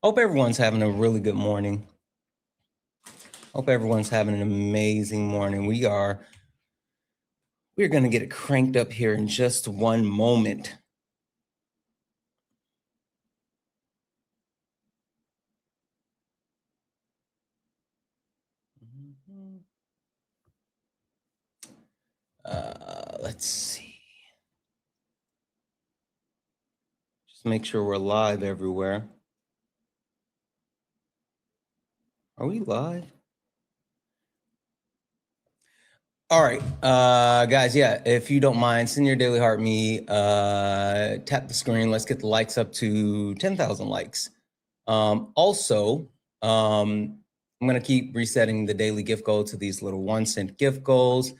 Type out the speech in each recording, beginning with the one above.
Hope everyone's having a really good morning. Hope everyone's having an amazing morning. We're going to get it cranked up here in just one moment. Let's see. Just make sure we're live everywhere. Are we live? All right, guys, yeah, if you don't mind, send your daily heart me, tap the screen. Let's get the likes up to 10,000 likes. Also, I'm going to keep resetting the daily gift goal to these little 1-cent gift goals.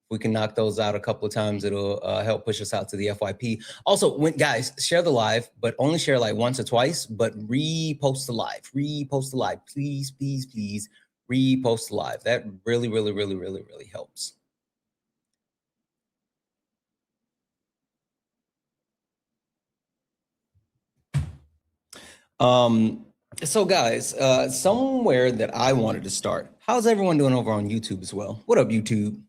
If we can knock those out a couple of times, it'll help push us out to the FYP. Also, guys, share the live, but only share like once or twice, but repost the live. Repost the live. Please, please, please repost the live. That really, really, really, really, really helps. So guys, somewhere that I wanted to start. How's everyone doing over on YouTube as well? What up, YouTube?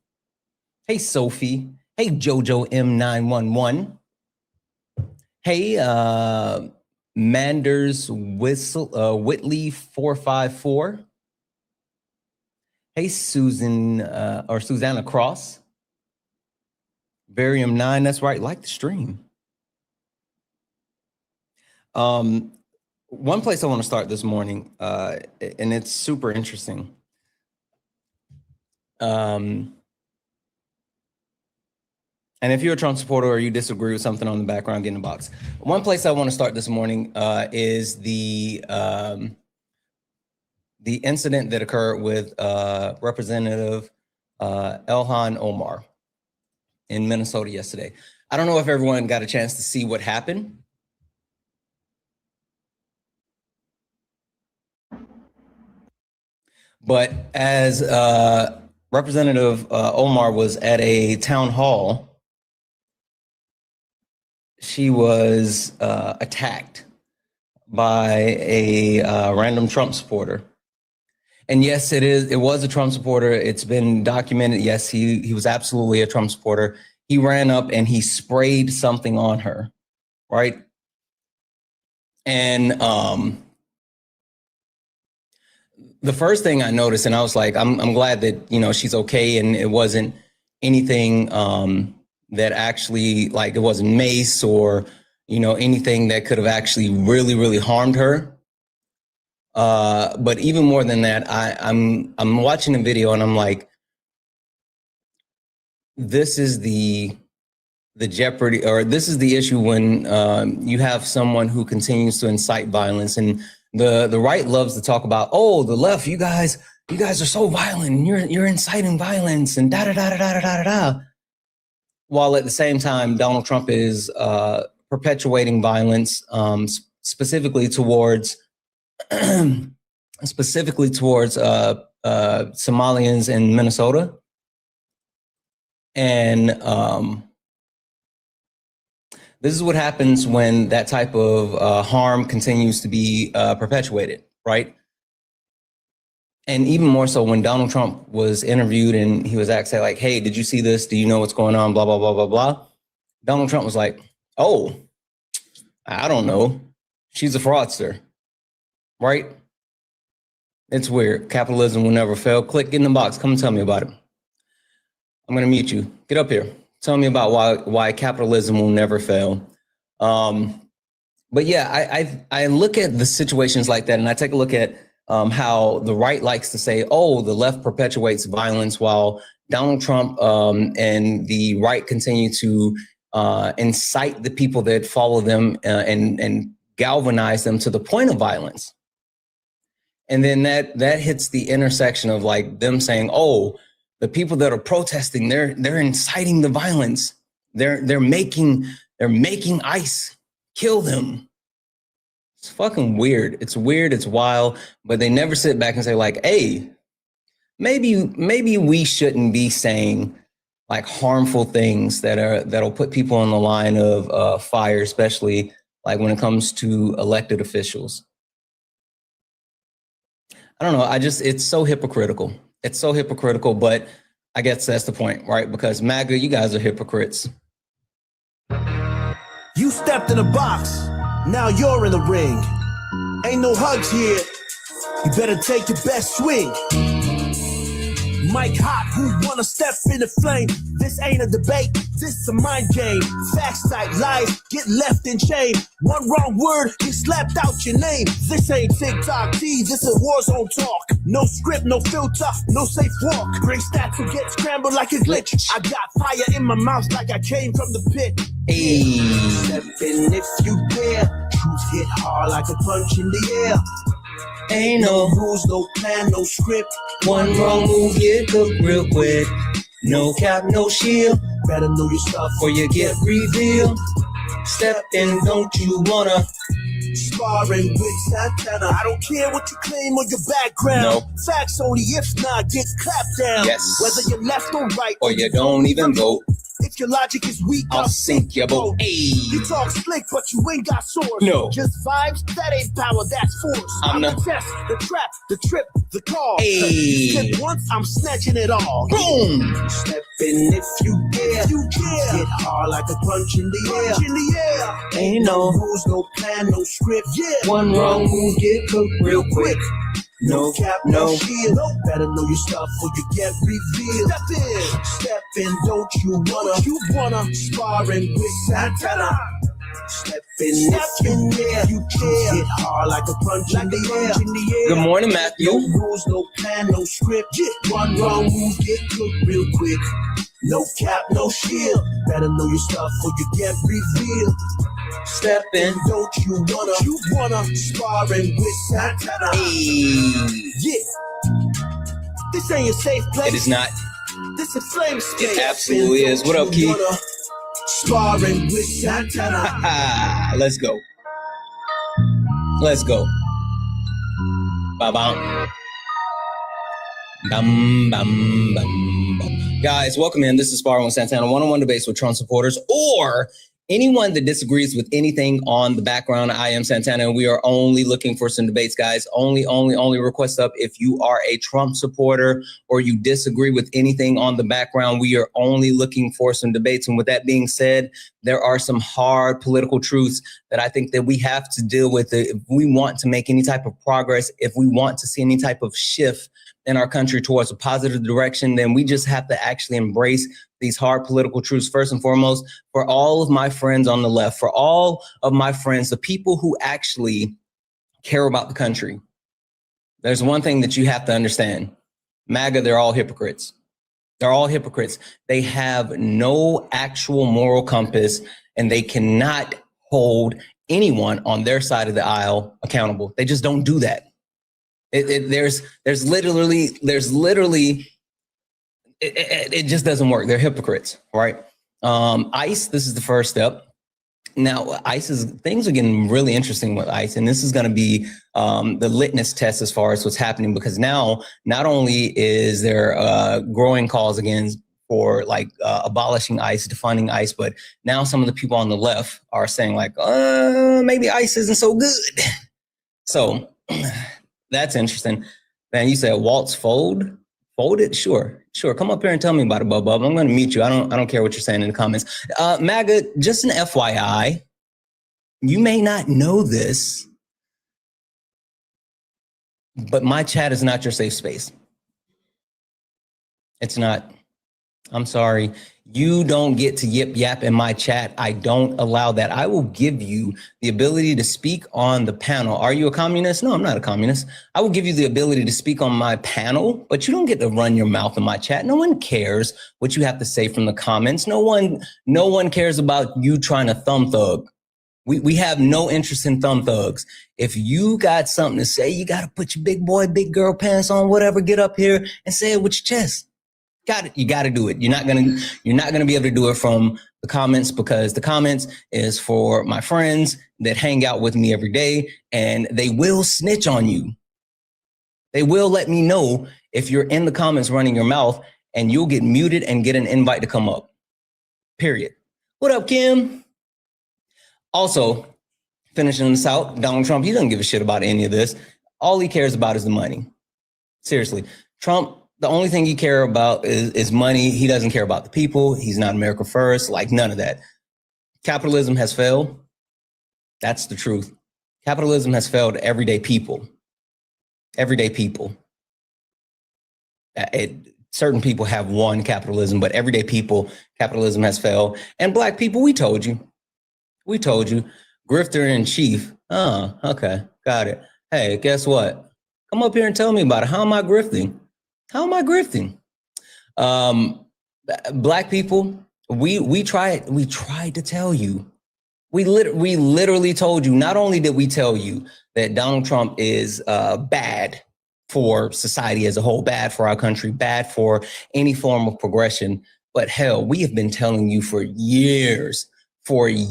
Hey, Sophie. Hey, Jojo M911. Hey, Manders Whitley 454. Hey, Susan or Susanna Cross. Barium 9, that's right, like the stream. One place I want to start this morning, and it's super interesting. And if you're a Trump supporter or you disagree with something on the background, get in the box. One place I want to start this morning is the incident that occurred with Representative Ilhan Omar in Minnesota yesterday. I don't know if everyone got a chance to see what happened. But as Representative Omar was at a town hall, she was attacked by a random Trump supporter. And yes, it was a Trump supporter. It's been documented. Yes, he was absolutely a Trump supporter. He ran up and he sprayed something on her, right? And the first thing I noticed, and I was like, I'm glad that, you know, she's okay, and it wasn't anything that actually, like, it wasn't mace or, you know, anything that could have actually really, really harmed her. But even more than that, I'm watching the video and I'm like, this is the jeopardy, or this is the issue when you have someone who continues to incite violence. And the right loves to talk about, oh, the left, you guys are so violent, and you're inciting violence, and da da da da da da da. While at the same time, Donald Trump is perpetuating violence, specifically towards Somalians in Minnesota. And this is what happens when that type of harm continues to be perpetuated, right? And even more so when Donald Trump was interviewed and he was asked, like, hey, did you see this? Do you know what's going on? Blah, blah, blah, blah, blah. Donald Trump was like, oh, I don't know. She's a fraudster, right? It's weird. Capitalism will never fail. Click in the box. Come and tell me about it. I'm going to mute you. Get up here. Tell me about why capitalism will never fail. But yeah, I look at the situations like that, and I take a look at how the right likes to say, oh, the left perpetuates violence, while Donald Trump and the right continue to incite the people that follow them and galvanize them to the point of violence. And then that hits the intersection of like them saying, oh, the people that are protesting, they're inciting the violence. They're making ICE kill them. It's fucking weird. It's weird. It's wild. But they never sit back and say like, hey, maybe we shouldn't be saying like harmful things that'll put people on the line of fire, especially like when it comes to elected officials. I don't know. It's so hypocritical. It's so hypocritical, but I guess that's the point, right? Because MAGA, you guys are hypocrites. You stepped in a box, now you're in the ring. Ain't no hugs here, you better take your best swing. Mike Hot, who wanna step in the flame? This ain't a debate, this a mind game. Facts like lies get left in shame. One wrong word, you slapped out your name. This ain't TikTok T, this is war zone talk. No script, no filter, no safe walk. Great stats will get scrambled like a glitch. I got fire in my mouth like I came from the pit. Hey. Step in if you dare. Truth hit hard like a punch in the air. Ain't no rules, no plan, no script. One wrong move, get cooked real quick. No cap, no shield. Better know your stuff or you get revealed. Step in, don't you wanna? Sparring with Santana. I don't care what you claim or your background. No. Facts only, if not, get clapped down. Yes. Whether you're left or right, or you don't even vote. If your logic is weak, I'll sink your boat. Hey. You talk slick, but you ain't got source. No. Just vibes, that ain't power, that's force. I'm the test, the trap, the trip, the call. Hey. Step once, I'm snatching it all. Boom. Step in if you dare. If you dare. Hit hard like a punch in the air. In the air. Ain't no rules, no plan, no script. Yeah. One wrong move, get cooked real quick. No cap, no shield. Better know your stuff or you get revealed. Step in, don't you wanna? Sparring with Santana. Step in, if you care. Hit hard like a punch in the air. Good morning, Matthew. No rules, no plan, no script. One wrong move, get cooked real quick. No cap, no shield. Better know your stuff or you get revealed. Step in, don't you wanna? Sparring with Santana. Hey. Yeah. This ain't a safe place. It is not. This is flame space. It absolutely is. What up, Keith? Sparring with Santana. Let's go. Let's go. Ba-bam. Bum, bum, bum, bum. Guys, welcome in. This is Sparring with Santana, one-on-one debates with Trump supporters or anyone that disagrees with anything on the background. I am Santana, and we are only looking for some debates, guys. Only request up if you are a Trump supporter or you disagree with anything on the background. We are only looking for some debates. And with that being said, there are some hard political truths that I think that we have to deal with if we want to make any type of progress, if we want to see any type of shift in our country towards a positive direction, then we just have to actually embrace these hard political truths. First and foremost, for all of my friends on the left, for all of my friends, the people who actually care about the country, there's one thing that you have to understand. MAGA, they're all hypocrites. They're all hypocrites. They have no actual moral compass, and they cannot hold anyone on their side of the aisle accountable. They just don't do that. There's literally, it just doesn't work. They're hypocrites, right? ICE, this is the first step. Now, things are getting really interesting with ICE, and this is going to be the litmus test as far as what's happening, because now not only is there growing calls again for like abolishing ICE, defunding ICE, but now some of the people on the left are saying like, maybe ICE isn't so good. So that's interesting. Man, you said Waltz fold it? Sure. Come up here and tell me about it, Bub. I'm going to meet you. I don't care what you're saying in the comments. MAGA, just an FYI, you may not know this, but my chat is not your safe space. It's not. I'm sorry. You don't get to yip yap in my chat. I don't allow that. I will give you the ability to speak on the panel. Are you a communist? No, I'm not a communist. I will give you the ability to speak on my panel, but you don't get to run your mouth in my chat. No one cares what you have to say from the comments. No one cares about you trying to thumb thug. We have no interest in thumb thugs. If you got something to say, you got to put your big boy, big girl pants on, whatever, get up here and say it with your chest. You got to do it. You're not gonna be able to do it from the comments, because the comments is for my friends that hang out with me every day, and they will snitch on you. They will let me know if you're in the comments running your mouth, and you'll get muted and get an invite to come up. Period. What up, Kim? Also, finishing this out, Donald Trump, he doesn't give a shit about any of this. All he cares about is the money. Seriously. Trump, the only thing he care about is money. He doesn't care about the people. He's not America first, like none of that. Capitalism has failed. That's the truth. Capitalism has failed everyday people. Everyday people. Certain people have won capitalism, but everyday people, capitalism has failed. And black people, we told you. We told you. Grifter in chief. Oh, okay. Got it. Hey, guess what? Come up here and tell me about it. How am I grifting? How am I grifting? Black people, we tried to tell you. We literally told you. Not only did we tell you that Donald Trump is bad for society as a whole, bad for our country, bad for any form of progression, but hell, we have been telling you for years, we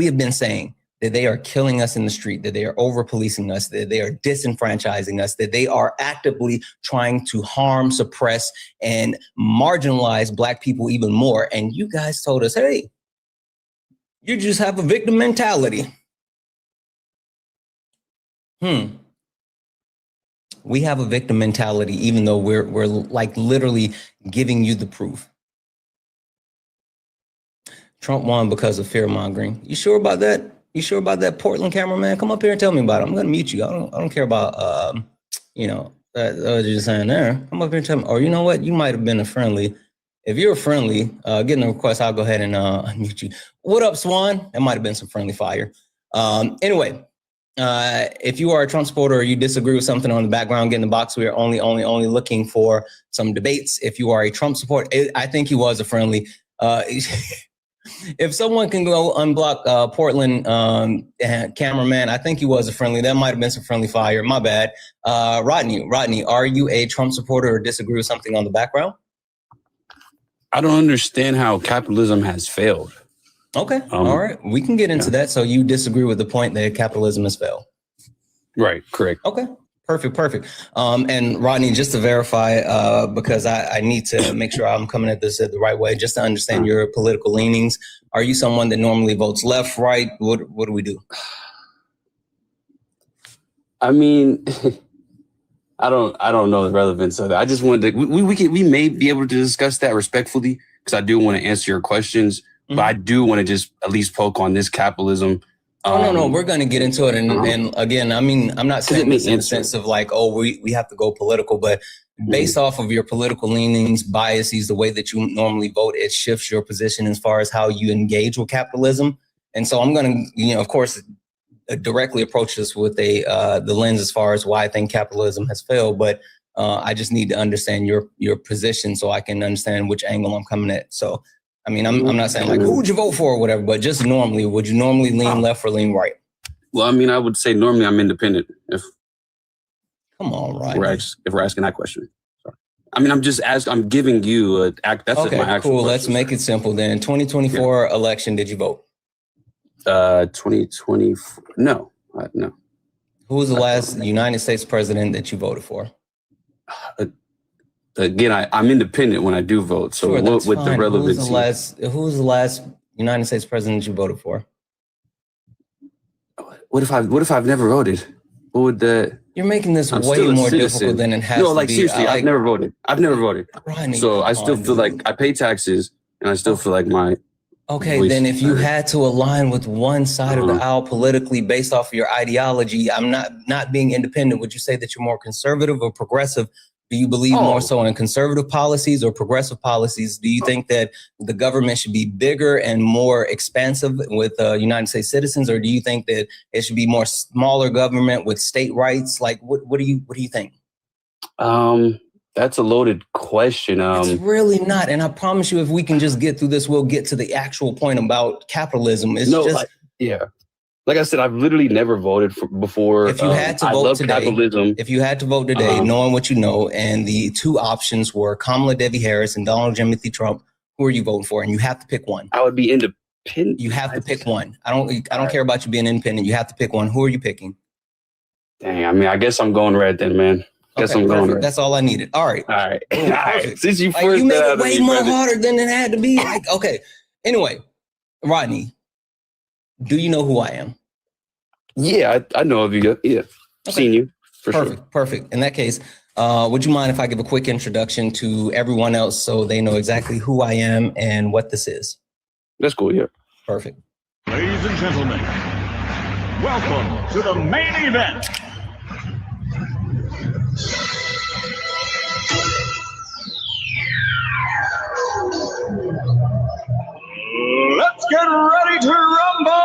have been saying that they are killing us in the street, that they are over-policing us, that they are disenfranchising us, that they are actively trying to harm, suppress, and marginalize black people even more. And you guys told us, hey, you just have a victim mentality. We have a victim mentality, even though we're like literally giving you the proof. Trump won because of fear mongering. You sure about that? You sure about that, Portland cameraman? Come up here and tell me about it. I'm gonna mute you. I don't care about that you're just saying there. Come up here and tell me. Or you know what? You might have been a friendly. If you're a friendly, getting a request, I'll go ahead and unmute you. What up, Swan? That might have been some friendly fire. Anyway, if you are a Trump supporter or you disagree with something on the background, get in the box. We are only looking for some debates. If you are a Trump supporter, I think he was a friendly. If someone can go unblock Portland cameraman, I think he was a friendly. That might have been some friendly fire. My bad. Rodney, are you a Trump supporter or disagree with something on the background? I don't understand how capitalism has failed. Okay. All right. We can get into that. So you disagree with the point that capitalism has failed. Right. Correct. Okay. Perfect. And Rodney, just to verify, because I need to make sure I'm coming at this the right way, just to understand your political leanings. Are you someone that normally votes left, right? What do we do? I mean, I don't know the relevance of it. I just wanted to, we may be able to discuss that respectfully, because I do want to answer your questions, but I do want to just at least poke on this capitalism. No, we're going to get into it. And again, I mean, I'm not saying this in the sense of like, oh, we have to go political, but based off of your political leanings, biases, the way that you normally vote, it shifts your position as far as how you engage with capitalism. And so I'm going to, of course, directly approach this with the lens as far as why I think capitalism has failed. But I just need to understand your position so I can understand which angle I'm coming at. So I mean, I'm not saying like, who would you vote for or whatever, but just normally, would you normally lean left or lean right? Well, I mean, I would say normally I'm independent. Come on, right? If we're asking that question. Sorry. I mean, I'm giving you that's okay, my actual cool. question. Let's make it simple then. 2024 election, did you vote? 2024, no. Who was the last United States president that you voted for? Again, I'm independent when I do vote. So sure, what with the relevancy? Who was the last United States president you voted for? What if I've never voted? What would the? You're making this way more difficult than it has to be. No, like seriously, I've never voted. Rodney, so I still feel like I pay taxes, and I still feel like my. Okay, then if you had to align with one side of the aisle politically based off of your ideology, I'm not being independent. Would you say that you're more conservative or progressive? Do you believe more so in conservative policies or progressive policies? Do you think that the government should be bigger and more expansive with United States citizens, or do you think that it should be more smaller government with state rights? Like, what do you think? That's a loaded question. It's really not, and I promise you, if we can just get through this, we'll get to the actual point about capitalism. Like I said, I've literally never voted before. If you had to vote today, capitalism. If you had to vote today, knowing what you know, and the two options were Kamala Devi Harris and Donald Timothy Trump, who are you voting for? And you have to pick one. I would be independent. You have to pick one. I don't care about you being independent. You have to pick one. Who are you picking? Dang, I mean, I guess I'm going red then, man. Guess I'm going red. That's all I needed. All right. All right. Since you forced you made it way more harder than it had to be. Like, okay. Anyway, Rodney, do you know who I am? Yeah, I know of you. Yeah, okay. Seen you. Perfect. Perfect. In that case, would you mind if I give a quick introduction to everyone else so they know exactly who I am and what this is? That's cool. Yeah. Perfect. Ladies and gentlemen, welcome to the main event. Let's get ready to rumble!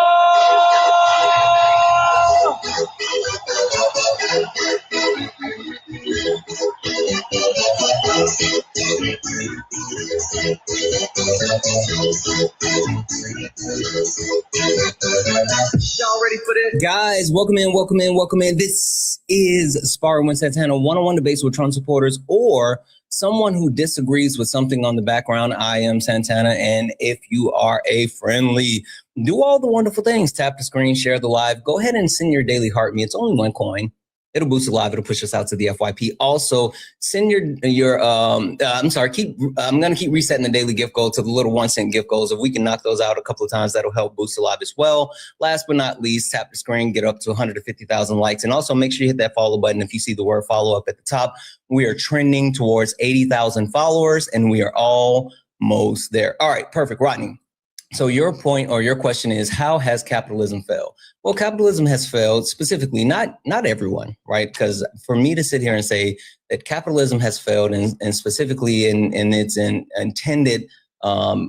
Y'all ready for this? Guys, welcome in. This is Sparring with Santana, one-on-one debates with Trump supporters or someone who disagrees with something on the background. I am Santana, and if you are a friendly, do all the wonderful things. Tap the screen, share the live. Go ahead and send your daily heart me. It's only one coin. It'll boost the live. It'll push us out to the FYP. Also, send I'm going to keep resetting the daily gift goal to the little 1 cent gift goals. If we can knock those out a couple of times, that'll help boost the live as well. Last but not least, tap the screen, get up to 150,000 likes. And also make sure you hit that follow button. If you see the word follow up at the top, we are trending towards 80,000 followers and we are almost there. All right, perfect. Rodney. So your point or your question is, how has capitalism failed? Well, capitalism has failed specifically, not everyone, right? Because for me to sit here and say that capitalism has failed and specifically in its intended or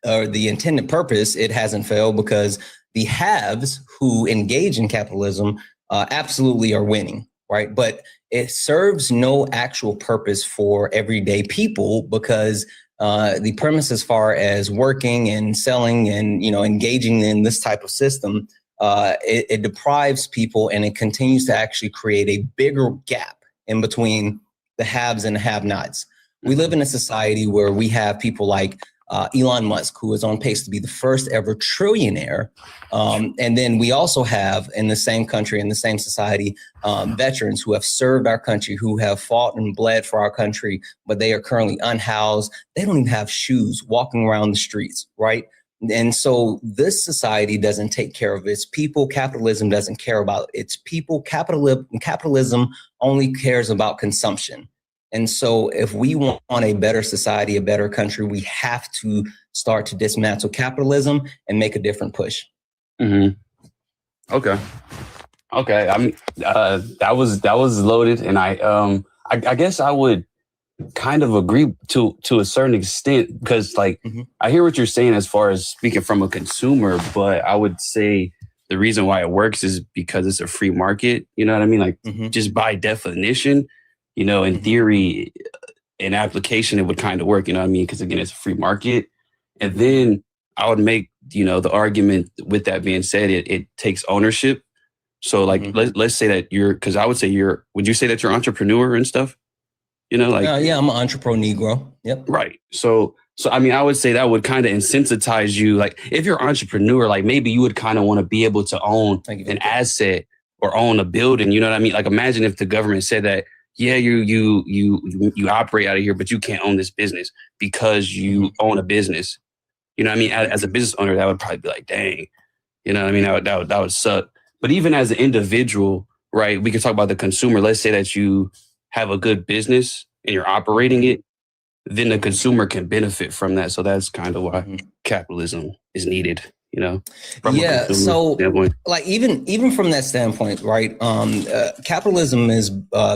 the intended purpose, it hasn't failed because the haves who engage in capitalism absolutely are winning, right? But it serves no actual purpose for everyday people because the premise as far as working and selling and, engaging in this type of system, it deprives people and it continues to actually create a bigger gap in between the haves and the have-nots. We live in a society where we have people like Elon Musk, who is on pace to be the first ever trillionaire. And then we also have in the same country, in the same society, veterans who have served our country, who have fought and bled for our country, but they are currently unhoused. They don't even have shoes walking around the streets, right? And so this society doesn't take care of its people. Capitalism doesn't care about its people. Capitalism only cares about consumption. And so if we want a better society, a better country, we have to start to dismantle capitalism and make a different push. Mm-hmm. Okay. I mean, that was loaded. And I guess I would kind of agree to a certain extent because I hear what you're saying as far as speaking from a consumer, but I would say the reason why it works is because it's a free market. You know what I mean? Just by definition, in theory, in application, it would kind of work, you know what I mean? Because again, it's a free market. And then I would make, the argument with that being said, it takes ownership. So let's say that because I would say would you say that you're an entrepreneur and stuff? Yeah, I'm an entrepreneur Negro. Yep. Right. So I mean, I would say that would kind of insensitize you. Like if you're an entrepreneur, like maybe you would kind of want to be able to own an asset or own a building. You know what I mean? Like imagine if the government said that, yeah, you operate out of here, but you can't own this business because you own a business. You know what I mean? As a business owner, that would probably be like, dang, you know what I mean? That would suck. But even as an individual, right, we can talk about the consumer. Let's say that you have a good business and you're operating it, then the consumer can benefit from that. So that's kind of why capitalism is needed. From so standpoint. Like even from that standpoint, right? Capitalism is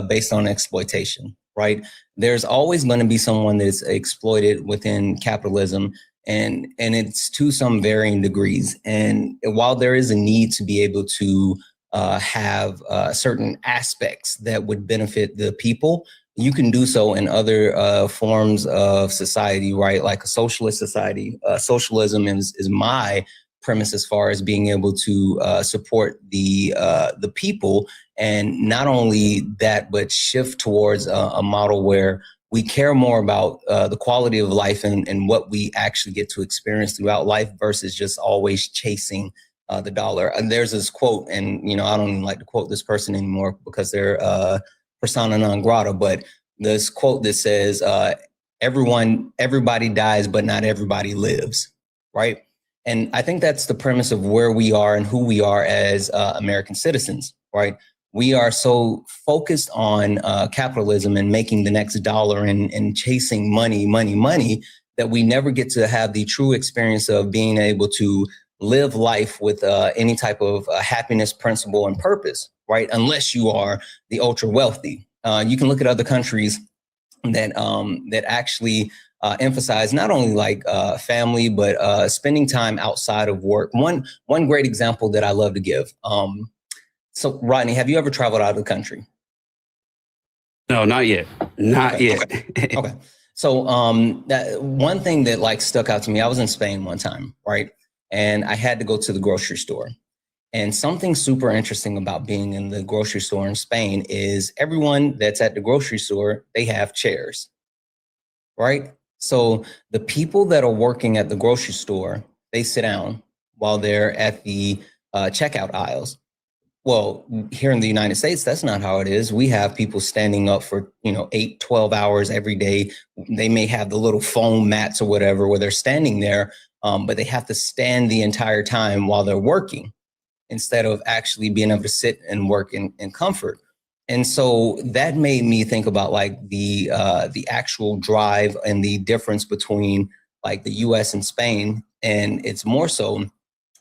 based on exploitation, right? There's always going to be someone that's exploited within capitalism, and it's to some varying degrees. And while there is a need to be able to have certain aspects that would benefit the people, you can do so in other forms of society, right? Like a socialist society. Socialism is my premise as far as being able to support the people, and not only that, but shift towards a model where we care more about the quality of life and what we actually get to experience throughout life versus just always chasing the dollar. And there's this quote, and I don't even like to quote this person anymore because they're persona non grata, but this quote that says, everybody dies, but not everybody lives, right? And I think that's the premise of where we are and who we are as American citizens, right? we are so focused on capitalism and making the next dollar and chasing money that we never get to have the true experience of being able to live life with any type of happiness, principle, and purpose, right? Unless you are the ultra wealthy. You can look at other countries that actually emphasize not only like family, but spending time outside of work. One great example that I love to give. So Rodney, have you ever traveled out of the country? No, not yet. Not yet. Okay. So that one thing that like stuck out to me, I was in Spain one time, right? And I had to go to the grocery store. And something super interesting about being in the grocery store in Spain is everyone that's at the grocery store, they have chairs, right? So the people that are working at the grocery store, they sit down while they're at the checkout aisles. Well, here in the United States, that's not how it is. We have people standing up for, 8, 12 hours every day. They may have the little foam mats or whatever where they're standing there, but they have to stand the entire time while they're working instead of actually being able to sit and work in comfort. And so that made me think about like the actual drive and the difference between like the US and Spain. And it's more so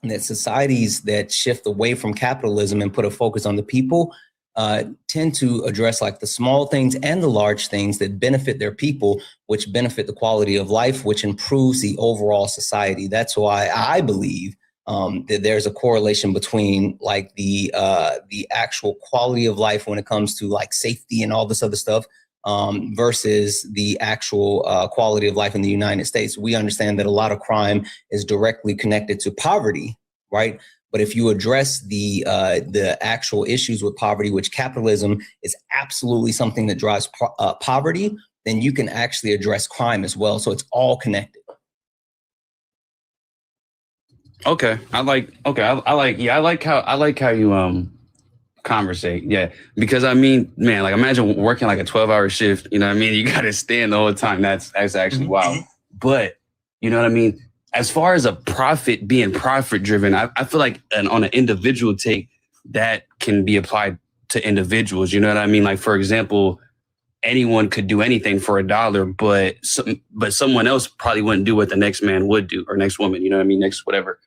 that societies that shift away from capitalism and put a focus on the people tend to address like the small things and the large things that benefit their people, which benefit the quality of life, which improves the overall society. That's why I believe that there's a correlation between like the actual quality of life when it comes to like safety and all this other stuff versus the actual quality of life in the United States. We understand that a lot of crime is directly connected to poverty, right? But if you address the actual issues with poverty, which capitalism is absolutely something that drives poverty, then you can actually address crime as well. So it's all connected. Okay. I like how you conversate. Yeah. Because I mean, man, like imagine working like a 12-hour shift, you know what I mean? You got to stand the whole time. That's actually wild. But you know what I mean? As far as being profit driven, I feel like on an individual take that can be applied to individuals. You know what I mean? Like, for example, anyone could do anything for $1, but someone else probably wouldn't do what the next man would do or next woman, you know what I mean? Next, whatever.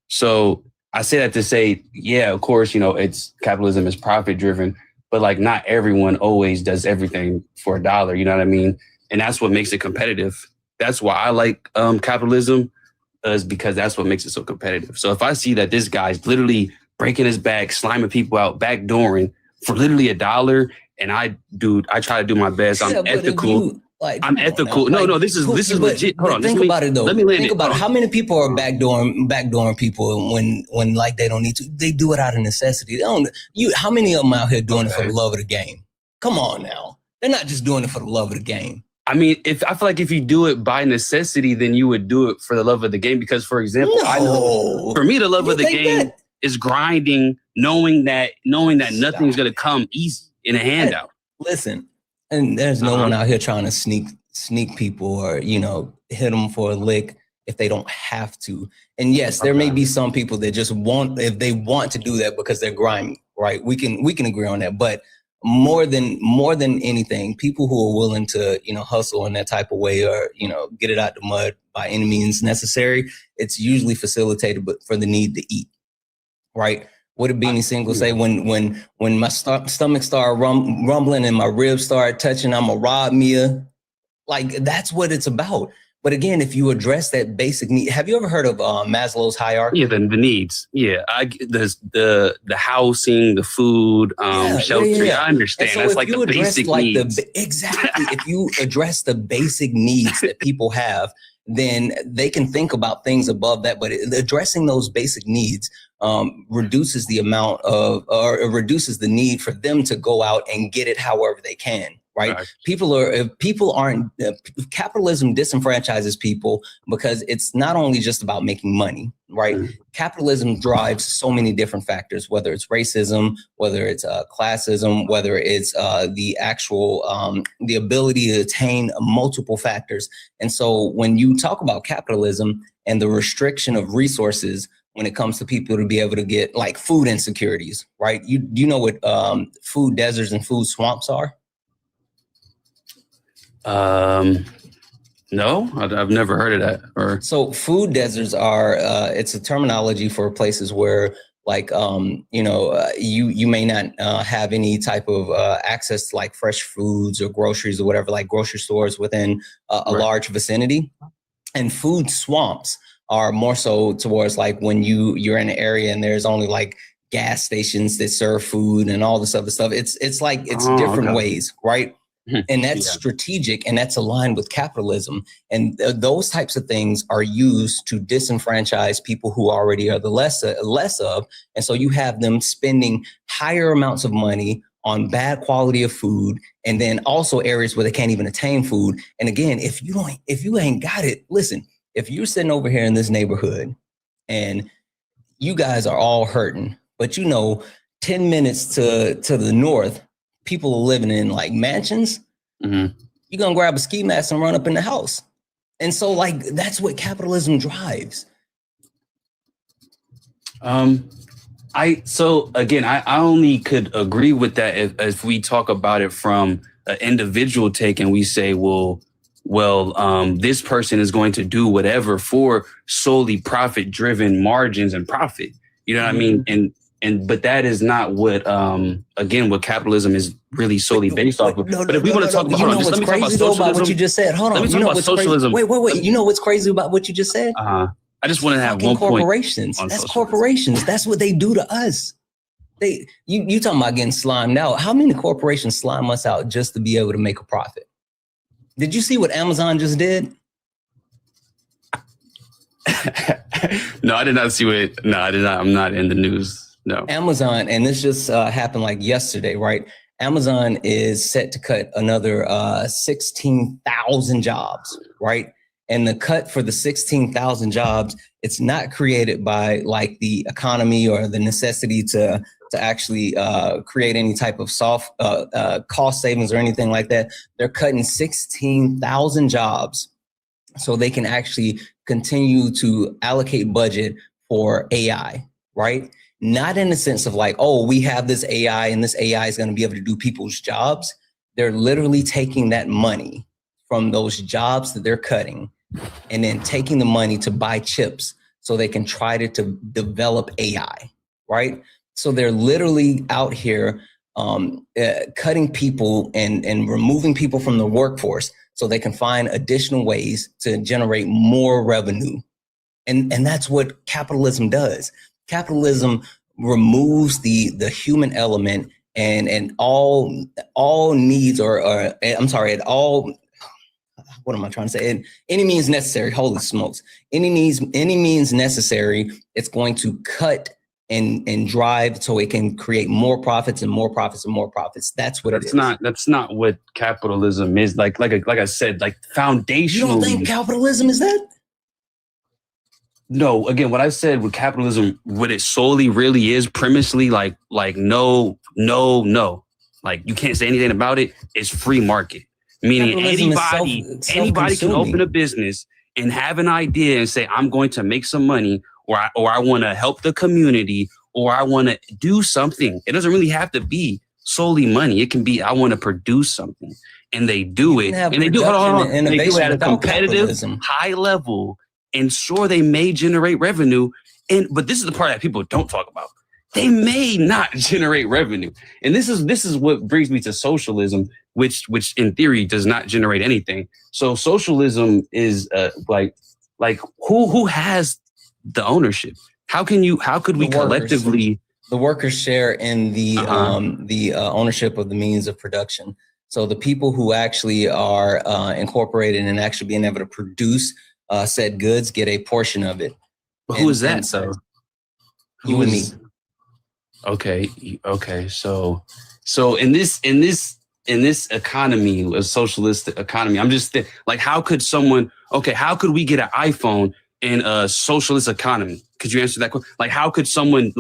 So I say that to say, yeah, of course, it's capitalism is profit driven, but like not everyone always does everything for $1, you know what I mean? And that's what makes it competitive. That's why I like capitalism, is because that's what makes it so competitive. So if I see that this guy's literally breaking his back, sliming people out, backdooring for literally $1, and I try to do my best. I'm ethical. I'm ethical. No, this is legit. Hold on. Think about it though. Let me land think about it. How many people are backdooring people when like they don't need to? They do it out of necessity. They don't. How many of them out here doing it for the love of the game? Come on now. They're not just doing it for the love of the game. I mean, I feel like if you do it by necessity, then you would do it for the love of the game. Because, for example, I know for me, the love of the game is grinding, knowing that nothing's going to come easy in a handout. Listen, and there's no one out here trying to sneak people or, hit them for a lick if they don't have to. And yes, there may be some people that just if they want to do that because they're grimy, right? We can agree on that. But more than anything, people who are willing to, hustle in that type of way or, get it out the mud by any means necessary, it's usually facilitated but for the need to eat, right? What did Beanie Single say when my stomach started rumbling and my ribs started touching, I'm a rob Mia. Like, that's what it's about. But again, if you address that basic need, have you ever heard of Maslow's hierarchy? Yeah, the needs. Yeah, the housing, the food, shelter. Yeah. I understand. So that's like the basic needs. Exactly. If you address the basic needs that people have, then they can think about things above that. But addressing those basic needs reduces the amount of, or reduces the need for them to go out and get it however they can. Right. Capitalism disenfranchises people because it's not only just about making money. Right. Capitalism drives so many different factors, whether it's racism, whether it's classism, whether it's the actual the ability to attain multiple factors. And so when you talk about capitalism and the restriction of resources when it comes to people to be able to get like food insecurities, right? Do you know what food deserts and food swamps are? No, I've never heard of that. Or so food deserts are it's a terminology for places where like you may not have any type of access to like fresh foods or groceries or whatever, like grocery stores within a large vicinity. And food swamps are more so towards like when you're in an area and there's only like gas stations that serve food and all this other stuff. It's different ways, right? And that's strategic, and that's aligned with capitalism. And those types of things are used to disenfranchise people who already are the less of. And so you have them spending higher amounts of money on bad quality of food, and then also areas where they can't even attain food. And again, if you ain't got it, listen, if you're sitting over here in this neighborhood and you guys are all hurting, but 10 minutes to the north, people are living in like mansions, you're going to grab a ski mask and run up in the house. And so like, that's what capitalism drives. So again, I only could agree with that if we talk about it from an individual take and we say, well, this person is going to do whatever for solely profit driven margins and profit. You know what I mean? But that is not what, again, what capitalism is really solely based off of. But if we want to talk about, hold on, just let me talk about socialism. About what you just said. Hold on. Let me talk about socialism. Wait. You know what's crazy about what you just said? I just want to have one corporations. point. That's corporations. That's what they do to us. You talking about getting slimed out. How many corporations slime us out just to be able to make a profit? Did you see what Amazon just did? No, I did not see what. No, I did not. I'm not in the news. No. Amazon, and this just happened like yesterday, right? Amazon is set to cut another 16,000 jobs, right? And the cut for the 16,000 jobs, it's not created by like the economy or the necessity to actually create any type of soft cost savings or anything like that. They're cutting 16,000 jobs so they can actually continue to allocate budget for AI, right? Not in the sense of like, oh, we have this AI and this AI is going to be able to do people's jobs. They're literally taking that money from those jobs that they're cutting and then taking the money to buy chips so they can try to develop AI, right? So they're literally out here cutting people and removing people from the workforce so they can find additional ways to generate more revenue. And that's what capitalism does. Capitalism removes the human element and all needs or I'm sorry, at all, what am I trying to say? And any means necessary, holy smokes, any means necessary, it's going to cut and drive so it can create more profits and more profits and more profits. That's what it is. That's not what capitalism is. Like I said, like foundationally. You don't think capitalism is that? No, again, what I said with capitalism, what it solely really is, premisely, like no. Like you can't say anything about it. It's free market, meaning anybody can open a business and have an idea and say, I'm going to make some money, or I want to help the community, or I want to do something. It doesn't really have to be solely money. It can be, I want to produce something, and they do it, and they do it. They do it at a competitive, high level. And sure, they may generate revenue, but this is the part that people don't talk about. They may not generate revenue, and this is what brings me to socialism, which in theory does not generate anything. So socialism is like who has the ownership? How could we collectively? The workers share in the ownership of the means of production. So the people who actually are incorporated and actually being able to produce said goods get a portion of it. But who is that? So you and me. Okay. So in this economy, a socialist economy, I'm just like, how could we get an iPhone in a socialist economy? Could you answer that question? Like, how could someone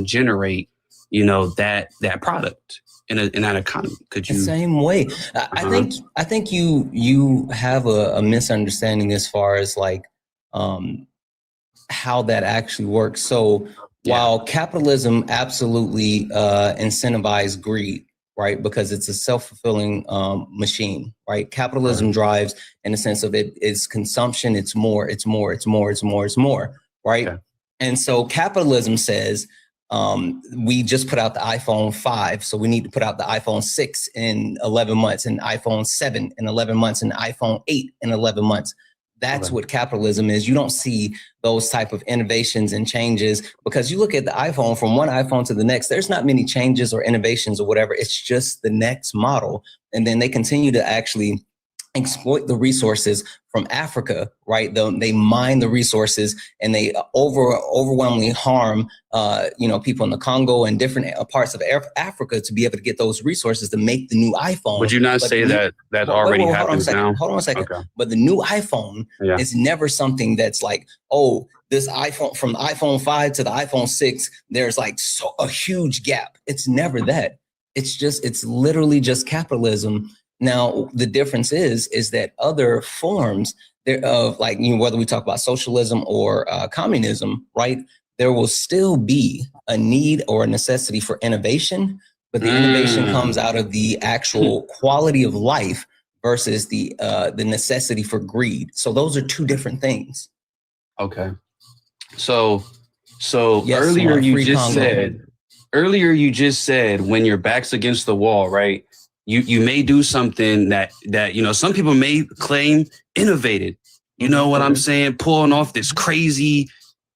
generate, that product in that economy? Could you? The same way. I think you have a misunderstanding as far as like how that actually works. So while capitalism absolutely incentivizes greed, right? Because it's a self-fulfilling machine, right? Capitalism drives in the sense of it's consumption, it's more, right? Okay. And so capitalism says, we just put out the iPhone 5, so we need to put out the iPhone 6 in 11 months, and iPhone 7 in 11 months, and iPhone 8 in 11 months. That's what capitalism is. You don't see those type of innovations and changes because you look at the iPhone, from one iPhone to the next, there's not many changes or innovations or whatever. It's just the next model. And then they continue to actually exploit the resources from Africa, right? They mine the resources and they overwhelmingly harm, people in the Congo and different parts of Africa to be able to get those resources to make the new iPhone. Would you not say that already happens now? Hold on a second. Okay. But the new iPhone is never something that's like, oh, this iPhone, from the iPhone 5 to the iPhone 6, there's like a huge gap. It's never that. It's literally just capitalism. Now, the difference is that other forms of, like, whether we talk about socialism or communism, right, there will still be a need or a necessity for innovation, but the innovation comes out of the actual quality of life versus the necessity for greed. So those are two different things. Okay. So Yes, earlier you just said when your back's against the wall, right? You may do something that some people may claim innovated. You know what I'm saying? Pulling off this crazy,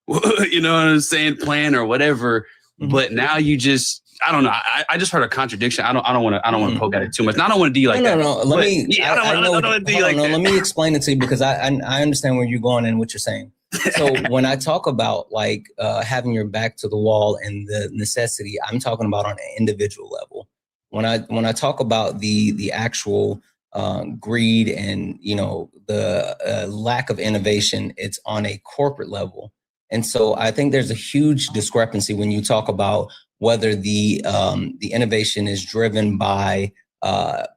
plan or whatever. But now you just, I don't know. I just heard a contradiction. I don't want to poke at it too much. And I don't want to do like that. No. Let me explain it to you because I understand where you're going and what you're saying. So when I talk about like having your back to the wall and the necessity, I'm talking about on an individual level. When I talk about the actual greed and the lack of innovation, it's on a corporate level. And so I think there's a huge discrepancy when you talk about whether the innovation is driven by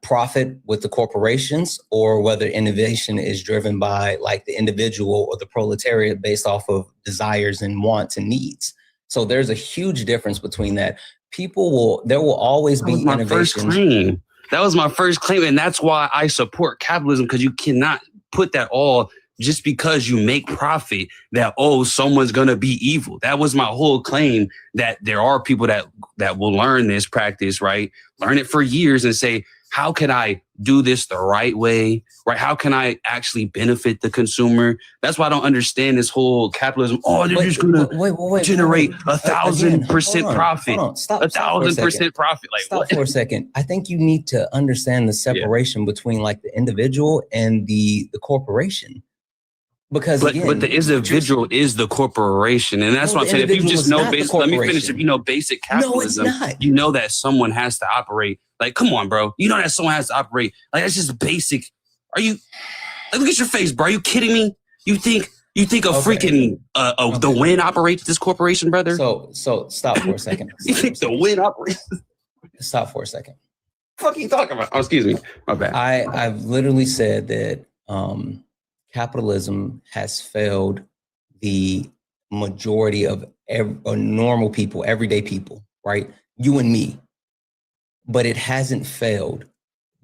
profit with the corporations or whether innovation is driven by like the individual or the proletariat based off of desires and wants and needs. So there's a huge difference between that. There will always be innovation. That was my first claim. And that's why I support capitalism, because you cannot put that all just because you make profit that, someone's going to be evil. That was my whole claim, that there are people that will learn this practice, right? Learn it for years and say, how can I do this the right way, right? How can I actually benefit the consumer? That's why I don't understand this whole capitalism. They're just going to generate 1,000% profit. Stop 1,000% profit. Like, stop for a second. I think you need to understand the separation between like the individual and the corporation. Because but the individual is the corporation, and that's what I'm saying. If you just know basic, let me finish. If you know basic capitalism, you know that someone has to operate. Like, come on, bro. You know that someone has to operate. Like, that's just basic. Are you? Like, look at your face, bro. Are you kidding me? You think freaking the wind operates this corporation, brother? So stop for a second. You think the wind operates? Stop for a second. What are you talking about? Oh, excuse me. My bad. I've literally said that capitalism has failed the majority of normal people, everyday people, right? You and me. But it hasn't failed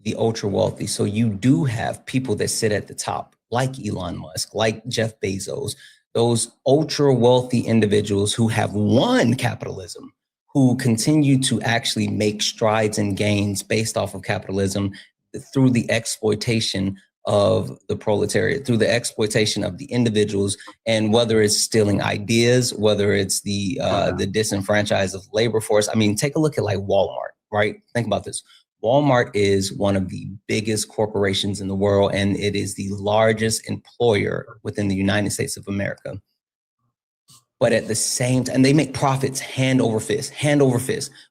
the ultra wealthy. So you do have people that sit at the top, like Elon Musk, like Jeff Bezos, those ultra wealthy individuals who have won capitalism, who continue to actually make strides and gains based off of capitalism through the exploitation of the proletariat, through the exploitation of the individuals, and whether it's stealing ideas, whether it's the disenfranchised of labor force. I mean, take a look at like Walmart, right? Think about this. Walmart is one of the biggest corporations in the world, and it is the largest employer within the United States of America. But at the same time, and they make profits hand over fist.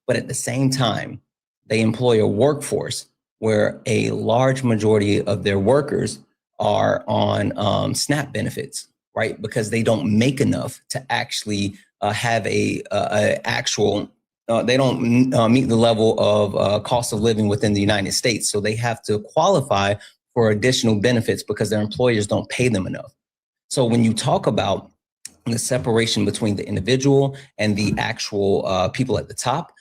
But at the same time, they employ a workforce where a large majority of their workers are on SNAP benefits, right? Because they don't make enough to actually have they don't meet the level of cost of living within the United States. So they have to qualify for additional benefits because their employers don't pay them enough. So when you talk about the separation between the individual and the actual people at the top,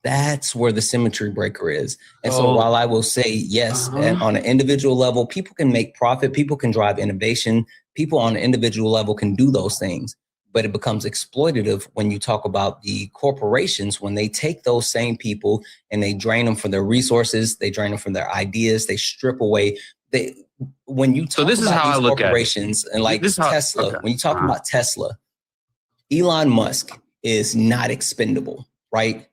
that's where the symmetry breaker is. And so while I will say, yes, on an individual level, people can make profit, people can drive innovation, people on an individual level can do those things, but it becomes exploitative when you talk about the corporations, when they take those same people and they drain them from their resources, they drain them from their ideas, they strip away. When you talk about these corporations and like Tesla, when you talk about Tesla, Elon Musk is not expendable, right?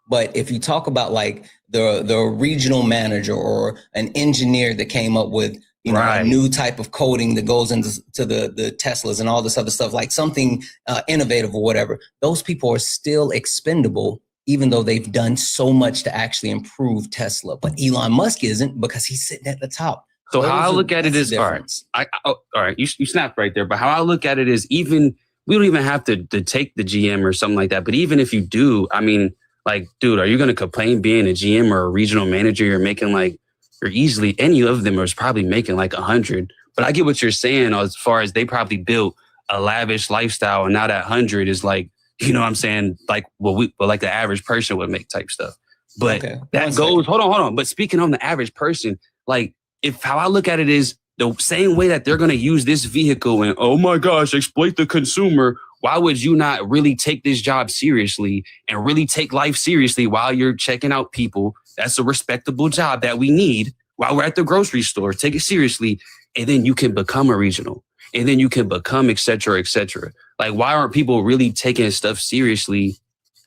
But if you talk about like the regional manager or an engineer that came up with, you know, a new type of coding that goes into the Teslas and all this other stuff, like something innovative or whatever, those people are still expendable, even though they've done so much to actually improve Tesla. But Elon Musk isn't, because he's sitting at the top. So how I look at it is, all right, you snapped right there. But how I look at it is, even we don't even have to take the GM or something like that. But even if you do, I mean, like, dude, are you going to complain being a GM or a regional manager? You're making like, you're easily, any of them is probably making like 100. But I get what you're saying as far as they probably built a lavish lifestyle. And now that 100 is like, you know what I'm saying? Like like the average person would make type stuff. But that goes, hold on. But speaking on the average person, like, if how I look at it is the same way that they're going to use this vehicle and, oh my gosh, exploit the consumer. Why would you not really take this job seriously and really take life seriously while you're checking out people? That's a respectable job that we need while we're at the grocery store. Take it seriously. And then you can become a regional. And then you can become et cetera, et cetera. Like, why aren't people really taking stuff seriously?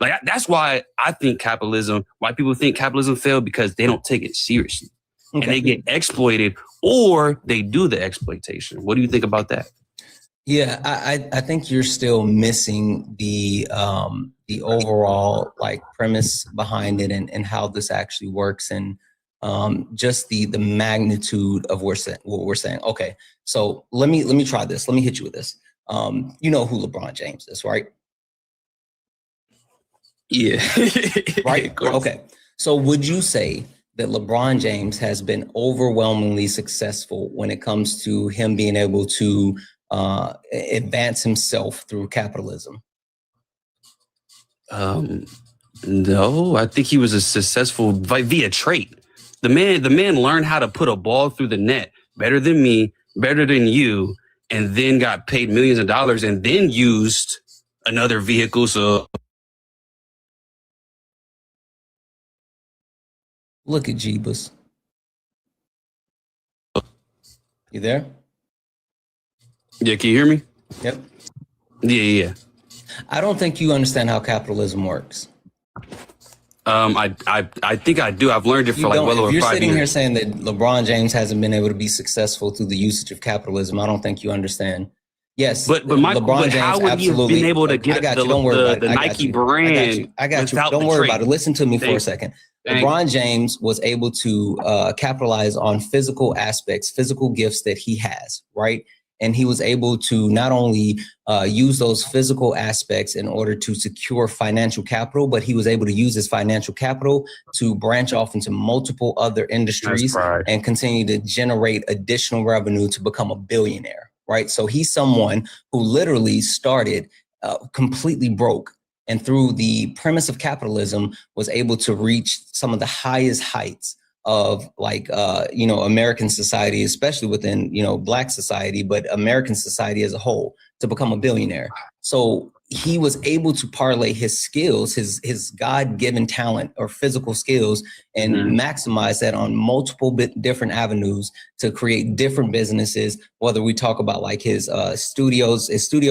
Like, that's why I think why people think capitalism failed, because they don't take it seriously. And they get exploited, or they do the exploitation. What do you think about that? Yeah, I think you're still missing the overall like premise behind it and how this actually works, and just the magnitude of what we're saying. Okay, so let me try this. Let me hit you with this. You know who LeBron James is, right? Yeah. Right. Okay. So would you say that LeBron James has been overwhelmingly successful when it comes to him being able to advance himself through capitalism? No, I think he was a successful via trait. The man learned how to put a ball through the net better than me, better than you, and then got paid millions of dollars and then used another vehicle. So look at Jeebus. You there? Yeah, can you hear me? Yep. Yeah. I don't think you understand how capitalism works. I think I do. I've learned it for like well over 5 years. If you're sitting here saying that LeBron James hasn't been able to be successful through the usage of capitalism, I don't think you understand. Yes, but LeBron James, how would he have been able to get the Nike brand? I got you. Don't worry about it. Listen to me for a second. LeBron James was able to capitalize on physical aspects, physical gifts that he has, right? And he was able to not only use those physical aspects in order to secure financial capital, but he was able to use his financial capital to branch off into multiple other industries and continue to generate additional revenue to become a billionaire, right? So he's someone who literally started completely broke, and through the premise of capitalism was able to reach some of the highest heights of like, American society, especially within, Black society, but American society as a whole, to become a billionaire. So he was able to parlay his skills, his God-given talent or physical skills, and maximize that on multiple different avenues to create different businesses, whether we talk about like his studio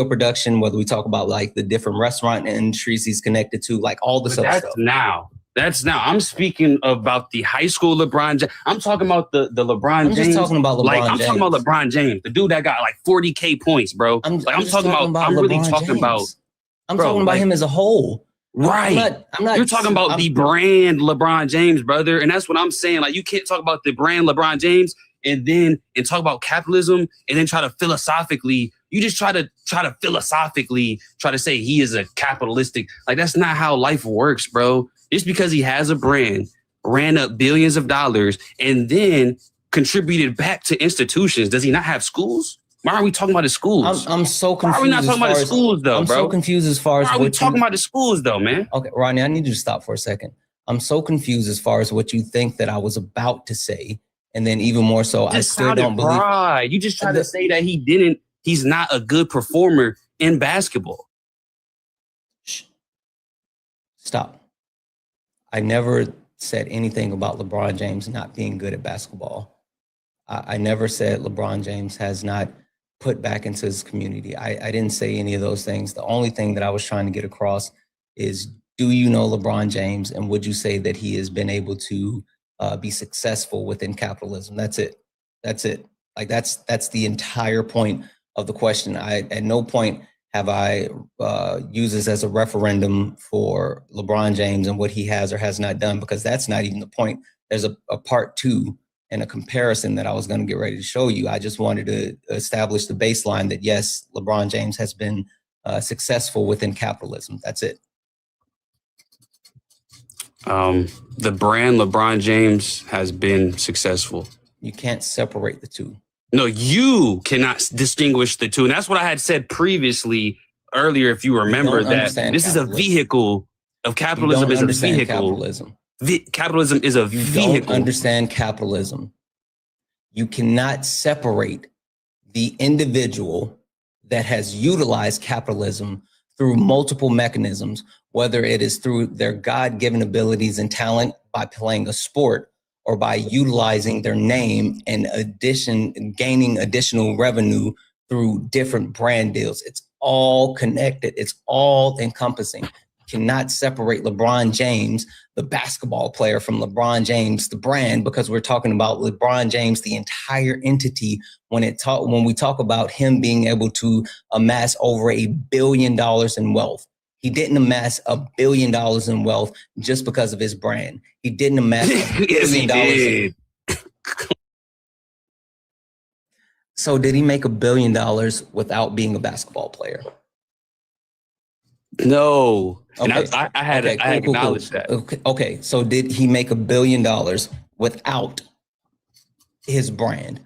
production, whether we talk about like the different restaurant industries he's connected to, like all this other stuff. That's now. I'm speaking about the high school LeBron James. I'm talking about the LeBron James. I'm just talking about LeBron James. I'm talking about LeBron James, the dude that got like 40K points, bro. I'm talking about him as a whole. Right. I'm not. You're talking about the brand LeBron James, brother. And that's what I'm saying. Like, you can't talk about the brand LeBron James and talk about capitalism and then try to philosophically. You just try to philosophically say he is a capitalistic. Like, that's not how life works, bro. Just because he has a brand, ran up billions of dollars, and then contributed back to institutions. Does he not have schools? Why aren't we talking about the schools? I'm so confused. Why are we not talking about the schools though, I'm bro? so confused as far as why are we talking about the schools though, man? Okay, Rodney, I need you to stop for a second. I'm so confused as far as what you think that I was about to say. And then even more so, I still don't believe. Pride. You just tried to say that he's not a good performer in basketball. Shh. Stop. I never said anything about LeBron James not being good at basketball. I never said LeBron James has not put back into his community. I didn't say any of those things. The only thing that I was trying to get across is, do you know LeBron James? And would you say that he has been able to be successful within capitalism? That's it. That's it. Like that's the entire point of the question. At no point have I used this as a referendum for LeBron James and what he has or has not done, because that's not even the point. There's a part two and a comparison that I was going to get ready to show you. I just wanted to establish the baseline that yes, LeBron James has been successful within capitalism. That's it. The brand LeBron James has been successful. You can't separate the two. No, you cannot distinguish the two. And that's what I had said previously earlier, if you remember, that this is a vehicle of capitalism. Is a vehicle. Capitalism. Capitalism is a vehicle. You don't understand capitalism. You cannot separate the individual that has utilized capitalism through multiple mechanisms, whether it is through their God-given abilities and talent by playing a sport, or by utilizing their name and gaining additional revenue through different brand deals. It's all connected. It's all encompassing. You cannot separate LeBron James, the basketball player, from LeBron James, the brand, because we're talking about LeBron James, the entire entity. When we talk about him being able to amass over $1 billion in wealth, he didn't amass $1 billion in wealth just because of his brand. He didn't amass $1 billion. So did he make $1 billion without being a basketball player? No. Okay. And I had acknowledged that. Okay. So did he make $1 billion without his brand?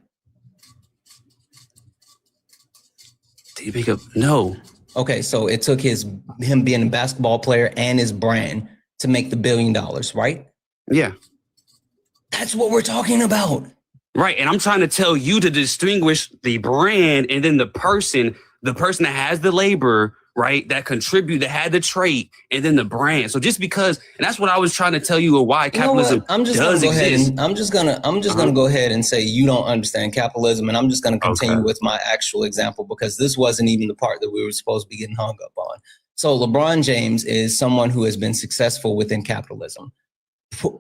Did he make no. Okay, so it took him being a basketball player and his brand to make the $1 billion, right? Yeah. That's what we're talking about. Right. And I'm trying to tell you to distinguish the brand and then the person that has the labor, right, that had the trait, and then the brand. So just because, and that's what I was trying to tell you why capitalism does exist. I'm just gonna go ahead and say you don't understand capitalism, and I'm just gonna continue with my actual example, because this wasn't even the part that we were supposed to be getting hung up on. So LeBron James is someone who has been successful within capitalism.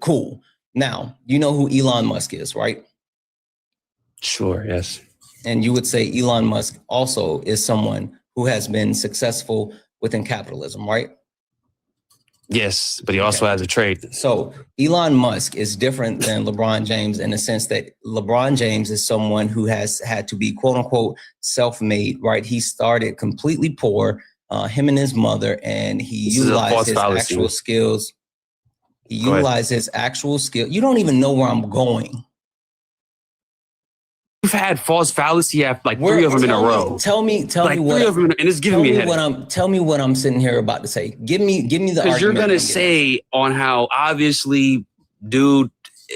Cool. Now, you know who Elon Musk is, right? Sure, yes. And you would say Elon Musk also is someone who has been successful within capitalism, right? Yes, but he also has a trade. So Elon Musk is different than LeBron James in the sense that LeBron James is someone who has had to be quote unquote self-made, right? He started completely poor, him and his mother, and he utilized his actual skills. He utilized his actual skill. You don't even know where I'm going. We've had false fallacy after like three of them in a row. Tell me what, three of them, and it's giving me a headache. Tell me what I'm sitting here about to say. Give me the argument. Because you're gonna say on how obviously dude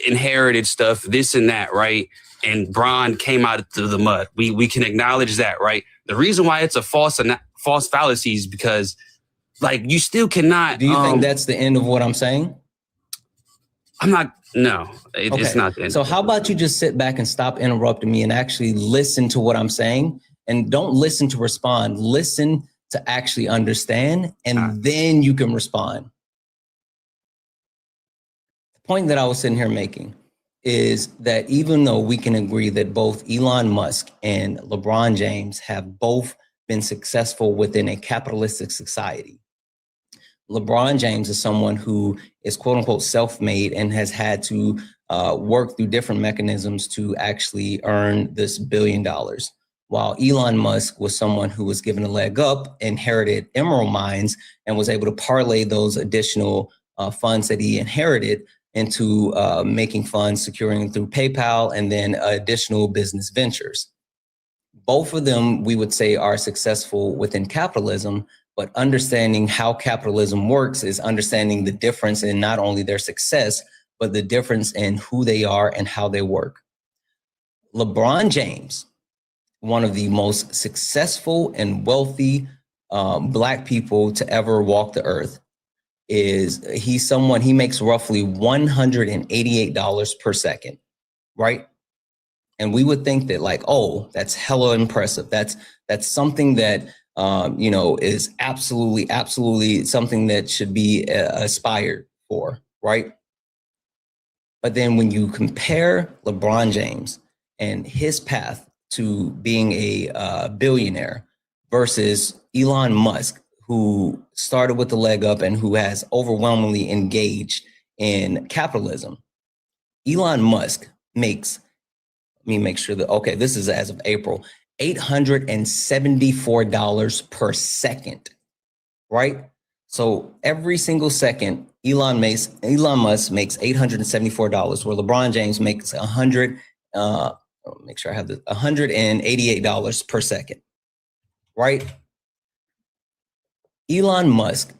inherited stuff, this and that, right? And Bron came out of the mud. We can acknowledge that, right? The reason why it's a false fallacy is because, like, you still cannot. Do you think that's the end of what I'm saying? I'm not. No, it's not. So how about you just sit back and stop interrupting me and actually listen to what I'm saying, and don't listen to respond. Listen to actually understand, and then you can respond. The point that I was sitting here making is that even though we can agree that both Elon Musk and LeBron James have both been successful within a capitalistic society, LeBron James is someone who is quote unquote self-made and has had to work through different mechanisms to actually earn this $1 billion. While Elon Musk was someone who was given a leg up, inherited emerald mines, and was able to parlay those additional funds that he inherited into making funds, securing through PayPal, and then additional business ventures. both of them, we would say, are successful within capitalism, but understanding how capitalism works is understanding the difference in not only their success, but the difference in who they are and how they work. LeBron James, one of the most successful and wealthy Black people to ever walk the earth, he makes roughly $188 per second, right? And we would think that like, oh, that's hella impressive. That's something that, is absolutely something that should be aspired for, right? But then when you compare LeBron James and his path to being a billionaire versus Elon Musk, who started with the leg up and who has overwhelmingly engaged in capitalism, Elon Musk makes, let me make sure that, okay, this is as of April, $874 per second, right? So every single second, Elon Musk makes $874, where LeBron James makes $188 per second, right? Elon Musk,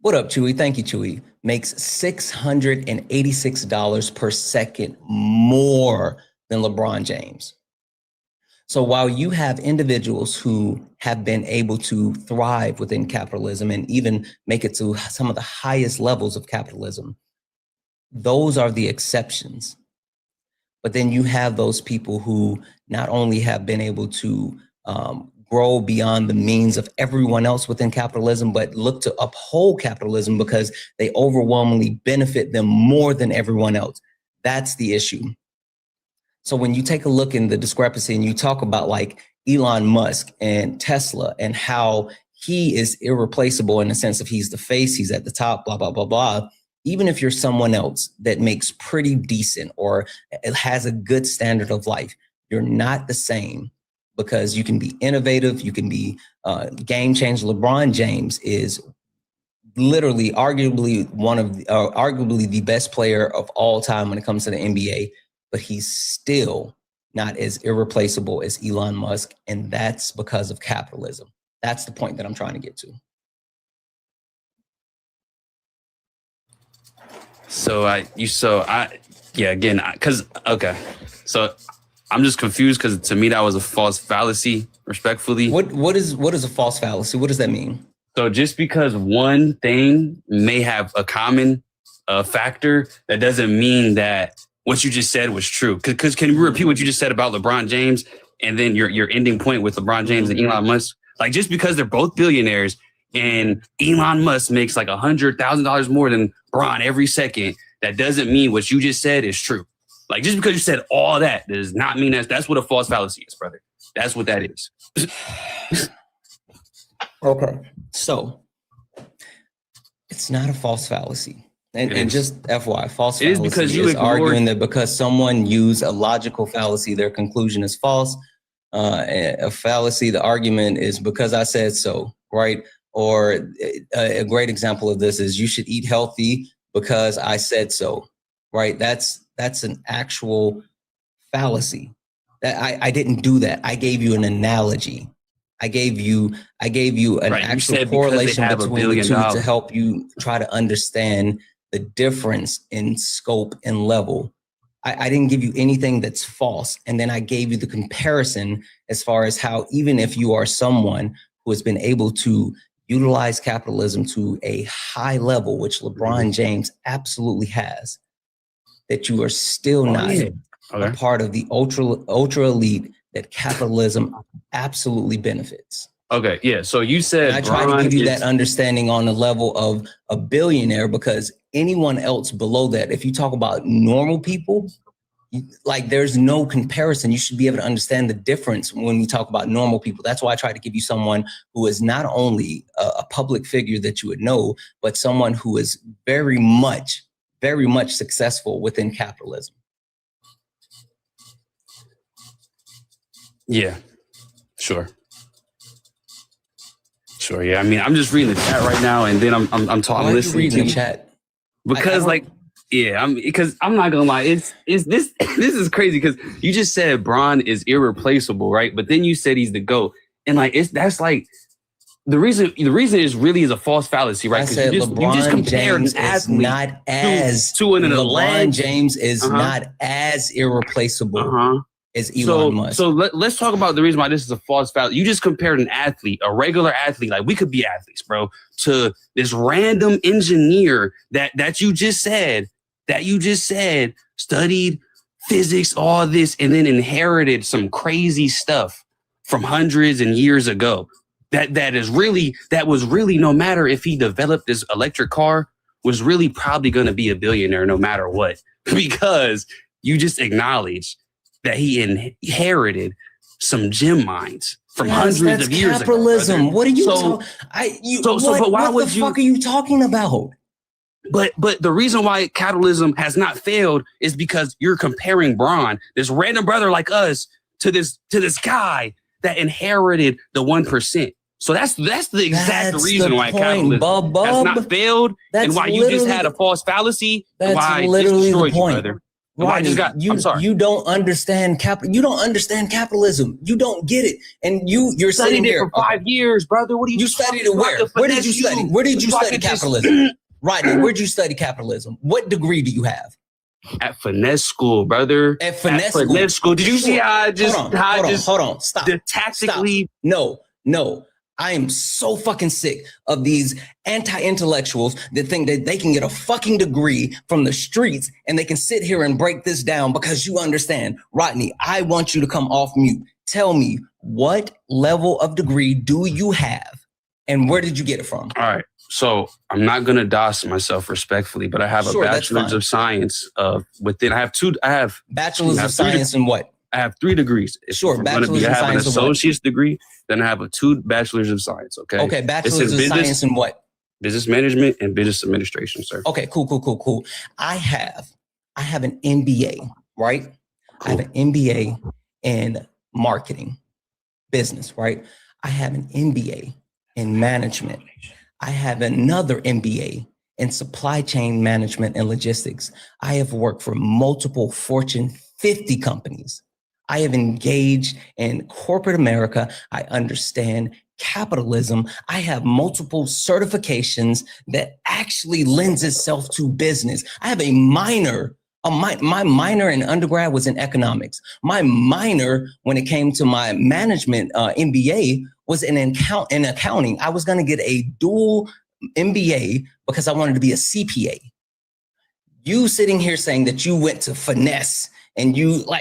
what up, Chewy? Thank you, Chewy. Makes $686 per second more than LeBron James. So while you have individuals who have been able to thrive within capitalism and even make it to some of the highest levels of capitalism, those are the exceptions. But then you have those people who not only have been able to grow beyond the means of everyone else within capitalism, but look to uphold capitalism because they overwhelmingly benefit them more than everyone else. That's the issue. So when you take a look in the discrepancy and you talk about like Elon Musk and Tesla and how he is irreplaceable in the sense of he's the face, he's at the top, blah, blah, blah, blah. Even if you're someone else that makes pretty decent or has a good standard of life, you're not the same because you can be innovative, you can be game changer. LeBron James is literally arguably arguably the best player of all time when it comes to the NBA, but he's still not as irreplaceable as Elon Musk. And that's because of capitalism. That's the point that I'm trying to get to. So I'm just confused because to me that was a false fallacy, respectfully. What is a false fallacy? What does that mean? So just because one thing may have a common factor, that doesn't mean that what you just said was true. Because can you repeat what you just said about LeBron James and then your ending point with LeBron James and Elon Musk? Like just because they're both billionaires and Elon Musk makes like $100,000 more than Bron every second, that doesn't mean what you just said is true. Like just because you said all that does not mean that's what a false fallacy is, brother. That's what that is. Okay. So it's not a false fallacy. And just FYI, false fallacy is because you is arguing that because someone used a logical fallacy, their conclusion is false. A fallacy, the argument is because I said so, right? Or a great example of this is you should eat healthy because I said so, right? That's an actual fallacy. I didn't do that. I gave you an analogy. I gave you an actual correlation between the two to help you try to understand the difference in scope and level. I didn't give you anything that's false. And then I gave you the comparison as far as how even if you are someone who has been able to utilize capitalism to a high level, which LeBron James absolutely has, that you are still not a part of the ultra elite that capitalism absolutely benefits. Okay, yeah. So you said and I try to give you that understanding on the level of a billionaire because anyone else below that, if you talk about normal people, like there's no comparison. You should be able to understand the difference when we talk about normal people. That's why I try to give you someone who is not only a public figure that you would know, but someone who is very much successful within capitalism. Yeah, sure. Yeah, I mean, I'm just reading the chat right now, and then I'm talking. Why are you reading the chat? Because Yeah, because I'm not gonna lie, it's this this is crazy because you just said Bron is irreplaceable, right? But then you said he's the GOAT, and like that's like the reason is really a false fallacy, right? I said you just LeBron compared James an is athlete not as to an LeBron James is Uh-huh. not as irreplaceable Uh-huh. as Elon Musk. So let's talk about the reason why this is a false fallacy. You just compared an athlete, a regular athlete, like we could be athletes, bro, to this random engineer that you just said studied physics, all this, and then inherited some crazy stuff from hundreds and years ago. That was really, no matter if he developed this electric car, was really probably going to be a billionaire no matter what, because you just acknowledged that he inherited some gem mines from hundreds of years capitalism. ago. What are you So- talking? but why what would the you- fuck are you talking about? But the reason why capitalism has not failed is because you're comparing Bron, this random brother like us, to this guy that inherited the 1%. So that's the exact That's reason the why point, capitalism Bub. has not failed, That's and why you just literally- had a false fallacy, and That's why I just literally the destroyed you, point. brother. And why I just got. I'm sorry. You don't understand You don't understand capitalism. You don't get it, and you're sitting studied it here for 5 years, brother. What are you? You studied it talking where? about? Where did you study? Where did you So I study could just- capitalism? Rodney, where'd you study capitalism? What degree do you have? At finesse school, brother. At finesse school. Did you see how I just Hold on. Stop. tactically? No. I am so fucking sick of these anti-intellectuals that think that they can get a fucking degree from the streets and they can sit here and break this down because you understand. Rodney, I want you to come off mute. Tell me, what level of degree do you have and where did you get it from? All right. So I'm not gonna doss myself respectfully, but I have Sure, a that's bachelor's fine. of science within. I have Bachelor's I of have three science in what? I have 3 degrees. Sure, I'm bachelor's I of have an science of what? associate's degree, then I have 2 bachelor's of science. Okay. Okay, bachelor's in of science in what? Business management and business administration, sir. Okay, cool. I have an MBA, right? I have an MBA in marketing, business, right? I have an MBA in management. I have another MBA in supply chain management and logistics. I have worked for multiple Fortune 50 companies. I have engaged in corporate America. I understand capitalism. I have multiple certifications that actually lends itself to business. I have a minor. My minor in undergrad was in economics. My minor, when it came to my management MBA, was in accounting. I was going to get a dual MBA because I wanted to be a CPA. You sitting here saying that you went to finesse and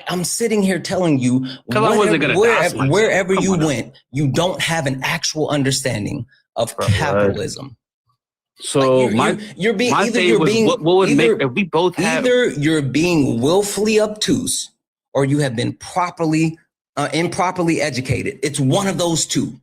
I'm sitting here telling you wherever you went, you don't have an actual understanding of capitalism. So you're being what would make if we both have either you're being willfully obtuse or you have been improperly educated. It's one of those two.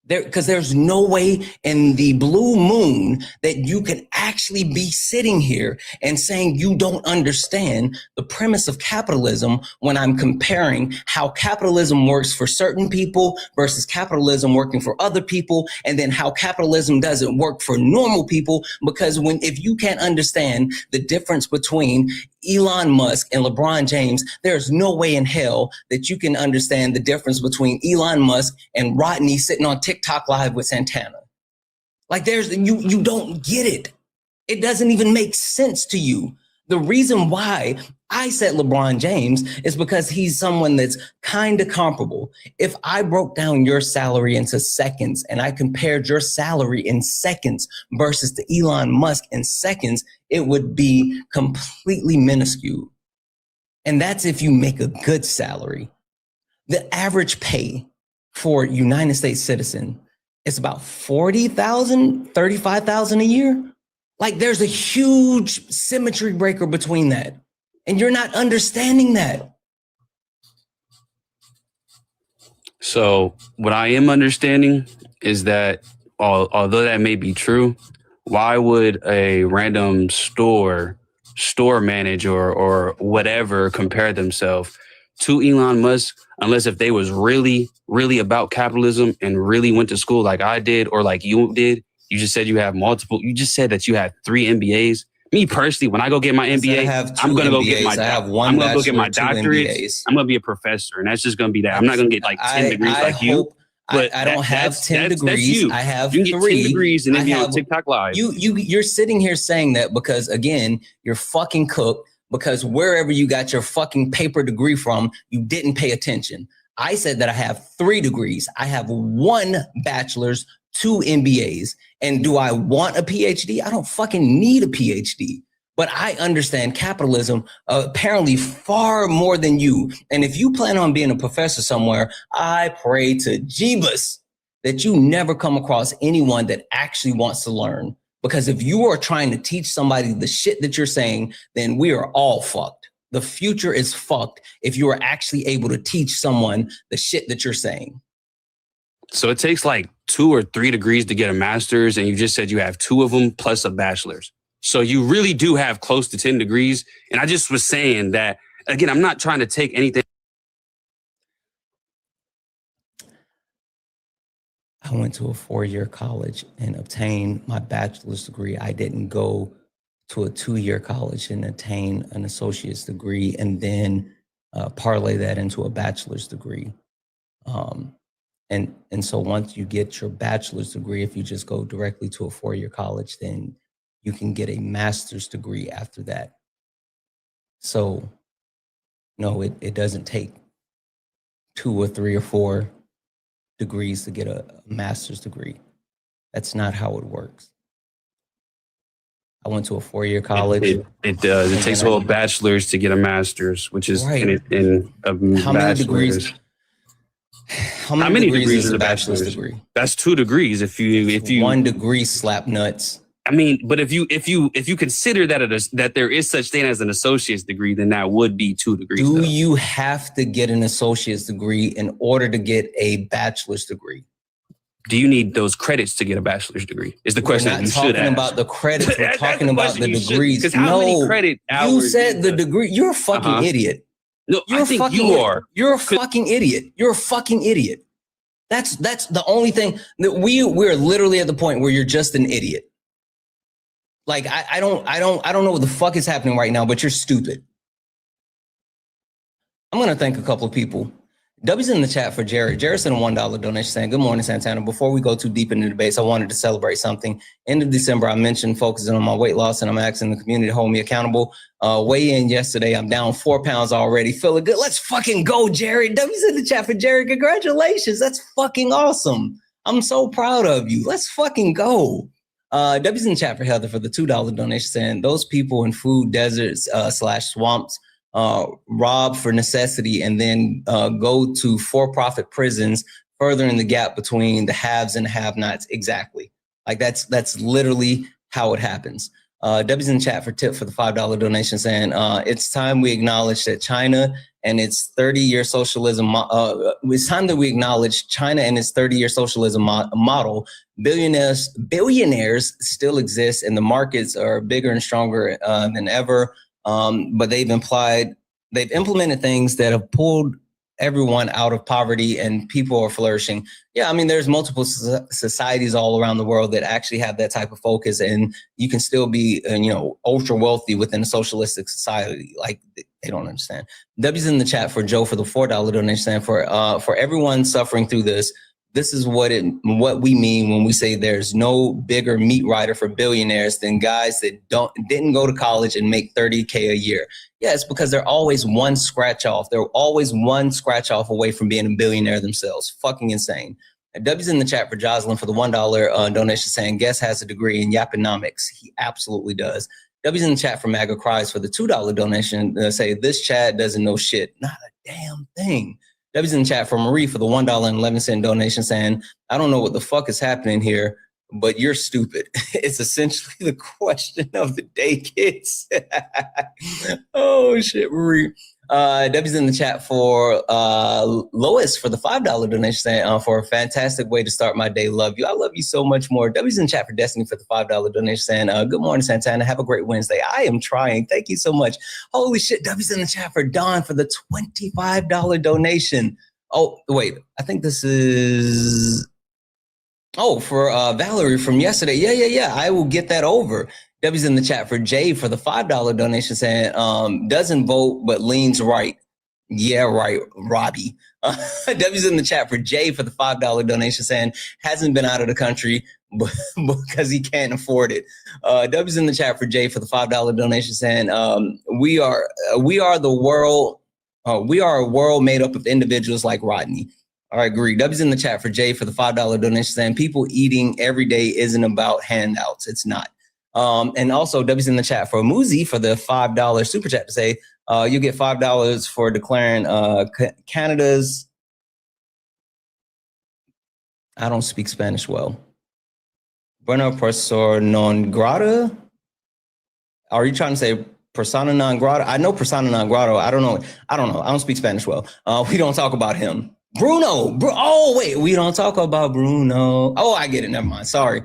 Because there's no way in the blue moon that you can actually be sitting here and saying you don't understand the premise of capitalism when I'm comparing how capitalism works for certain people versus capitalism working for other people, and then how capitalism doesn't work for normal people. Because if you can't understand the difference between Elon Musk and LeBron James, there's no way in hell that you can understand the difference between Elon Musk and Rodney sitting on TikTok live with Santana. Like you don't get it. It doesn't even make sense to you. The reason why I said LeBron James is because he's someone that's kind of comparable. If I broke down your salary into seconds and I compared your salary in seconds versus the Elon Musk in seconds, it would be completely minuscule. And that's if you make a good salary. The average pay for a United States citizen is about $40,000, $35,000 a year. Like there's a huge symmetry breaker between that. And you're not understanding that. So what I am understanding is that although that may be true, why would a random store manager or whatever compare themselves to Elon Musk unless if they was really, really about capitalism and really went to school like I did or like you did? You just said you have multiple. You just said that you had 3 MBAs. Me personally, when I go get my Instead, I MBA, have two I'm gonna go get MBAs. my. I have one I'm gonna go get my bachelor, two doctorate. MBAs. I'm gonna be a professor, and that's just gonna be that. I'm not gonna get like 10 degrees I like you. hope But I don't have that's 10 that's degrees. you. I have You can get 3. 10 degrees and then I be on have, TikTok Live. you're sitting here saying that because, again, you're fucking cooked, because wherever you got your fucking paper degree from, you didn't pay attention. I said that I have 3 degrees. I have 1 bachelor's, 2 MBAs. And do I want a PhD? I don't fucking need a PhD. But I understand capitalism apparently far more than you. And if you plan on being a professor somewhere, I pray to Jeebus that you never come across anyone that actually wants to learn. Because if you are trying to teach somebody the shit that you're saying, then we are all fucked. The future is fucked if you are actually able to teach someone the shit that you're saying. So it takes like 2 or 3 degrees to get a master's, and you just said you have 2 of them plus a bachelor's. So you really do have close to 10 degrees. And I just was saying that, again, I'm not trying to take anything. I went to a 4-year college and obtained my bachelor's degree. I didn't go to a 2-year college and attain an associate's degree and then parlay that into a bachelor's degree. And so once you get your bachelor's degree, if you just go directly to a 4-year college, then you can get a master's degree after that. So no, it doesn't take 2 or 3 or 4 degrees to get a master's degree. That's not how it works. I went to a 4-year college. It does. It takes a whole bachelor's to get a master's, which is right. in a how many degrees? How many degrees is a bachelor's degree? That's 2 degrees. If you 1 degree slap nuts. I mean, but if you consider that there is such thing as an associate's degree, then that would be 2 degrees. Do you have to get an associate's degree in order to get a bachelor's degree? Do you need those credits to get a bachelor's degree? Is the question that you should ask. We're not talking about the credits. We're talking about the degrees. Because how many credit hours? You said the degree. You're a fucking idiot. No, I think you are. You're a fucking idiot. You're a fucking idiot. That's the only thing that we're literally at the point where you're just an idiot. Like I don't know what the fuck is happening right now, but you're stupid. I'm gonna thank a couple of people. W's in the chat for Jared. Jared sent a $1 donation saying, "Good morning, Santana. Before we go too deep into the debates, I wanted to celebrate something. End of December, I mentioned focusing on my weight loss, and I'm asking the community to hold me accountable. Weigh in yesterday. I'm down 4 pounds already. Feeling good. Let's fucking go, Jared. W's in the chat for Jared. Congratulations. That's fucking awesome. I'm so proud of you. Let's fucking go. W's in the chat for Heather for the $2 donation saying, those people in food deserts / swamps rob for necessity and then go to for-profit prisons, furthering the gap between the haves and the have-nots. Exactly. Like that's literally how it happens. W's in the chat for tip for the $5 donation saying, it's time we acknowledge that China and its 30-year socialism, it's time that we acknowledge China and its 30-year socialism model. Billionaires still exist and the markets are bigger and stronger than ever. But they've implemented things that have pulled everyone out of poverty and people are flourishing. Yeah, I mean, there's multiple societies all around the world that actually have that type of focus, and you can still be, ultra wealthy within a socialistic society. Like, they don't understand. W's in the chat for Joe for the $4 donation saying, for everyone suffering through this, this is what we mean when we say there's no bigger meat rider for billionaires than guys that didn't go to college and make $30K a year. Yeah, it's because they're always one scratch off. They're always one scratch off away from being a billionaire themselves. Fucking insane. W's in the chat for Jocelyn for the $1 donation saying, guest has a degree in Yaponomics. He absolutely does. W's in the chat for MAGA Cries for the $2 donation say, this Chad doesn't know shit. Not a damn thing. W's in the chat for Marie for the $1.11 donation saying, I don't know what the fuck is happening here, but you're stupid. It's essentially the question of the day, kids. Oh, shit, Marie. W's in the chat for Lois for the $5 donation saying, for a fantastic way to start my day. Love you. I love you so much more. W's in the chat for Destiny for the $5 donation saying, good morning, Santana. Have a great Wednesday. I am trying. Thank you so much. Holy shit. W's in the chat for Don for the $25 donation. Oh, wait. I think this is... Oh, for Valerie from yesterday. Yeah. I will get that over. W's in the chat for Jay for the $5 donation saying, doesn't vote, but leans right. Yeah, right, Robbie. W's in the chat for Jay for the $5 donation saying, hasn't been out of the country because he can't afford it. W's in the chat for Jay for the $5 donation saying, we are the world. We are a world made up of individuals like Rodney. I agree. W's in the chat for Jay for the $5 donation saying, people eating every day isn't about handouts. It's not. And also W's in the chat for Muzi for the $5 super chat to say, you get $5 for declaring Canada's, I don't speak Spanish well. Bueno, persona non grata? Are you trying to say persona non grata? I know persona non grata. I don't know. I don't speak Spanish well. We don't talk about him. Bruno. Oh, wait. We don't talk about Bruno. Oh, I get it. Never mind. Sorry.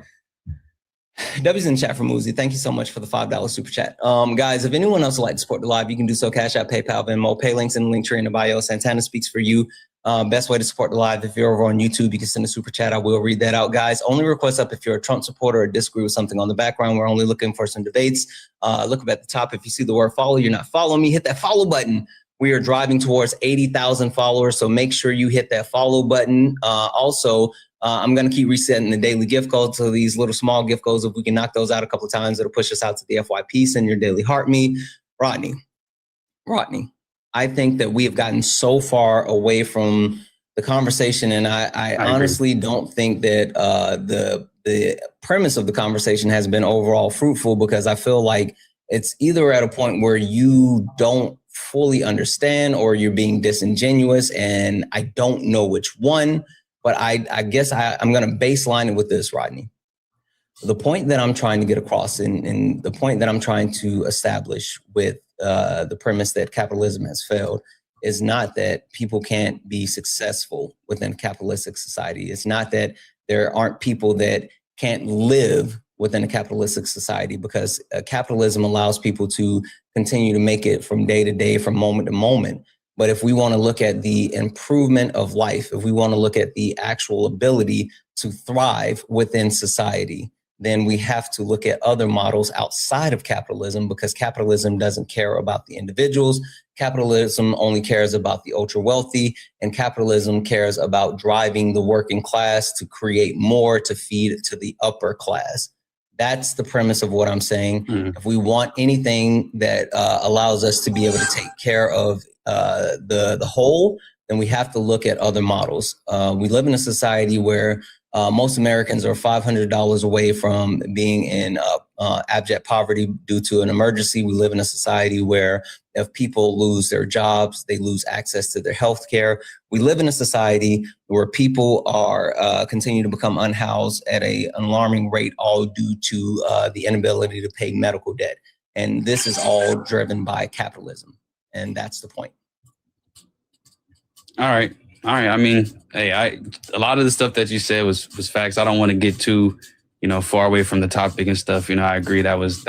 W's in the chat for Muzi. Thank you so much for the $5 super chat. Guys, if anyone else would like to support the live, you can do so. Cash App, PayPal, Venmo, pay links in the link tree in the bio. Santana speaks for you. Best way to support the live. If you're over on YouTube, you can send a super chat. I will read that out, guys. Only request up if you're a Trump supporter or disagree with something on the background. We're only looking for some debates. Look up at the top. If you see the word follow, you're not following me, hit that follow button. We are driving towards 80,000 followers, so make sure you hit that follow button. Also, I'm going to keep resetting the daily gift codes. So these little small gift codes, if we can knock those out a couple of times, it'll push us out to the FYP. Send your daily heart me. Rodney, I think that we have gotten so far away from the conversation, and I honestly don't think that the premise of the conversation has been overall fruitful, because I feel like it's either at a point where you don't fully understand or you're being disingenuous, and I don't know which one. But I guess I'm going to baseline it with this, Rodney. The point that I'm trying to get across and the point that I'm trying to establish with the premise that capitalism has failed is not that people can't be successful within a capitalistic society. It's not that there aren't people that can't live within a capitalistic society, because capitalism allows people to continue to make it from day to day, from moment to moment. But if we want to look at the improvement of life, if we want to look at the actual ability to thrive within society, then we have to look at other models outside of capitalism, because capitalism doesn't care about the individuals. Capitalism only cares about the ultra wealthy, and capitalism cares about driving the working class to create more to feed to the upper class. That's the premise of what I'm saying. If we want anything that allows us to be able to take care of the whole, then we have to look at other models. We live in a society where most Americans are $500 away from being in abject poverty due to an emergency. We live in a society where if people lose their jobs, they lose access to their health care. We live in a society where people are continue to become unhoused at an alarming rate, all due to the inability to pay medical debt. And this is all driven by capitalism. And that's the point. All right. I mean, hey, a lot of the stuff that you said was facts. I don't want to get too, far away from the topic and stuff. I agree that was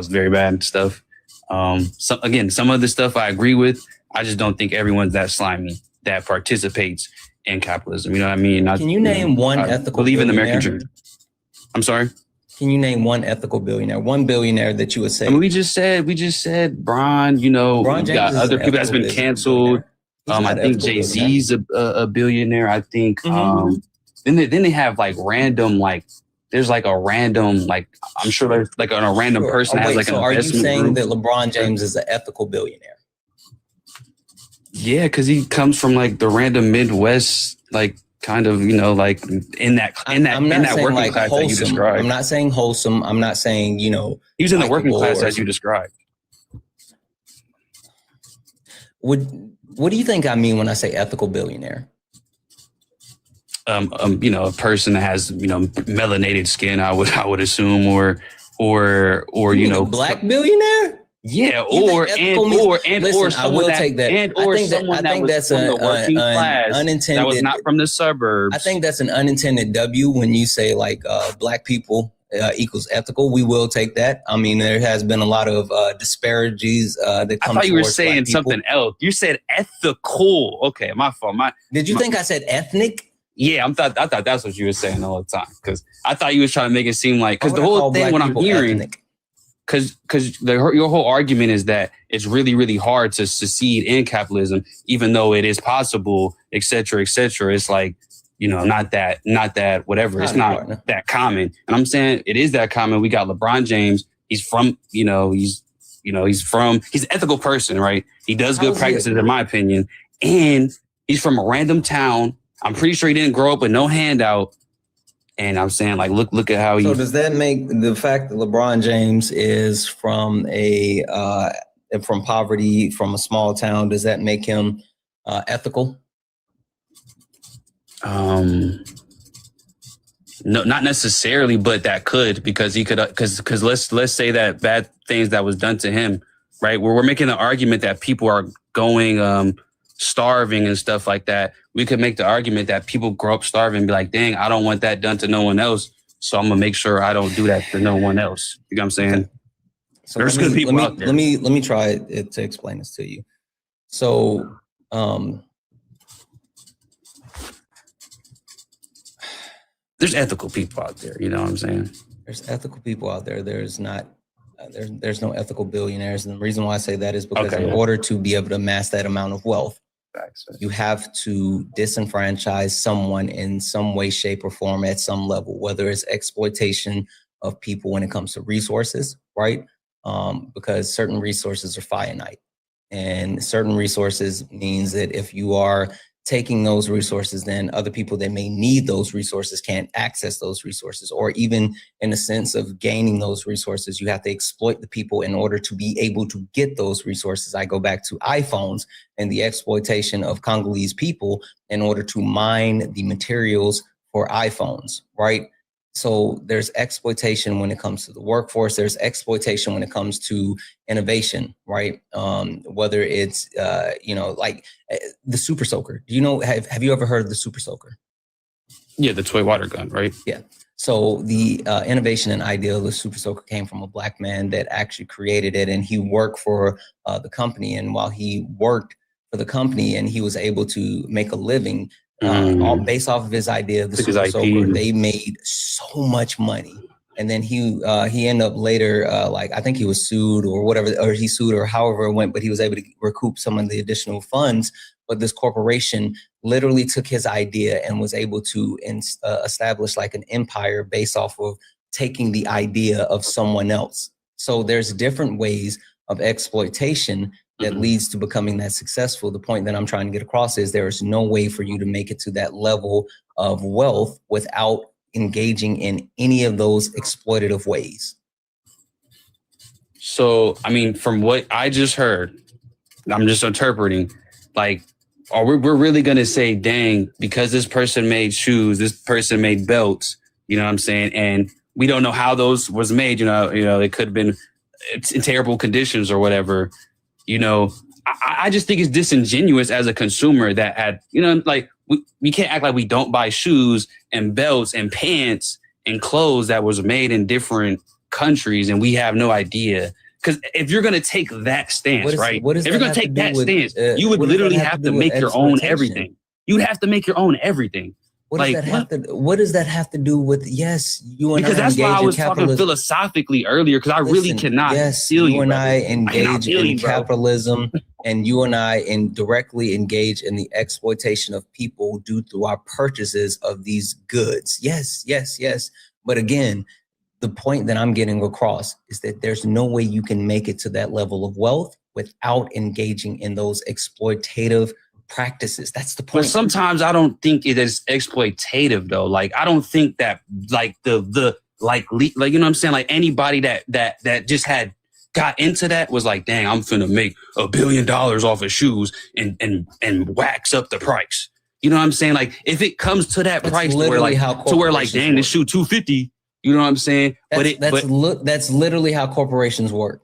very bad stuff. Some of the stuff I agree with. I just don't think everyone's that slimy that participates in capitalism. You know what I mean? Can you name one ethical believe in the billionaire? American dream? I'm sorry. Can you name one ethical billionaire? One billionaire that you would say? I mean, we just said Bron. Bron We got other people that's been canceled. I think Jay-Z's a billionaire. I think. Then they have like random there's like a random I'm sure there's like a random person has like an investment. Are you saying that LeBron James is an ethical billionaire? Yeah, because he comes from like the random Midwest, kind of, in that working class that you described. I'm not saying wholesome. I'm not saying, he was in the working class as you described. What do you think I mean when I say ethical billionaire? A person that has, melanated skin, I would assume, or black billionaire? Yeah, or someone that's from the working class unintended, that was not from the suburbs. I think that's an unintended W when you say black people equals ethical. We will take that. I mean, there has been a lot of disparities that come. I thought you were saying something else. You said ethical. Okay, my fault. Did you think I said ethnic? Yeah, I thought that's what you were saying all the time, because I thought you was trying to make it seem like, because the whole thing when I'm hearing. Ethnic. because your whole argument is that it's really, really hard to succeed in capitalism, even though it is possible, et cetera, et cetera. It's like, not that, whatever. It's not that common. And I'm saying it is that common. We got LeBron James. He's from, he's an ethical person, right? He does good practices, in my opinion. And he's from a random town. I'm pretty sure he didn't grow up with no handout. And I'm saying, like, look at how he. So does that make the fact that LeBron James is from from poverty, from a small town, does that make him ethical? No, not necessarily, but that could, because he could, because let's say that bad things that was done to him, right? We're making the argument that people are going starving and stuff like that. We could make the argument that people grow up starving and be like, dang, I don't want that done to no one else, so I'm gonna make sure I don't do that to no one else. You know what I'm saying? Okay. So there's good people out there. Let me try to explain this to you. So there's ethical people out there, you know what I'm saying? There's ethical people out there. There's not, there's no ethical billionaires. And the reason why I say that is because in order to be able to amass that amount of wealth, you have to disenfranchise someone in some way, shape, or form at some level, whether it's exploitation of people when it comes to resources, right? Because certain resources are finite. And certain resources means that if you are taking those resources, then other people that may need those resources can't access those resources, or even in a sense of gaining those resources, you have to exploit the people in order to be able to get those resources. I go back to iPhones and the exploitation of Congolese people in order to mine the materials for iPhones, right? So there's exploitation when it comes to the workforce. There's exploitation when it comes to innovation, right? Whether it's, like the Super Soaker. Do you know, have you ever heard of the Super Soaker? Yeah, the toy water gun, right? Yeah. So the innovation and idea of the Super Soaker came from a Black man that actually created it, and he worked for the company. And while he worked for the company and he was able to make a living, all based off of his idea of the Super Soaker, they made so much money. And then he ended up later, I think he was sued or whatever, or he sued or however it went, but he was able to recoup some of the additional funds. But this corporation literally took his idea and was able to establish like an empire based off of taking the idea of someone else. So there's different ways of exploitation that leads to becoming that successful. The point that I'm trying to get across is there is no way for you to make it to that level of wealth without engaging in any of those exploitative ways. So, I mean, from what I just heard, I'm just interpreting, like, we're really going to say, dang, because this person made shoes, this person made belts, you know what I'm saying? And we don't know how those was made, you know, it could have been in terrible conditions or whatever. I just think it's disingenuous as a consumer that had, like, we can't act like we don't buy shoes and belts and pants and clothes that was made in different countries and we have no idea. Because if you're going to take that stance, right? If you're going to take that stance, you would literally have to make your own everything. You'd have to make your own everything. What does that have to do with, yes, you and I engage in capitalism. Because that's why I was talking philosophically earlier, because I really cannot feel you. You and I engage in capitalism, and you and I directly engage in the exploitation of people due to our purchases of these goods. Yes, yes, yes. But again, the point that I'm getting across is that there's no way you can make it to that level of wealth without engaging in those exploitative practices. That's the point. But sometimes I don't think it is exploitative though. Like, I don't think that like you know what I'm saying? Like anybody that just had got into that was like, dang, I'm finna make $1 billion off of shoes and wax up the price. You know what I'm saying? Like if it comes to that price where dang, this shoe $250, you know what I'm saying? That's literally how corporations work.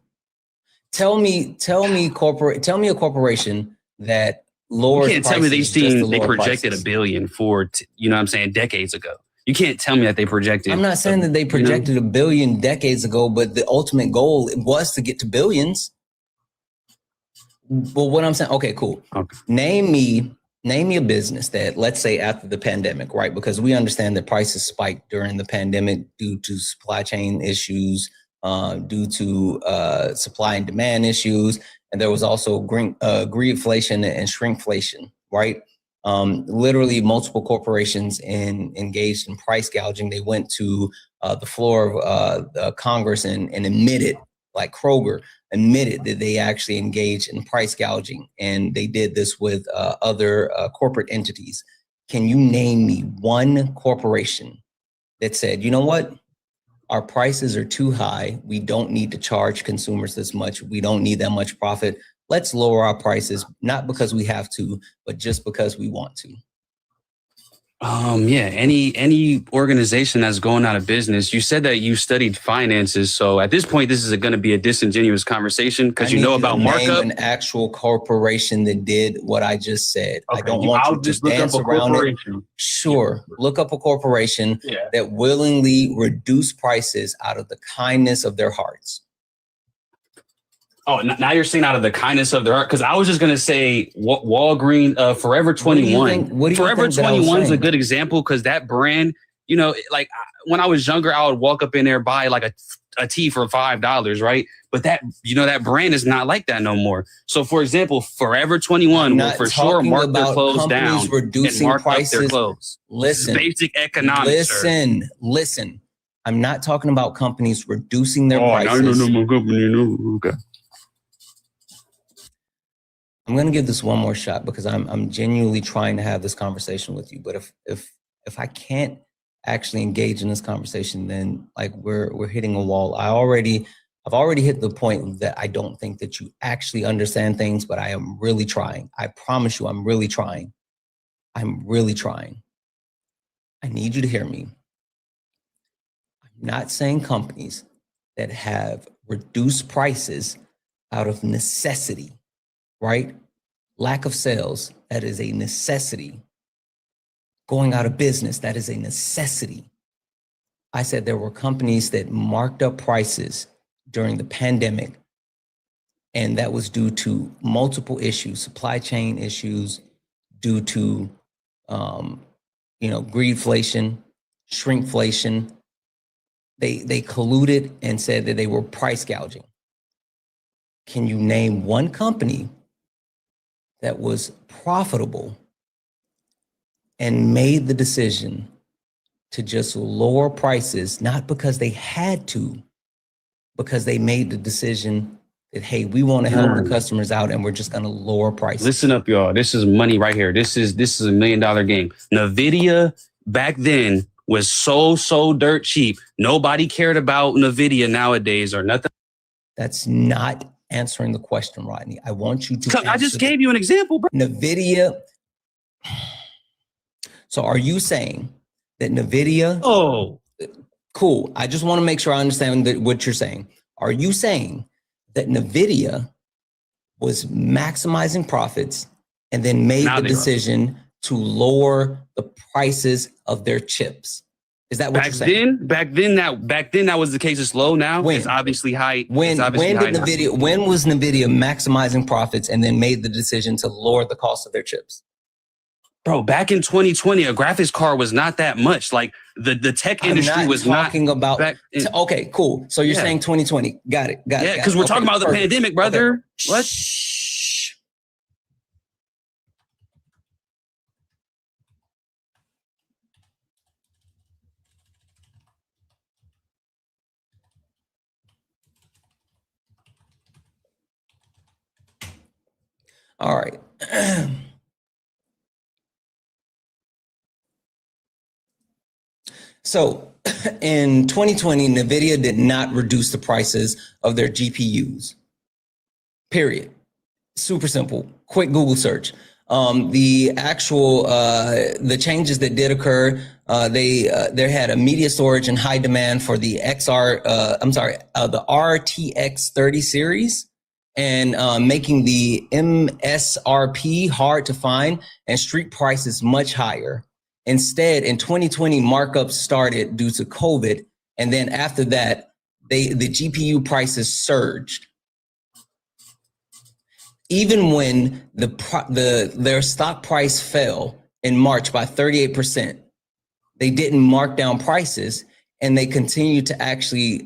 Tell me a corporation that lowers. You can't tell me they projected $1 billion for, you know what I'm saying, decades ago. You can't tell me that they projected. I'm not saying that they projected $1 billion decades ago, but the ultimate goal was to get to billions. But what I'm saying, okay, cool. Okay. Name me a business that, let's say after the pandemic, right? Because we understand that prices spiked during the pandemic due to supply chain issues, due to supply and demand issues. And there was also greedflation and shrinkflation, right? Literally multiple corporations engaged in price gouging. They went to the floor of Congress and admitted, like Kroger, admitted that they actually engaged in price gouging. And they did this with other corporate entities. Can you name me one corporation that said, you know what? Our prices are too high. We don't need to charge consumers this much. We don't need that much profit. Let's lower our prices, not because we have to, but just because we want to. Yeah, any organization that's going out of business. You said that you studied finances, so at this point, this is going to be a disingenuous conversation because you know about markup. Name an actual corporation that did what I just said. Okay, I don't want I'll you just to look dance up a around it. Sure, look up a corporation that willingly reduce prices out of the kindness of their hearts. Oh, now you're saying out of the kindness of their heart? Because I was just going to say Walgreens, Forever 21. Forever 21 is a good example because that brand, you know, like when I was younger, I would walk up in there, buy like a tea for $5, right? But that, you know, that brand is not like that no more. So, for example, Forever 21 will for sure mark their clothes down and mark up their clothes. Listen, basic economics. Listen. I'm not talking about companies reducing their prices. Okay. I'm going to give this one more shot because I'm genuinely trying to have this conversation with you. But if I can't actually engage in this conversation, then like we're hitting a wall. I've already hit the point that I don't think that you actually understand things, but I am really trying. I promise you, I'm really trying. I'm really trying. I need you to hear me. I'm not saying companies that have reduced prices out of necessity. Right? Lack of sales, that is a necessity. Going out of business, that is a necessity. I said there were companies that marked up prices during the pandemic, and that was due to multiple issues, supply chain issues, due to greedflation, shrinkflation. They colluded and said that they were price gouging. Can you name one company that was profitable and made the decision to just lower prices, not because they had to, because they made the decision that, hey, we want to help the customers out and we're just going to lower prices? Listen up, y'all. This is money right here. This is $1 million game. NVIDIA back then was so dirt cheap. Nobody cared about NVIDIA nowadays or nothing. That's not answering the question, Rodney. I want you to. I just gave you an example, bro. NVIDIA. So are you saying that NVIDIA? Oh, cool. I just want to make sure I understand what you're saying. Are you saying that NVIDIA was maximizing profits and then made the decision to lower the prices of their chips? Is that what you're saying? Back then that was the case. It's low now. When? It's obviously high. When was NVIDIA maximizing profits and then made the decision to lower the cost of their chips? Bro, back in 2020, a graphics card was not that much. Like the tech industry was not talking about. Okay, cool. So you're saying 2020. Got it. Yeah, because we're talking about the pandemic, brother. Okay. What? Shh. All right. So in 2020, NVIDIA did not reduce the prices of their GPUs. Period. Super simple. Quick Google search. The changes that did occur, there had a media storage and high demand for the the RTX 30 series, and making the MSRP hard to find and street prices much higher. Instead, in 2020, markups started due to COVID, and then after that, the GPU prices surged. Even when their stock price fell in March by 38%, they didn't mark down prices, and they continue to actually,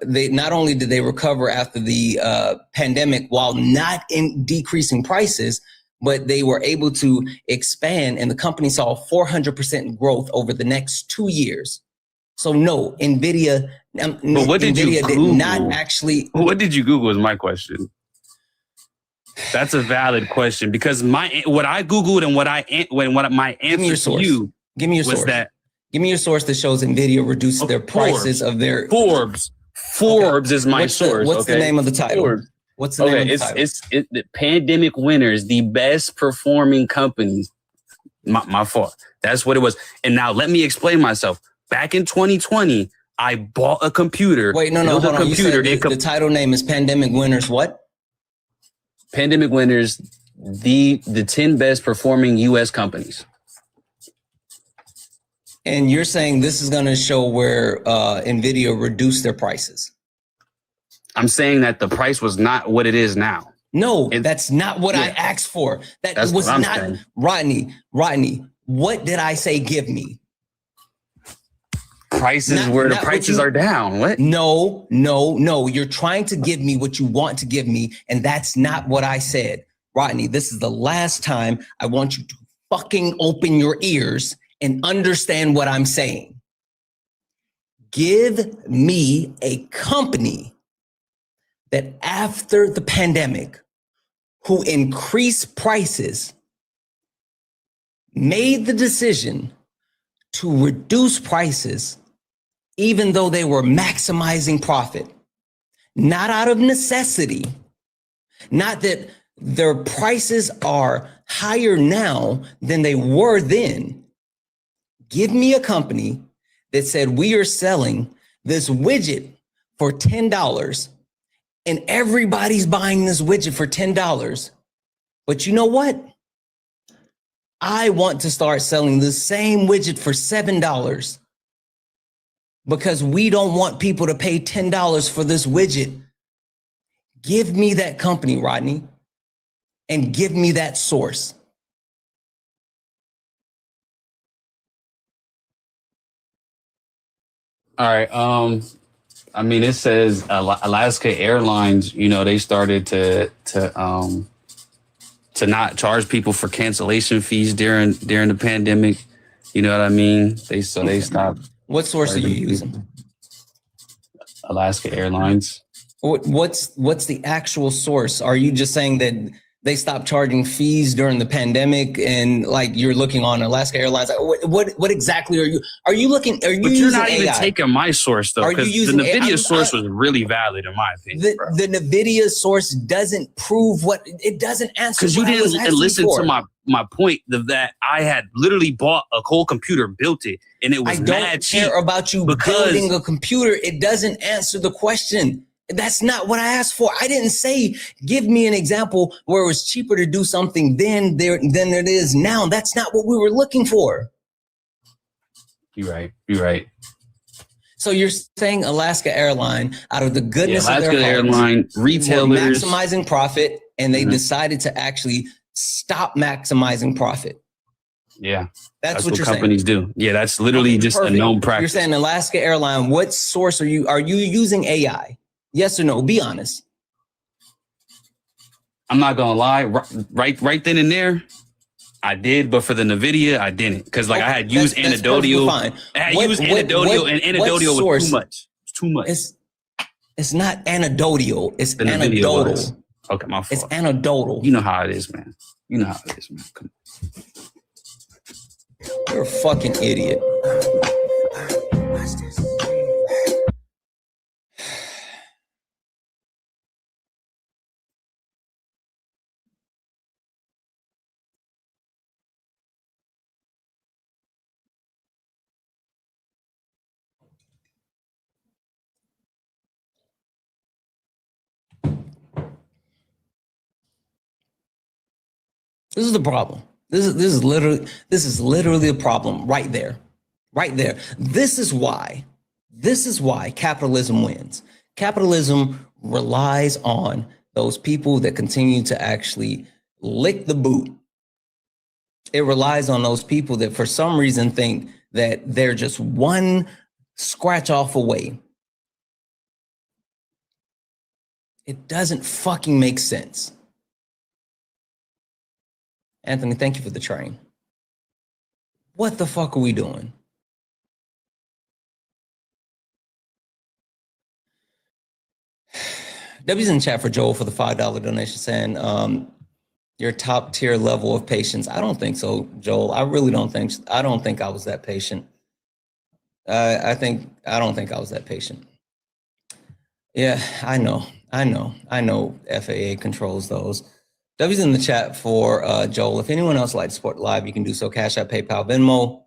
they not only did they recover after the pandemic while not decreasing prices, but they were able to expand, and the company saw 400% growth over the next 2 years. So no, NVIDIA, But what did NVIDIA you did Google? not actually. What did you Google is my question. That's a valid question, because what I Googled and what my answer to you Give me your was source. that. Give me your source that shows NVIDIA reduced their prices of their. Forbes is my source. What's the name of the title? Forbes. What's the name of the title? It's the pandemic winners, the best performing companies. My fault. That's what it was. And now let me explain myself. Back in 2020, I bought a computer. Wait, no, hold on. You said the title name is Pandemic Winners what? Pandemic Winners, the 10 best performing U.S. companies. And you're saying this is going to show where NVIDIA reduced their prices? I'm saying that the price was not what it is now. No, that's not what I asked for. That's was not saying. Rodney, what did I say give me? Prices where the prices are down. What? No. You're trying to give me what you want to give me, and that's not what I said. Rodney, this is the last time I want you to fucking open your ears and understand what I'm saying. Give me a company that after the pandemic, who increased prices, made the decision to reduce prices, even though they were maximizing profit, not out of necessity, not that their prices are higher now than they were then. Give me a company that said we are selling this widget for $10 and everybody's buying this widget for $10. But you know what? I want to start selling the same widget for $7 because we don't want people to pay $10 for this widget. Give me that company, Rodney, and give me that source. All right. I mean, it says Alaska Airlines, they started to not charge people for cancellation fees during the pandemic. You know what I mean? They stopped. What source are you using? Alaska Airlines. What's the actual source? Are you just saying that they stopped charging fees during the pandemic, and like you're looking on Alaska Airlines? What exactly are you looking? Are you? But you're not even taking my source though, because the NVIDIA source was really valid in my opinion. The NVIDIA source doesn't prove what it doesn't answer. Because you didn't listen to my point that I had literally bought a whole computer, built it, and it was mad cheap. I don't care about you building a computer. It doesn't answer the question. That's not what I asked for. I didn't say, give me an example where it was cheaper to do something than it is now. That's not what we were looking for. You're right. So you're saying Alaska Airline, out of the goodness of their hearts, Airline retailers maximizing profit, and they decided to actually stop maximizing profit. Yeah. That's what you're companies do. Yeah, that's literally just a known practice. You're saying Alaska Airline, what source are you using AI? Yes or no? Be honest. I'm not gonna lie. Right then and there, I did, but for the NVIDIA, I didn't, because I had used anecdotal. I had used anecdotal, and anecdotal was too much. It's too much. It's not anecdotal. It's the anecdotal. Okay, my fault. It's anecdotal. You know how it is, man. Come on. You're a fucking idiot. Watch this. This is the problem. This is literally a problem right there. This is why capitalism wins. Capitalism relies on those people that continue to actually lick the boot. It relies on those people that for some reason think that they're just one scratch off away. It doesn't fucking make sense. Anthony, thank you for the train. What the fuck are we doing? W's in chat for Joel for the $5 donation saying, your top tier level of patience. I don't think so, Joel. I really don't think. I don't think I was that patient. I don't think I was that patient. Yeah, I know. FAA controls those. W's in the chat for Joel. If anyone else would like to support live, you can do so. Cash App, PayPal, Venmo.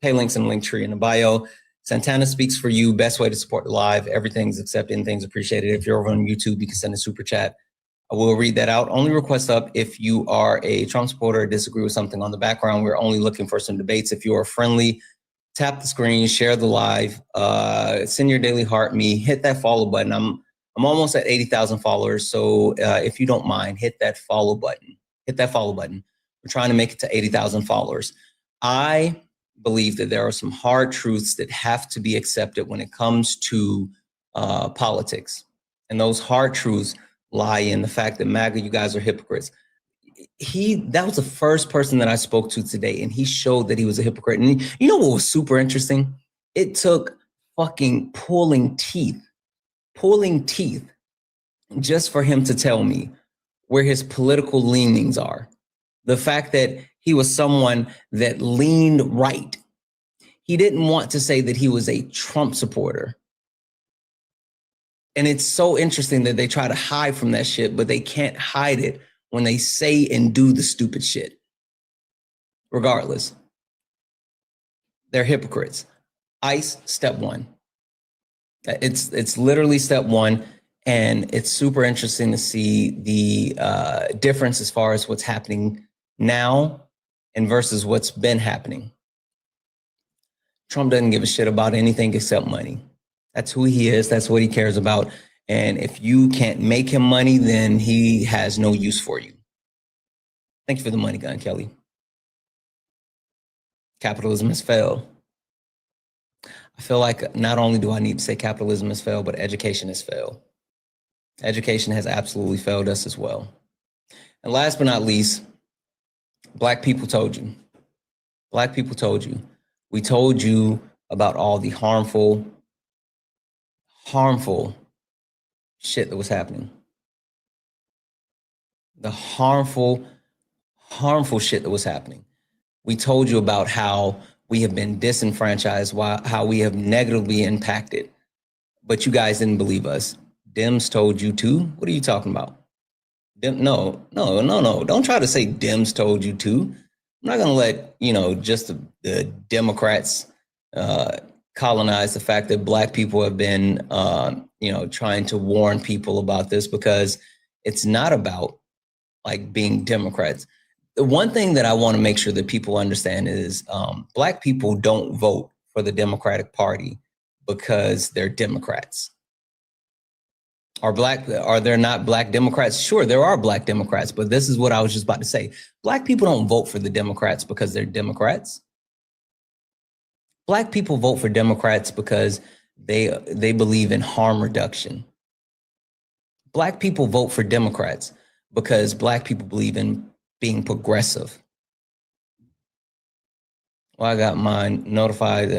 Pay links in the link tree in the bio. Santana speaks for you. Best way to support live. Everything's accepted. Anything's appreciated. If you're over on YouTube, you can send a super chat. I will read that out. Only request up if you are a Trump supporter or disagree with something on the background. We're only looking for some debates. If you are friendly, tap the screen, share the live, send your daily heart me, hit that follow button. I'm almost at 80,000 followers. So if you don't mind, hit that follow button. Hit that follow button. We're trying to make it to 80,000 followers. I believe that there are some hard truths that have to be accepted when it comes to politics. And those hard truths lie in the fact that MAGA, you guys are hypocrites. That was the first person that I spoke to today, and he showed that he was a hypocrite. And you know what was super interesting? It took fucking pulling teeth, just for him to tell me where his political leanings are. The fact that he was someone that leaned right. He didn't want to say that he was a Trump supporter. And it's so interesting that they try to hide from that shit, but they can't hide it when they say and do the stupid shit. Regardless, they're hypocrites. ICE, step one. It's literally step one. And it's super interesting to see the difference as far as what's happening now and versus what's been happening. Trump doesn't give a shit about anything except money. That's who he is. That's what he cares about. And if you can't make him money, then he has no use for you. Thank you for the money gun, Kelly. Capitalism has failed. I feel like not only do I need to say capitalism has failed, but education has failed. Education has absolutely failed us as well. And last but not least, Black people told you. Black people told you. We told you about all the harmful shit that was happening. The harmful shit that was happening. We told you about how we have been disenfranchised, how we have negatively impacted, but you guys didn't believe us. Dems told you too. What are you talking about? No. Don't try to say Dems told you too. I'm not going to let, just the Democrats colonize the fact that Black people have been, trying to warn people about this, because it's not about like being Democrats. The one thing that I want to make sure that people understand is Black people don't vote for the Democratic Party because they're Democrats. Are there not Black Democrats? Sure, there are Black Democrats, but this is what I was just about to say. Black people don't vote for the Democrats because they're Democrats. Black people vote for Democrats because they believe in harm reduction. Black people vote for Democrats because Black people believe in being progressive. Well, I got mine notified.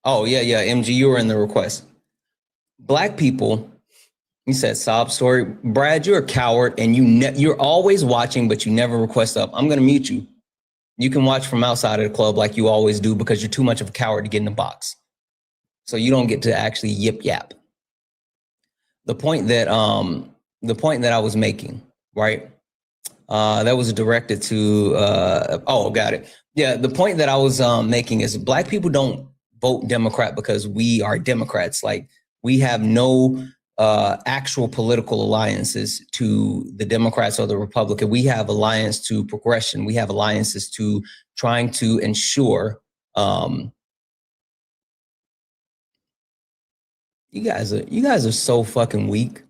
Oh, yeah, MG, you were in the request. Black people, you said sob story. Brad, you're a coward, and you're always watching, but you never request up. I'm going to mute you. You can watch from outside of the club like you always do, because you're too much of a coward to get in the box. So you don't get to actually yip yap. The point that I was making, right? That was directed to, got it. Yeah, the point that I was making is Black people don't vote Democrat because we are Democrats. Like, we have no actual political alliances to the Democrats or the Republican. We have alliance to progression. We have alliances to trying to ensure you guys are so fucking weak.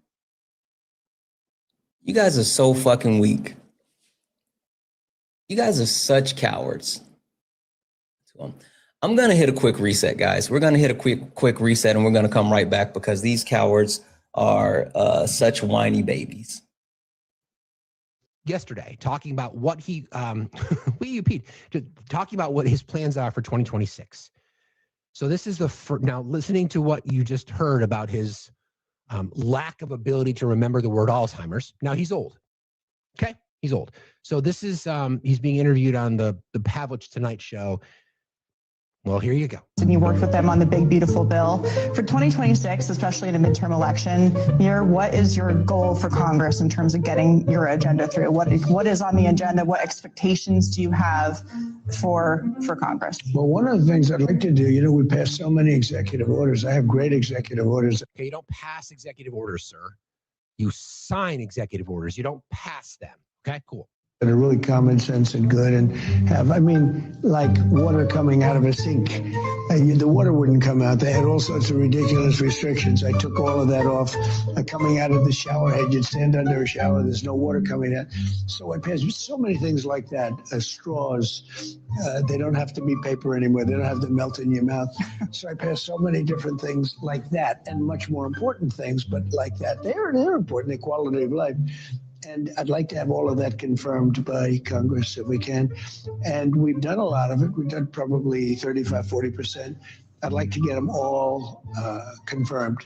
You guys are so fucking weak. You guys are such cowards. I'm going to hit a quick reset, guys. We're going to hit a quick reset, and we're going to come right back because these cowards are such whiny babies. Yesterday, talking about what he, Pete, talking about what his plans are for 2026. So this is now listening to what you just heard about his lack of ability to remember the word Alzheimer's. Now he's old. Okay, he's old. So this is he's being interviewed on the Pavlich Tonight Show. Well, here you go. And you worked with them on the big, beautiful bill. For 2026, especially in a midterm election year, what is your goal for Congress in terms of getting your agenda through? What is on the agenda? What expectations do you have for Congress? Well, one of the things I'd like to do, we pass so many executive orders. I have great executive orders. Okay, you don't pass executive orders, sir. You sign executive orders. You don't pass them. Okay, cool. That are really common sense and good and have, like water coming out of a sink. The water wouldn't come out. They had all sorts of ridiculous restrictions. I took all of that off. Coming out of the shower head, you'd stand under a shower, there's no water coming out. So I passed so many things like that. Straws, they don't have to be paper anymore. They don't have to melt in your mouth. So I passed so many different things like that and much more important things, but like that. They're important, the quality of life. And I'd like to have all of that confirmed by Congress if we can. And we've done a lot of it. We've done probably 35, 40%. I'd like to get them all confirmed.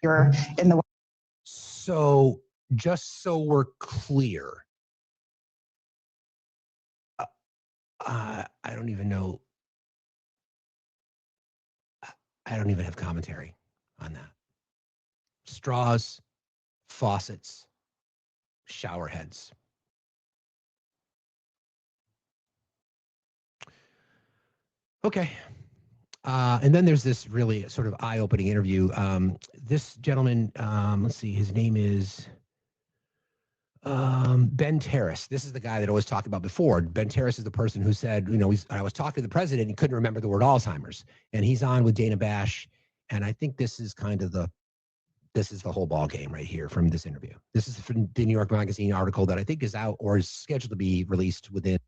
You're in the. So just so we're clear, I don't even know. I don't even have commentary on that. Straws, faucets, shower heads. Okay. And then there's this really sort of eye-opening interview. This gentleman, let's see, his name is Ben Terris. This is the guy that I was talking about before. Ben Terris is the person who said, I was talking to the president, he couldn't remember the word Alzheimer's. And he's on with Dana Bash. And I think this is kind of the whole ball game right here from this interview. This is from the New York Magazine article that I think is out or is scheduled to be released within.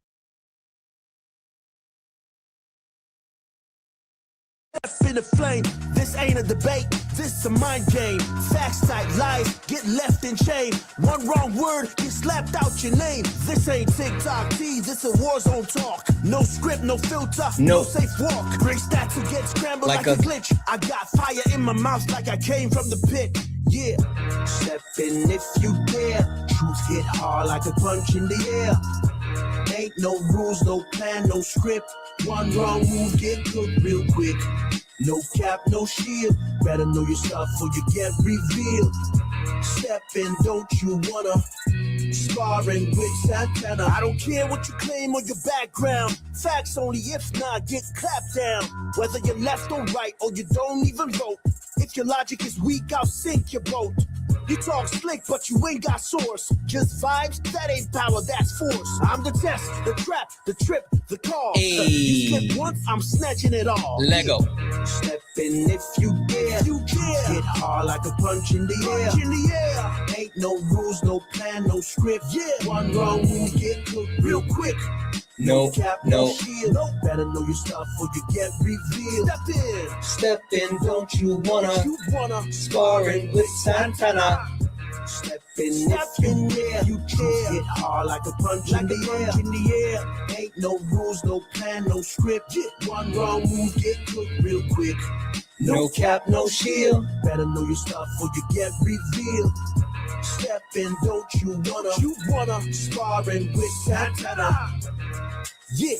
In the flame, this ain't a debate, this a mind game. Facts type lies get left in chain. One wrong word get slapped out your name. This ain't TikTok T, this a war zone talk. No script, no filter, no safe walk. Great stats who get scrambled like a glitch. I got fire in my mouth like I came from the pit. Yeah, step in if you dare. Truth hit hard like a punch in the air. Ain't no rules, no plan, no script. One wrong move, get cooked real quick. No cap, no shield. Better know your stuff or you get revealed. Step in, don't you wanna? Sparring with Santana. I don't care what you claim or your background. Facts only, if not, get clapped down. Whether you're left or right or you don't even vote. If your logic is weak, I'll sink your boat. You talk slick, but you ain't got source. Just vibes, that ain't power, that's force. I'm the test, the trap, the trip, the call. Hey. You slip once, I'm snatching it all. Lego. Step in if you dare. You dare. Hit hard like a punch in the air. Punch in the air. Ain't no rules, no plan, no script. Yeah. One wrong move, get cooked real quick. No cap, no shield. No. Better know your stuff or you get revealed. Step in, don't you wanna? Sparring with Santana. Step in if you dare. You dare. Hit hard like a punch in the air. Ain't no rules, no plan, no script. One wrong move, get cooked real quick. No cap, no shield. Better know your stuff or you get revealed. Step in, don't you wanna? Sparring with Santana. Yeah,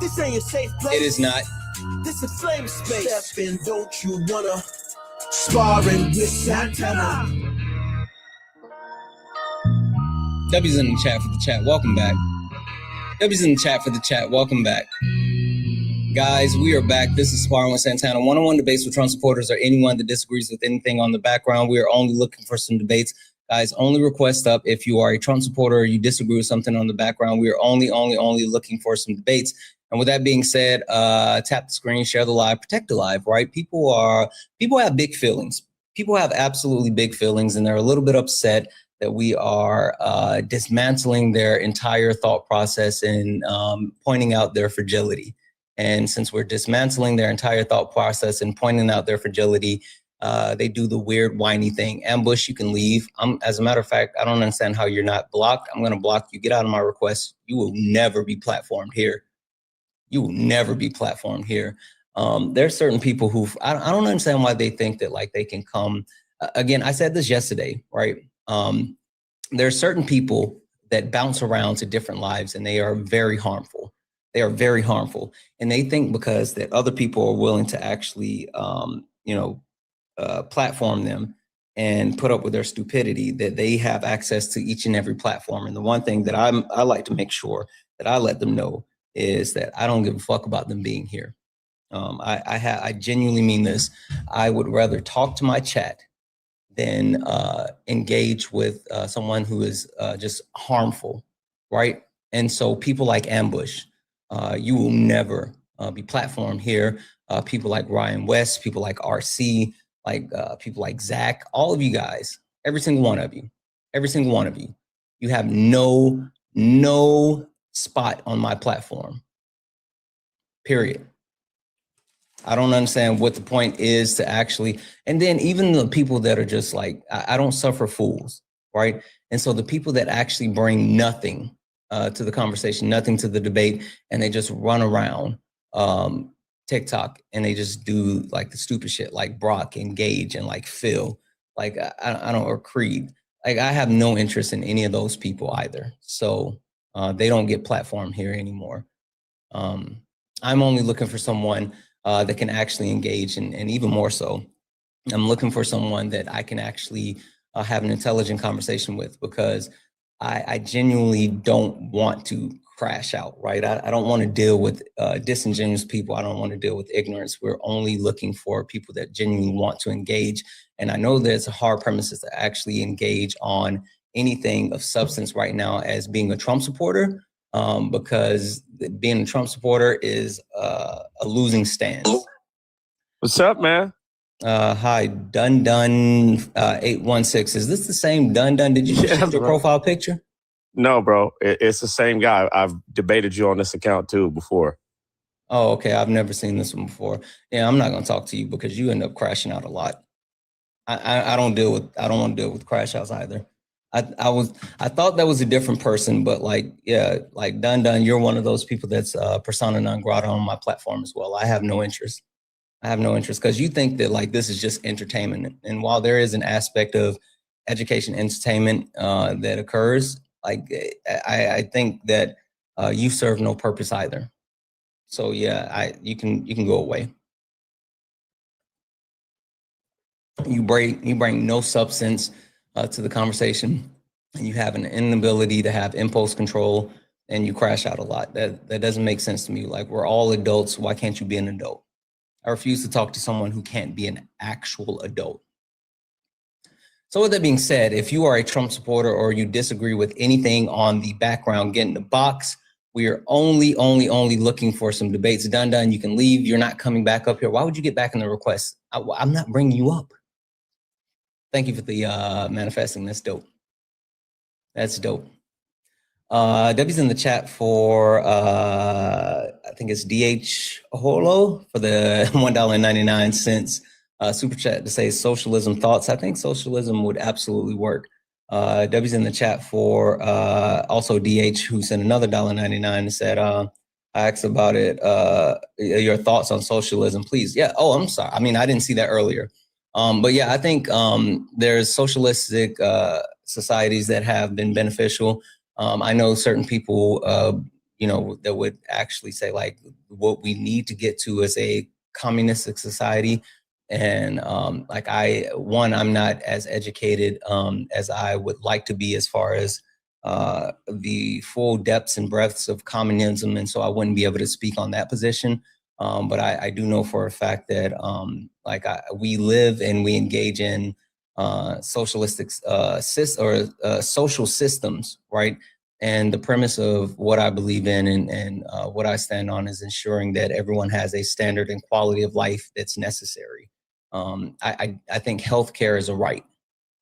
this ain't a safe place. It is not. This is flame space. Step in, don't you wanna? Sparring with Santana. W's in the chat for the chat. Welcome back. W's in the chat for the chat. Welcome back. Guys, we are back. This is Sparring with Santana. One-on-one debates with Trump supporters or anyone that disagrees with anything on the background. We are only looking for some debates. Guys, only request up if you are a Trump supporter or you disagree with something on the background. We are only looking for some debates. And with that being said, tap the screen, share the live, protect the live, right? People have big feelings. People have absolutely big feelings, and they're a little bit upset that we are dismantling their entire thought process and pointing out their fragility. And since we're dismantling their entire thought process and pointing out their fragility, they do the weird whiny thing. Ambush, you can leave. As a matter of fact, I don't understand how you're not blocked. I'm going to block you. Get out of my request. You will never be platformed here. You will never be platformed here. There's certain people who I don't understand why they think that like they can come. Again, I said this yesterday, right? There are certain people that bounce around to different lives, and they are very harmful. They are very harmful, and they think because that other people are willing to actually, platform them and put up with their stupidity, that they have access to each and every platform. And the one thing that I like to make sure that I let them know is that I don't give a fuck about them being here. I genuinely mean this. I would rather talk to my chat than engage with someone who is just harmful, right? And so people like Ambush, you will never be platformed here. People like Ryan West, people like RC, like people like Zach, all of you guys, every single one of you, you have no spot on my platform, period. I don't understand what the point is to actually, and then even the people that are just like, I don't suffer fools, right? And so the people that actually bring nothing to the conversation, nothing to the debate, and they just run around TikTok and they just do like the stupid shit, like Brock and Gage and like Phil, like I don't, or Creed. Like I have no interest in any of those people either. So they don't get platformed here anymore. I'm only looking for someone that can actually engage, and even more so, I'm looking for someone that I can actually have an intelligent conversation with, because I genuinely don't want to crash out, right? I don't want to deal with disingenuous people. I don't want to deal with ignorance. We're only looking for people that genuinely want to engage. And I know there's a hard premises to actually engage on anything of substance right now as being a Trump supporter, because being a Trump supporter is a losing stance. What's up, man? Hi, Dun 816. Is this the same Dun? Did you change your profile picture? No, bro. It's the same guy. I've debated you on this account too before. Oh, okay. I've never seen this one before. Yeah, I'm not gonna talk to you because you end up crashing out a lot. I don't want to deal with crash outs either. I thought that was a different person, but like, yeah, like Dun, you're one of those people that's persona non grata on my platform as well. I have no interest. Because you think that like this is just entertainment. And while there is an aspect of education, entertainment that occurs, like I think that you serve no purpose either. So yeah, you can go away. You bring no substance to the conversation, and you have an inability to have impulse control, and you crash out a lot. That doesn't make sense to me. Like, we're all adults. Why can't you be an adult? I refuse to talk to someone who can't be an actual adult. So with that being said, if you are a Trump supporter or you disagree with anything on the background, get in the box. We are only looking for some debates. Dun, you can leave. You're not coming back up here. Why would you get back in the request? I'm not bringing you up. Thank you for the manifesting. That's dope. That's dope. Debbie's in the chat for, I think it's DH Holo for the $1.99 super chat to say socialism thoughts. I think socialism would absolutely work. Debbie's in the chat for also DH, who sent another $1.99 and said, I asked about it, your thoughts on socialism, please. Yeah. Oh, I'm sorry. I mean, I didn't see that earlier. But yeah, I think there's socialistic societies that have been beneficial. I know certain people, that would actually say like what we need to get to is a communistic society. And I'm not as educated as I would like to be as far as the full depths and breadths of communism. And so I wouldn't be able to speak on that position. But I do know for a fact that we live and we engage in socialistic social systems, right? And the premise of what I believe in and what I stand on is ensuring that everyone has a standard and quality of life that's necessary. I think healthcare is a right.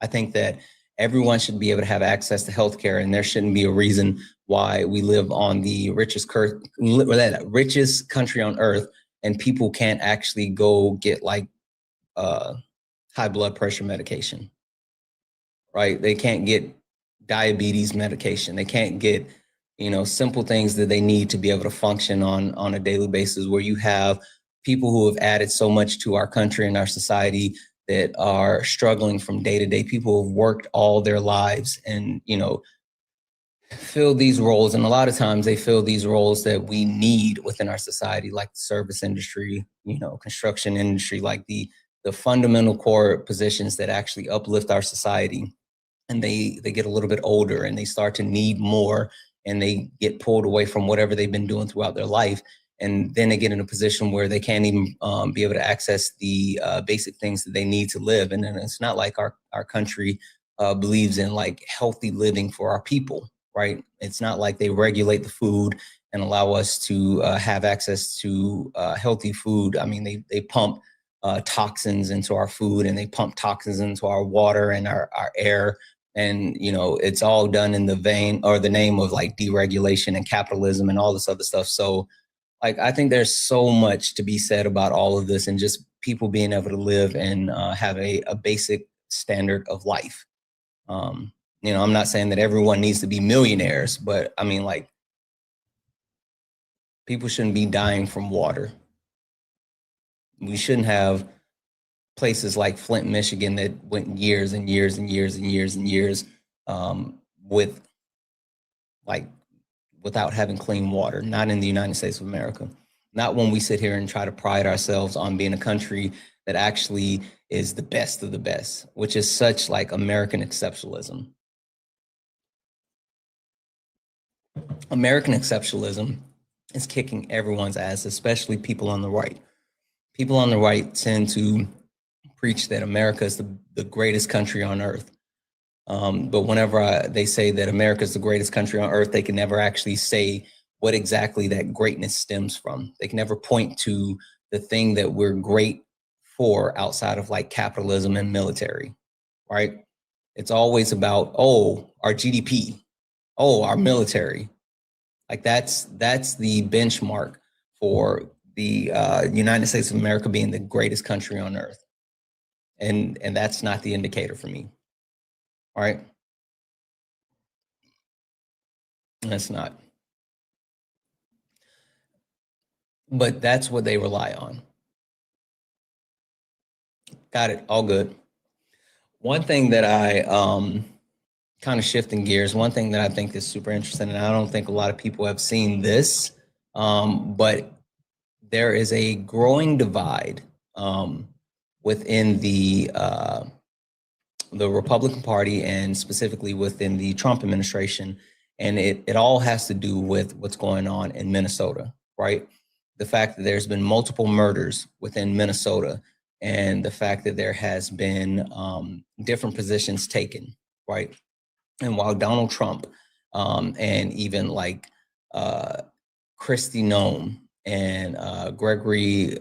I think that Everyone should be able to have access to healthcare, and there shouldn't be a reason why we live on the richest country on earth, and people can't actually go get like high blood pressure medication, right? They can't get diabetes medication. They can't get, simple things that they need to be able to function on a daily basis, where you have people who have added so much to our country and our society that are struggling from day to day. People who have worked all their lives and, fill these roles. And a lot of times they fill these roles that we need within our society, like the service industry, construction industry, like the fundamental core positions that actually uplift our society. And they get a little bit older and they start to need more, and they get pulled away from whatever they've been doing throughout their life. And then they get in a position where they can't even be able to access the basic things that they need to live. And then it's not like our country believes in like healthy living for our people, right? It's not like they regulate the food and allow us to have access to healthy food. I mean, they pump toxins into our food, and they pump toxins into our water and our air. And, it's all done in the vein or the name of like deregulation and capitalism and all this other stuff. So like, I think there's so much to be said about all of this, and just people being able to live and have a basic standard of life. I'm not saying that everyone needs to be millionaires, but I mean, like, people shouldn't be dying from water. We shouldn't have places like Flint, Michigan that went years and years and years and years and years without having clean water, not in the United States of America. Not when we sit here and try to pride ourselves on being a country that actually is the best of the best, which is such like American exceptionalism. American exceptionalism is kicking everyone's ass, especially people on the right. People on the right tend to preach that America is the greatest country on earth. But whenever they say that America is the greatest country on earth, they can never actually say what exactly that greatness stems from. They can never point to the thing that we're great for outside of like capitalism and military, right? It's always about, our GDP, our military. Like that's the benchmark for the United States of America being the greatest country on earth. And that's not the indicator for me. All right. That's not. But that's what they rely on. Got it. All good. One thing that I kind of shifting gears, one thing that I think is super interesting, and I don't think a lot of people have seen this, but there is a growing divide within the Republican Party, and specifically within the Trump administration. And it all has to do with what's going on in Minnesota, right? The fact that there's been multiple murders within Minnesota, and the fact that there has been different positions taken, right? And while Donald Trump and even like Kristi Noem and Gregory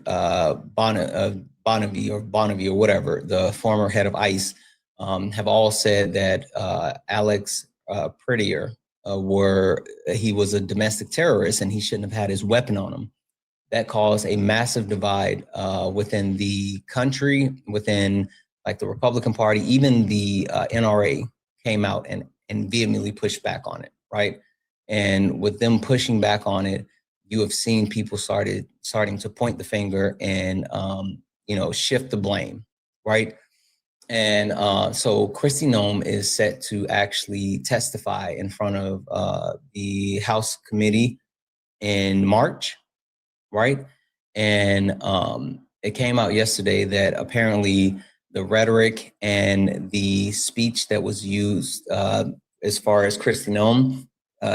Bonnevie or whatever, the former head of ICE, have all said that Alex Prettier he was a domestic terrorist and he shouldn't have had his weapon on him. That caused a massive divide within the country, within like the Republican Party. Even the NRA came out and vehemently pushed back on it, right? And with them pushing back on it, you have seen people starting to point the finger and shift the blame, right? And so Kristi Noem is set to actually testify in front of the House committee in March, right? And it came out yesterday that apparently the rhetoric and the speech that was used as far as Kristi Noem,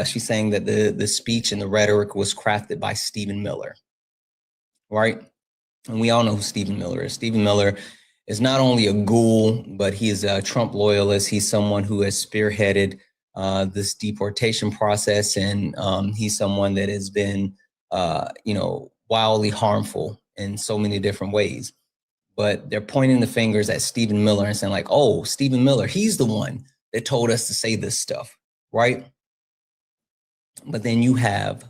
she's saying that the speech and the rhetoric was crafted by Stephen Miller, right? And we all know who Stephen Miller is. Stephen Miller is not only a ghoul, but he is a Trump loyalist. He's someone who has spearheaded this deportation process, and he's someone that has been, wildly harmful in so many different ways. But they're pointing the fingers at Stephen Miller and saying like, oh, Stephen Miller, he's the one that told us to say this stuff, right? But then you have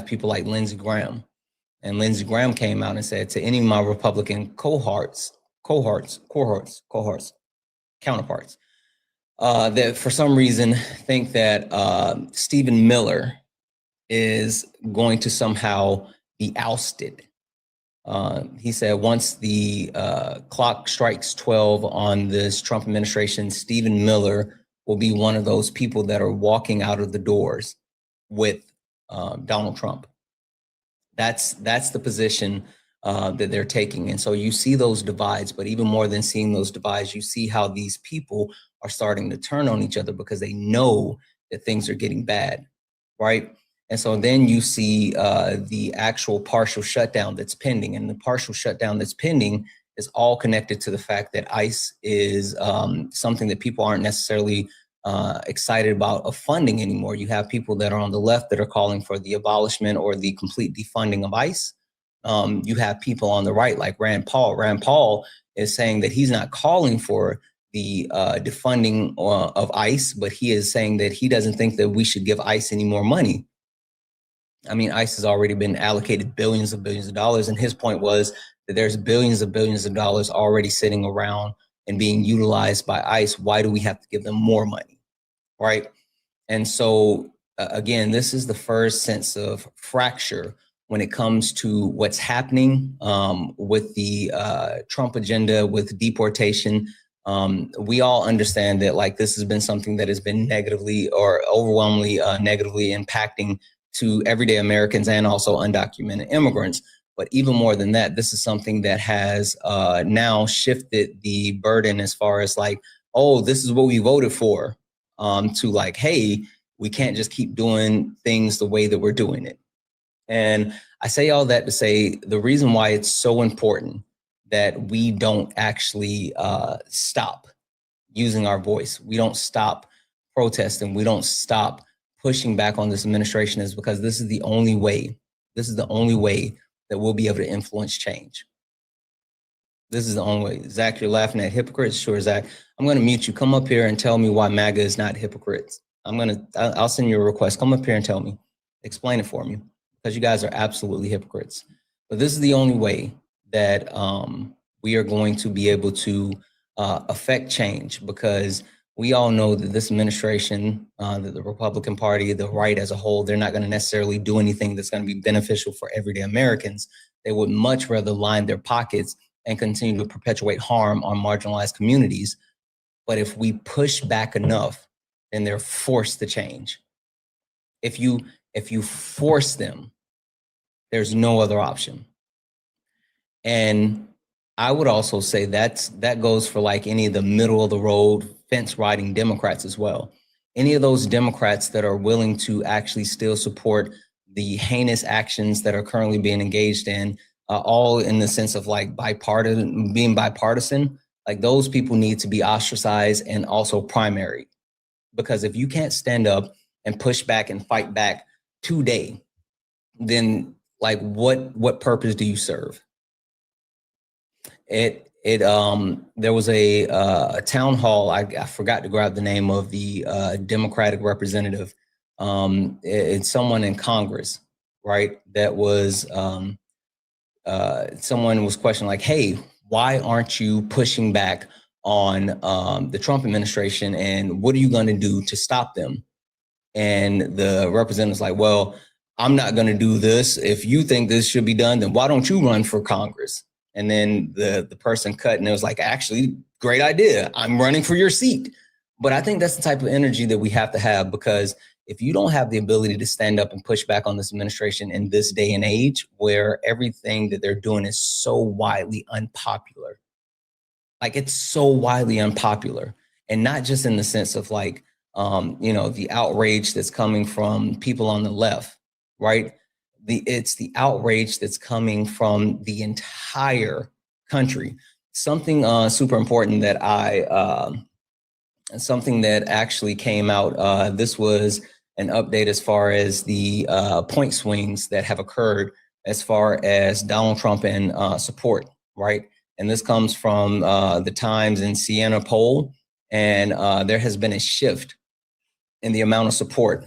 people like Lindsey Graham, and Lindsey Graham came out and said to any of my Republican cohorts, counterparts, that for some reason think that Stephen Miller is going to somehow be ousted. He said once the clock strikes 12 on this Trump administration, Stephen Miller will be one of those people that are walking out of the doors with Donald Trump. That's the position that they're taking. And so you see those divides, but even more than seeing those divides, you see how these people are starting to turn on each other because they know that things are getting bad, right? And so then you see the actual partial shutdown that's pending, and the partial shutdown that's pending is all connected to the fact that ICE is something that people aren't necessarily excited about of funding anymore. You have people that are on the left that are calling for the abolishment or the complete defunding of ICE. You have people on the right like Rand Paul. Rand Paul is saying that he's not calling for the defunding of ICE, but he is saying that he doesn't think that we should give ICE any more money. I mean, ICE has already been allocated billions of dollars, and his point was that there's billions of dollars already sitting around and being utilized by ICE. Why do we have to give them more money, right? And so, again, this is the first sense of fracture when it comes to what's happening with the Trump agenda, with deportation. We all understand that, like, this has been something that has been negatively or overwhelmingly negatively impacting to everyday Americans and also undocumented immigrants. But even more than that, this is something that has now shifted the burden as far as like, oh, this is what we voted for, to like, hey, we can't just keep doing things the way that we're doing it. And I say all that to say the reason why it's so important that we don't actually stop using our voice. We don't stop protesting. We don't stop pushing back on this administration is because this is the only way. This is the only way that we'll be able to influence change. This is the only way. Zach, you're laughing at hypocrites. Sure, Zach. I'm going to mute you. Come up here and tell me why MAGA is not hypocrites. I'll send you a request. Come up here and tell me. Explain it for me, because you guys are absolutely hypocrites. But this is the only way that we are going to be able to affect change, because we all know that this administration, that the Republican Party, the right as a whole, they're not going to necessarily do anything that's going to be beneficial for everyday Americans. They would much rather line their pockets and continue to perpetuate harm on marginalized communities. But if we push back enough, then they're forced to change. If you force them, there's no other option. And I would also say that goes for like any of the middle of the road fence riding Democrats as well. Any of those Democrats that are willing to actually still support the heinous actions that are currently being engaged in, all in the sense of like being bipartisan, like those people need to be ostracized and also primary. Because if you can't stand up and push back and fight back today, then like what purpose do you serve? There was a town hall. I forgot to grab the name of the Democratic representative. It's someone in Congress, right? That was someone was questioning like, hey, why aren't you pushing back on the Trump administration, and what are you going to do to stop them? And the representative's like, well, I'm not going to do this. If you think this should be done, then why don't you run for Congress? And then the person cut, and it was like, actually, great idea. I'm running for your seat. But I think that's the type of energy that we have to have, because if you don't have the ability to stand up and push back on this administration in this day and age, where everything that they're doing is so widely unpopular, like it's so widely unpopular, and not just in the sense of like, the outrage that's coming from people on the left, right? It's the outrage that's coming from the entire country. Something super important that something that actually came out, this was an update as far as the point swings that have occurred as far as Donald Trump and support, right? And this comes from the Times and Siena poll. And there has been a shift in the amount of support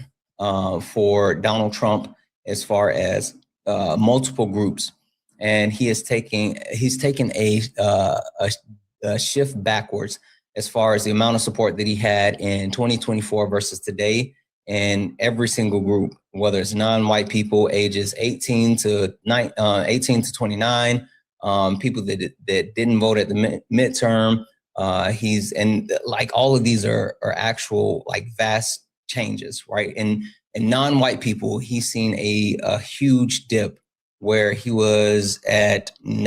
for Donald Trump as far as multiple groups. And he's taken a shift backwards as far as the amount of support that he had in 2024 versus today. And every single group, whether it's non-white people, ages 18 to 29, people that didn't vote at the midterm. And like all of these are actual like vast changes, right? And non-white people, he's seen a huge dip where he was at about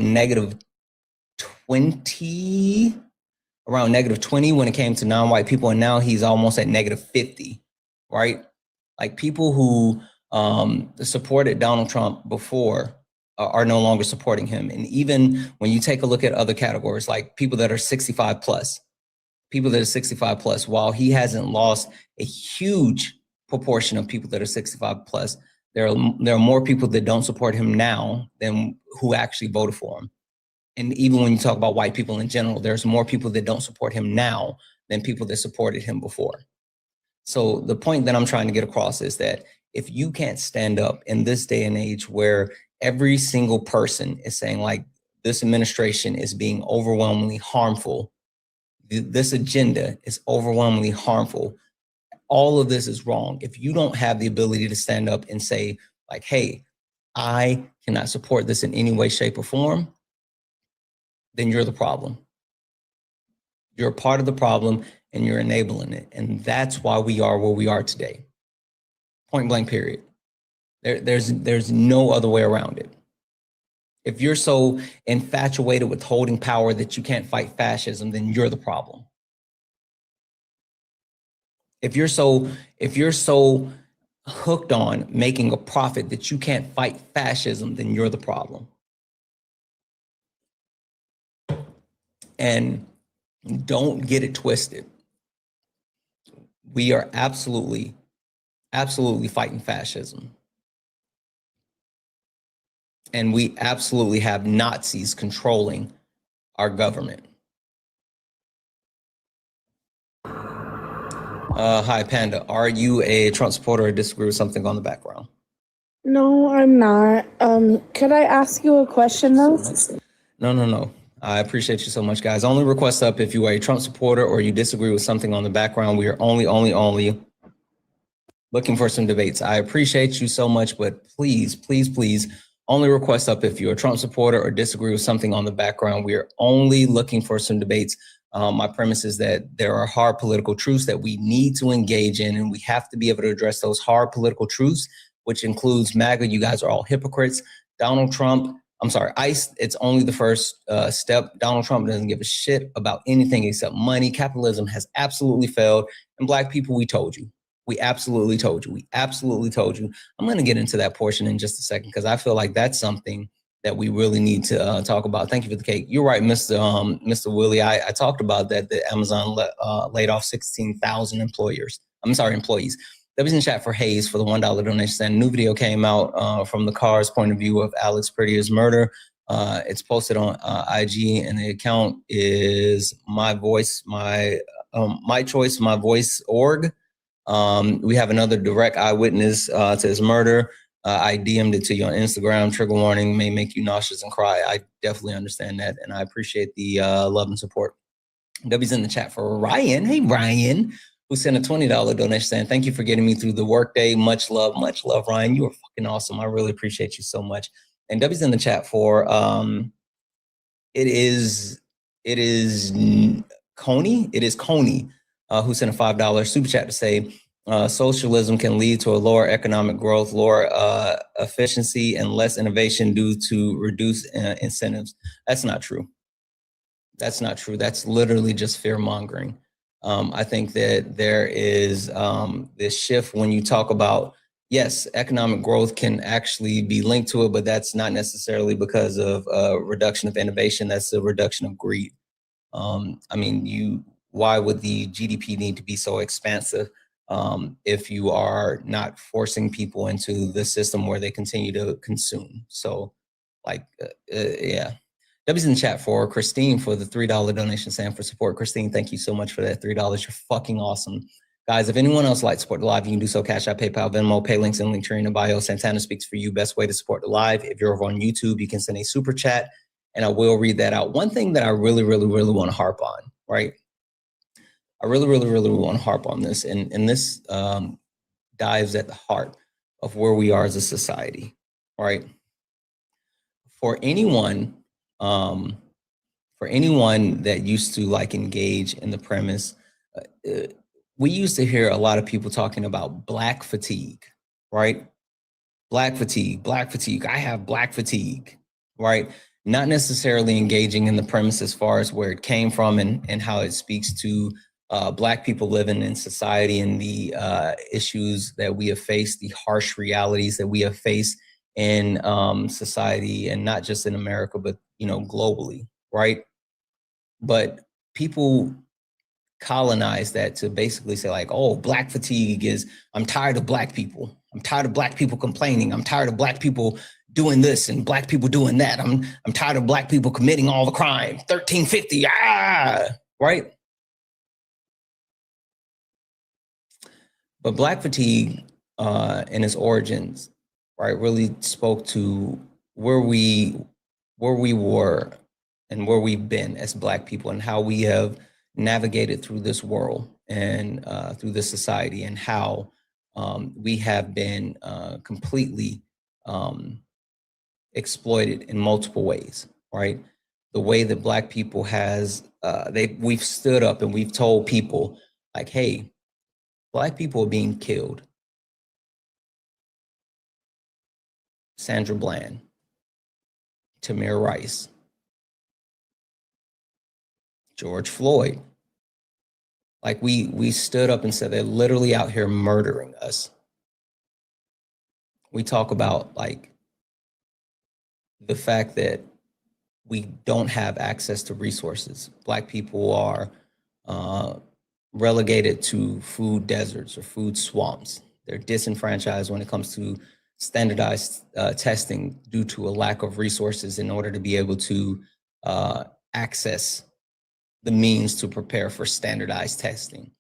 negative 20. Around negative 20 when it came to non-white people, and now he's almost at negative 50, right? Like people who supported Donald Trump before are no longer supporting him. And even when you take a look at other categories, like people that are 65 plus, while he hasn't lost a huge proportion of people that are 65 plus, there are more people that don't support him now than who actually voted for him. And even when you talk about white people in general, there's more people that don't support him now than people that supported him before. So the point that I'm trying to get across is that if you can't stand up in this day and age where every single person is saying like this administration is being overwhelmingly harmful, this agenda is overwhelmingly harmful, all of this is wrong. If you don't have the ability to stand up and say like, hey, I cannot support this in any way, shape, or form, then you're the problem. You're a part of the problem and you're enabling it. And that's why we are where we are today. Point blank, period. There's no other way around it. If you're so infatuated with holding power that you can't fight fascism, then you're the problem. If you're so hooked on making a profit that you can't fight fascism, then you're the problem. And don't get it twisted. We are absolutely fighting fascism. And we absolutely have Nazis controlling our government. Hi, Panda. Are you a Trump supporter or disagree with something on the background? No, I'm not. Could I ask you a question though? No. I appreciate you so much, guys. Only request up if you are a Trump supporter or you disagree with something on the background. We are only looking for some debates. I appreciate you so much, but please, only request up if you're a Trump supporter or disagree with something on the background. We are only looking for some debates. My premise is that there are hard political truths that we need to engage in, and we have to be able to address those hard political truths, which includes MAGA. You guys are all hypocrites. Donald Trump, ICE, it's only the first step. Donald Trump doesn't give a shit about anything except money. Capitalism has absolutely failed. And Black people, we told you. We absolutely told you. I'm going to get into that portion in just a second because I feel like that's something that we really need to talk about. Thank you for the cake. You're right, Mr. Willie. I talked about that Amazon laid off 16,000 employees. That was in chat for Hayes for the $1 donation. A new video came out from the car's point of view of Alex Pretty's murder. It's posted on IG, and the account is My Choice, My Voice org. We have another direct eyewitness to his murder. I DM'd it to you on Instagram. Trigger warning, may make you nauseous and cry. I definitely understand that, and I appreciate the love and support. W's in the chat for Ryan. Hey, Ryan, who sent a $20 donation saying, thank you for getting me through the workday. Much love, Ryan. You are fucking awesome. I really appreciate you so much. And W's in the chat for it is Coney, who sent a $5 super chat to say, socialism can lead to a lower economic growth, lower efficiency, and less innovation due to reduced incentives. That's not true. That's literally just fear mongering. I think that there is this shift when you talk about, yes, economic growth can actually be linked to it, but that's not necessarily because of a reduction of innovation. That's a reduction of greed. Why would the GDP need to be so expansive if you are not forcing people into the system where they continue to consume? So, yeah. W's in the chat for Christine for the $3 donation. Sam for support. Christine, thank you so much for that $3. You're fucking awesome. Guys, if anyone else likes to support the live, you can do so. Cash App, PayPal, Venmo, pay links and link tree in the bio. Santana speaks for you. Best way to support the live. If you're over on YouTube, you can send a super chat and I will read that out. One thing that I really want to harp on, right? I really want to harp on this. And this dives at the heart of where we are as a society, right? For anyone that used to like engage in the premise, we used to hear a lot of people talking about black fatigue, right? Black fatigue. I have black fatigue, right? Not necessarily engaging in the premise as far as where it came from and how it speaks to Black people living in society and the issues that we have faced, the harsh realities that we have faced in society, and not just in America, but globally, right? But people colonize that to basically say like, oh, Black fatigue is, I'm tired of Black people. I'm tired of Black people complaining. I'm tired of Black people doing this and Black people doing that. I'm tired of Black people committing all the crime. 1350, right? But Black fatigue in its origins, right, really spoke to where we were and where we've been as Black people and how we have navigated through this world and through this society, and how we have been completely exploited in multiple ways, right? The way that Black people we've stood up and we've told people like, hey, Black people are being killed. Sandra Bland, Tamir Rice, George Floyd. Like we stood up and said they're literally out here murdering us. We talk about like the fact that we don't have access to resources. Black people are relegated to food deserts or food swamps. They're disenfranchised when it comes to standardized testing due to a lack of resources in order to be able to access the means to prepare for standardized testing.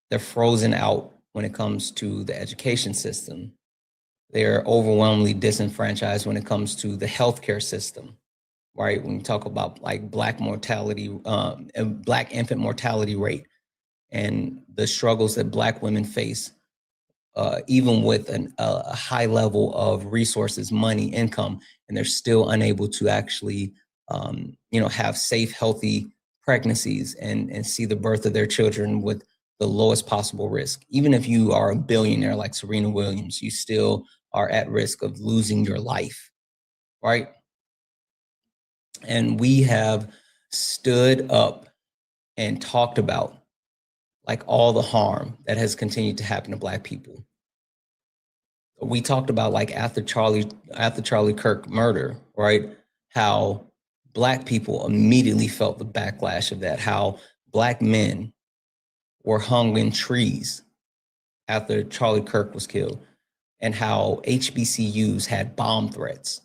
They're frozen out when it comes to the education system. They're overwhelmingly disenfranchised when it comes to the healthcare system, right? When you talk about like Black mortality, Black infant mortality rate, and the struggles that Black women face, even with a high level of resources, money, income, and they're still unable to actually have safe, healthy pregnancies and see the birth of their children with the lowest possible risk. Even if you are a billionaire like Serena Williams, you still are at risk of losing your life, right? And we have stood up and talked about like all the harm that has continued to happen to Black people. We talked about like after Charlie Kirk murder, right? How Black people immediately felt the backlash of that, how Black men were hung in trees after Charlie Kirk was killed, and how HBCUs had bomb threats.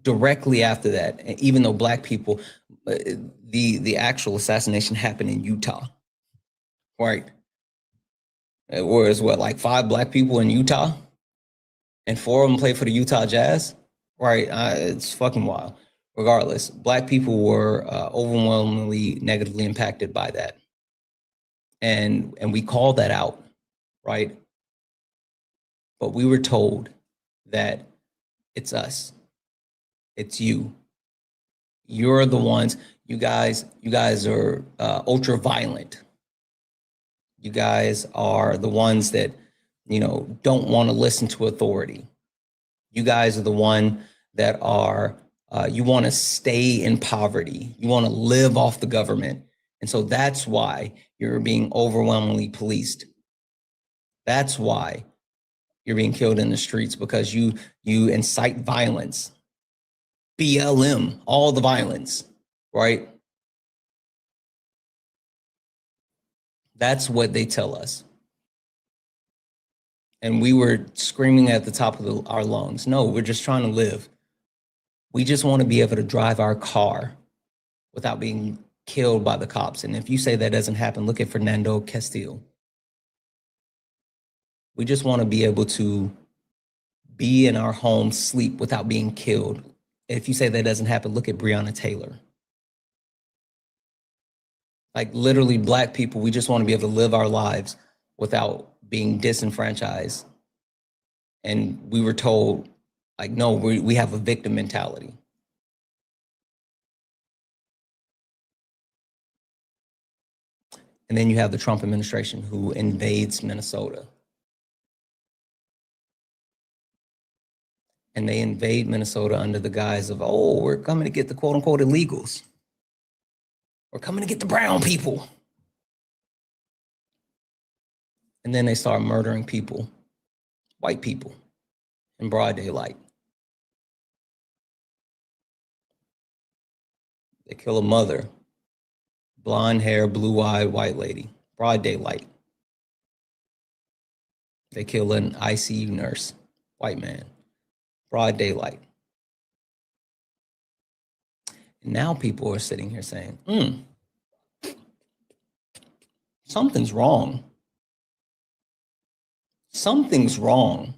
Directly after that, even though Black people, the actual assassination happened in Utah, right? Whereas what, like 5 Black people in Utah, and 4 of them played for the Utah Jazz, right? It's fucking wild. Regardless, Black people were overwhelmingly negatively impacted by that, and we called that out, right? But we were told that it's us, it's you. You're the ones. You guys are ultra violent. You guys are the ones that, don't want to listen to authority. You guys are the one that are, you want to stay in poverty. You want to live off the government. And so that's why you're being overwhelmingly policed. That's why you're being killed in the streets, because you incite violence. BLM, all the violence, right? That's what they tell us. and we were screaming at the top of our lungs. No, we're just trying to live. We just want to be able to drive our car without being killed by the cops. And if you say that doesn't happen, look at Fernando Castillo. We just want to be able to be in our home, sleep without being killed. If you say that doesn't happen, look at Breonna Taylor. Like literally Black people, we just want to be able to live our lives without being disenfranchised. And we were told, like, no, we have a victim mentality. And then you have the Trump administration who invades Minnesota. And they invade Minnesota under the guise of, oh, we're coming to get the quote unquote illegals. We're coming to get the brown people. And then they start murdering people, white people, in broad daylight. They kill a mother, blonde hair, blue-eyed white lady, broad daylight. They kill an ICU nurse, white man, broad daylight. And now people are sitting here saying, something's wrong. Something's wrong.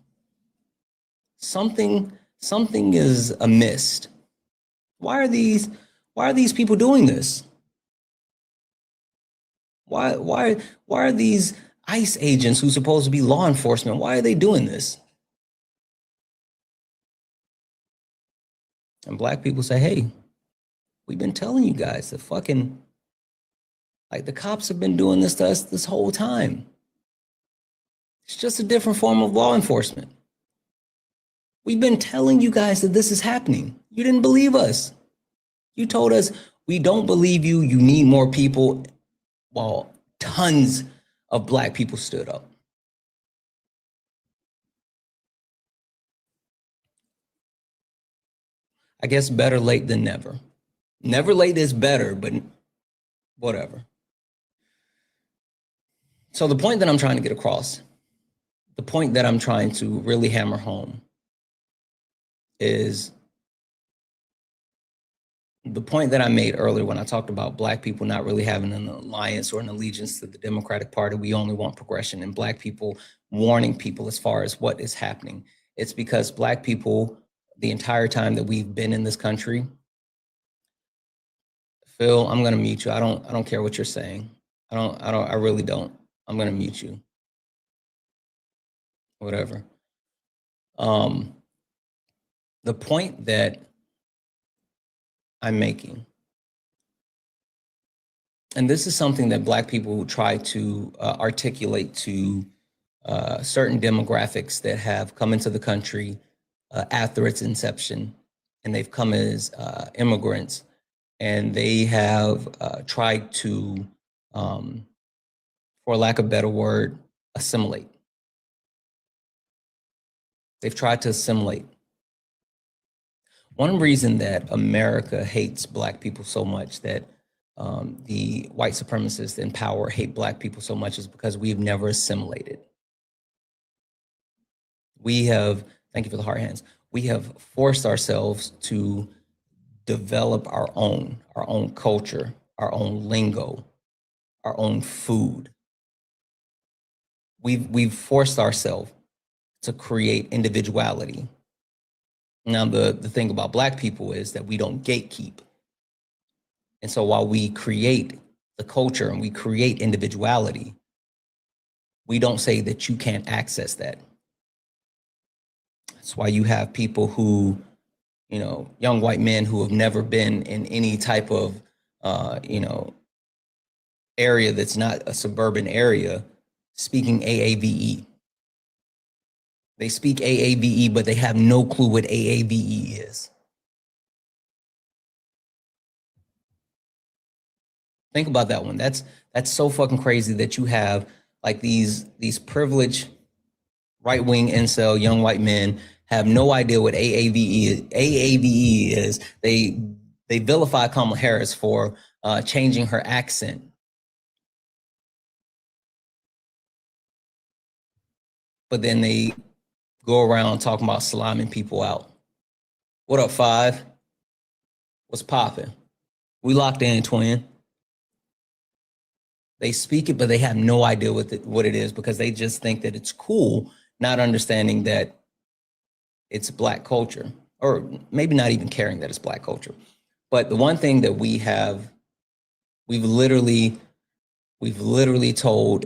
Something is amiss. Why are these people doing this? Why are these ICE agents who's supposed to be law enforcement, why are they doing this? And Black people say, hey, we've been telling you guys that the cops have been doing this to us this whole time. It's just a different form of law enforcement. We've been telling you guys that this is happening. You didn't believe us. You told us, we don't believe you, you need more people, while tons of Black people stood up. I guess better late than never. Never late is better, but whatever. So the point that I'm trying to get across, the point that I'm trying to really hammer home is the point that I made earlier when I talked about Black people not really having an alliance or an allegiance to the Democratic Party. We only want progression, and Black people warning people as far as what is happening. It's because Black people, the entire time that we've been in this country, Phil, I'm gonna mute you. I don't care what you're saying. I really don't. I'm gonna mute you. Whatever. The point that I'm making, and this is something that Black people try to articulate to certain demographics that have come into the country after its inception, and they've come as immigrants, and they have tried to, for lack of a better word, assimilate. They've tried to assimilate. One reason that America hates Black people so much, that the white supremacists in power hate Black people so much, is because we've never assimilated. We have, thank you for the heart hands, we have forced ourselves to develop our own culture, our own lingo, our own food. We've forced ourselves to create individuality. Now, the thing about Black people is that we don't gatekeep. And so while we create the culture and we create individuality, we don't say that you can't access that. That's why you have people who, young white men who have never been in any type of, area that's not a suburban area, speaking AAVE. They speak AAVE, but they have no clue what AAVE is. Think about that one. That's so fucking crazy that you have like these privileged right-wing incel young white men have no idea what AAVE is. They vilify Kamala Harris for changing her accent. but then they go around talking about slamming people out. What up, Five? What's popping? We locked in, twin. They speak it, but they have no idea what it is because they just think that it's cool, not understanding that it's Black culture, or maybe not even caring that it's Black culture. But the one thing that we've literally told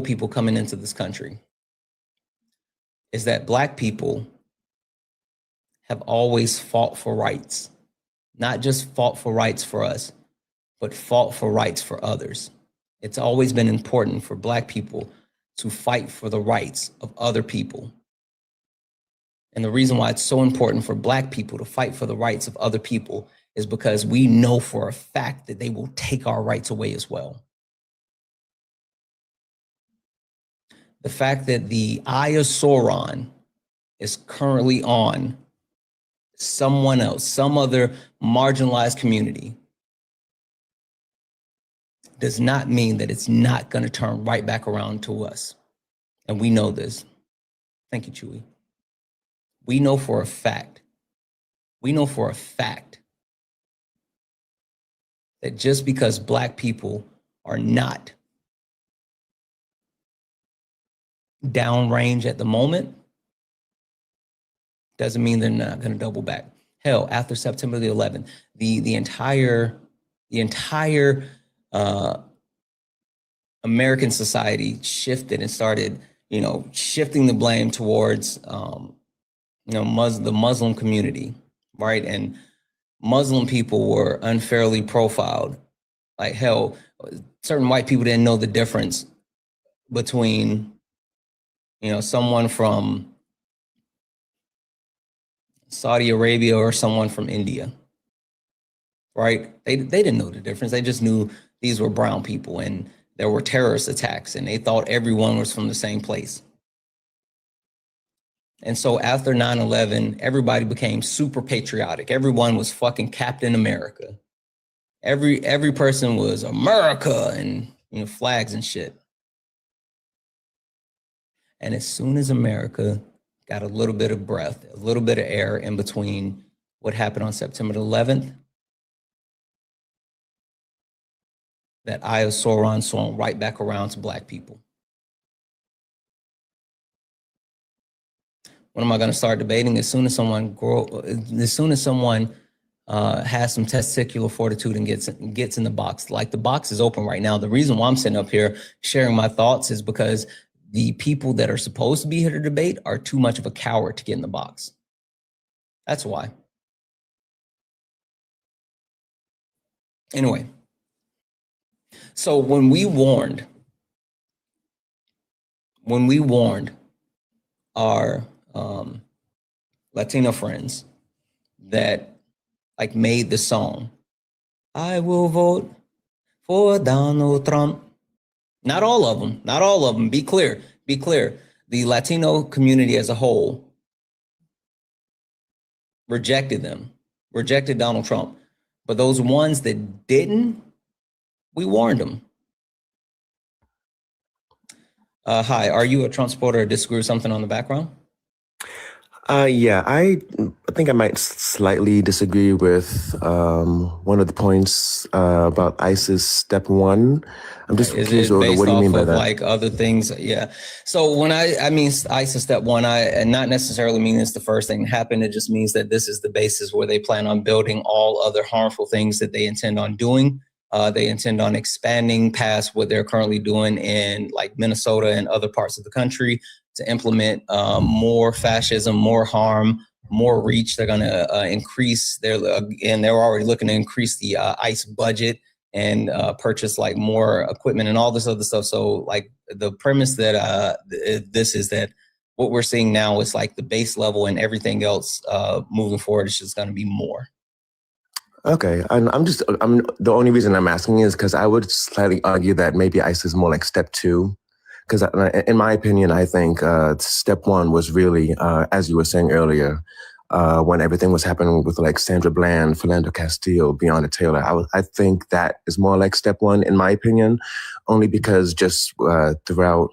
people coming into this country is that Black people have always fought for rights, not just fought for rights for us, but fought for rights for others. It's always been important for Black people to fight for the rights of other people. And the reason why it's so important for Black people to fight for the rights of other people is because we know for a fact that they will take our rights away as well. The fact that the Eye of Sauron is currently on someone else, some other marginalized community, does not mean that it's not going to turn right back around to us. And we know this. Thank you, Chewy. We know for a fact that just because Black people are not downrange at the moment doesn't mean they're not going to double back. Hell, after September the 11th, the entire American society shifted and started, shifting the blame towards, the Muslim community, right? And Muslim people were unfairly profiled. Like hell, certain white people didn't know the difference between, someone from Saudi Arabia or someone from India, right? They didn't know the difference. They just knew these were brown people and there were terrorist attacks and they thought everyone was from the same place. And so after 9/11, everybody became super patriotic. Everyone was fucking Captain America. Every person was America and flags and shit. And as soon as America got a little bit of breath, a little bit of air in between what happened on September 11th, that Eye of Sauron swung right back around to Black people. When am I going to start debating? As soon as someone has some testicular fortitude and gets in the box. Like the box is open right now. The reason why I'm sitting up here sharing my thoughts is because the people that are supposed to be here to debate are too much of a coward to get in the box. That's why. Anyway, so when we warned our Latino friends that made the song, I will vote for Donald Trump. Not all of them. Be clear. The Latino community as a whole rejected Donald Trump. But those ones that didn't, we warned them. Hi, are you a Trump supporter or disagree with something on the background? Yeah, I think I might slightly disagree with one of the points about ISIS step one. I'm just curious, what do you mean by that? Other things, yeah. So when I mean ISIS step one, I not necessarily mean it's the first thing that happened. It just means that this is the basis where they plan on building all other harmful things that they intend on doing. They intend on expanding past what they're currently doing in Minnesota and other parts of the country to implement more fascism, more harm, more reach. They're going to increase and they're already looking to increase the ICE budget and purchase more equipment and all this other stuff. So the premise that this is that what we're seeing now is the base level, and everything else moving forward is just going to be more. Okay, I'm the only reason I'm asking is because I would slightly argue that maybe ICE is more like step two. Because in my opinion, I think step one was really, as you were saying earlier, when everything was happening with like Sandra Bland, Philando Castile, Breonna Taylor. I think that is more like step one, in my opinion, only because just throughout,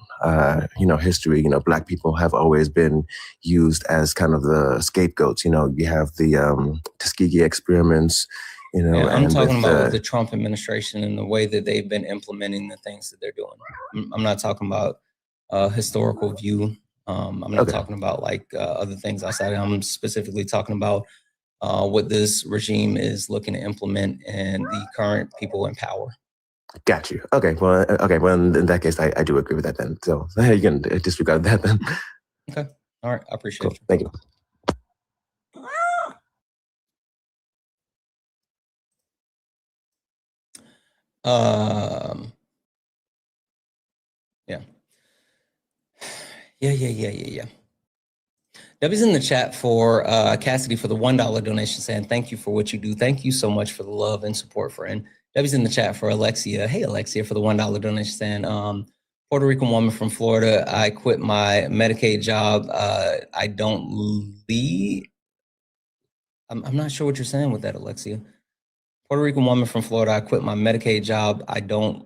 history, Black people have always been used as kind of the scapegoats. You have the Tuskegee experiments, I'm and talking about the Trump administration and the way that they've been implementing the things that they're doing. I'm not talking about historical view. I'm not talking about like other things outside. I'm specifically talking about what this regime is looking to implement and the current people in power. Got you. Okay. Well, in that case, I do agree with that then. So you can disregard that then. Okay. All right. I appreciate you. Thank you. Yeah. Debbie's in the chat for Cassidy for the $1 donation saying, thank you for what you do. Thank you so much for the love and support, friend. Debbie's in the chat for Alexia. Hey, Alexia, for the $1 donation saying, Puerto Rican woman from Florida. I quit my Medicaid job. I don't leave. I'm not sure what you're saying with that, Alexia. Puerto Rican woman from Florida. I quit my Medicaid job. I don't.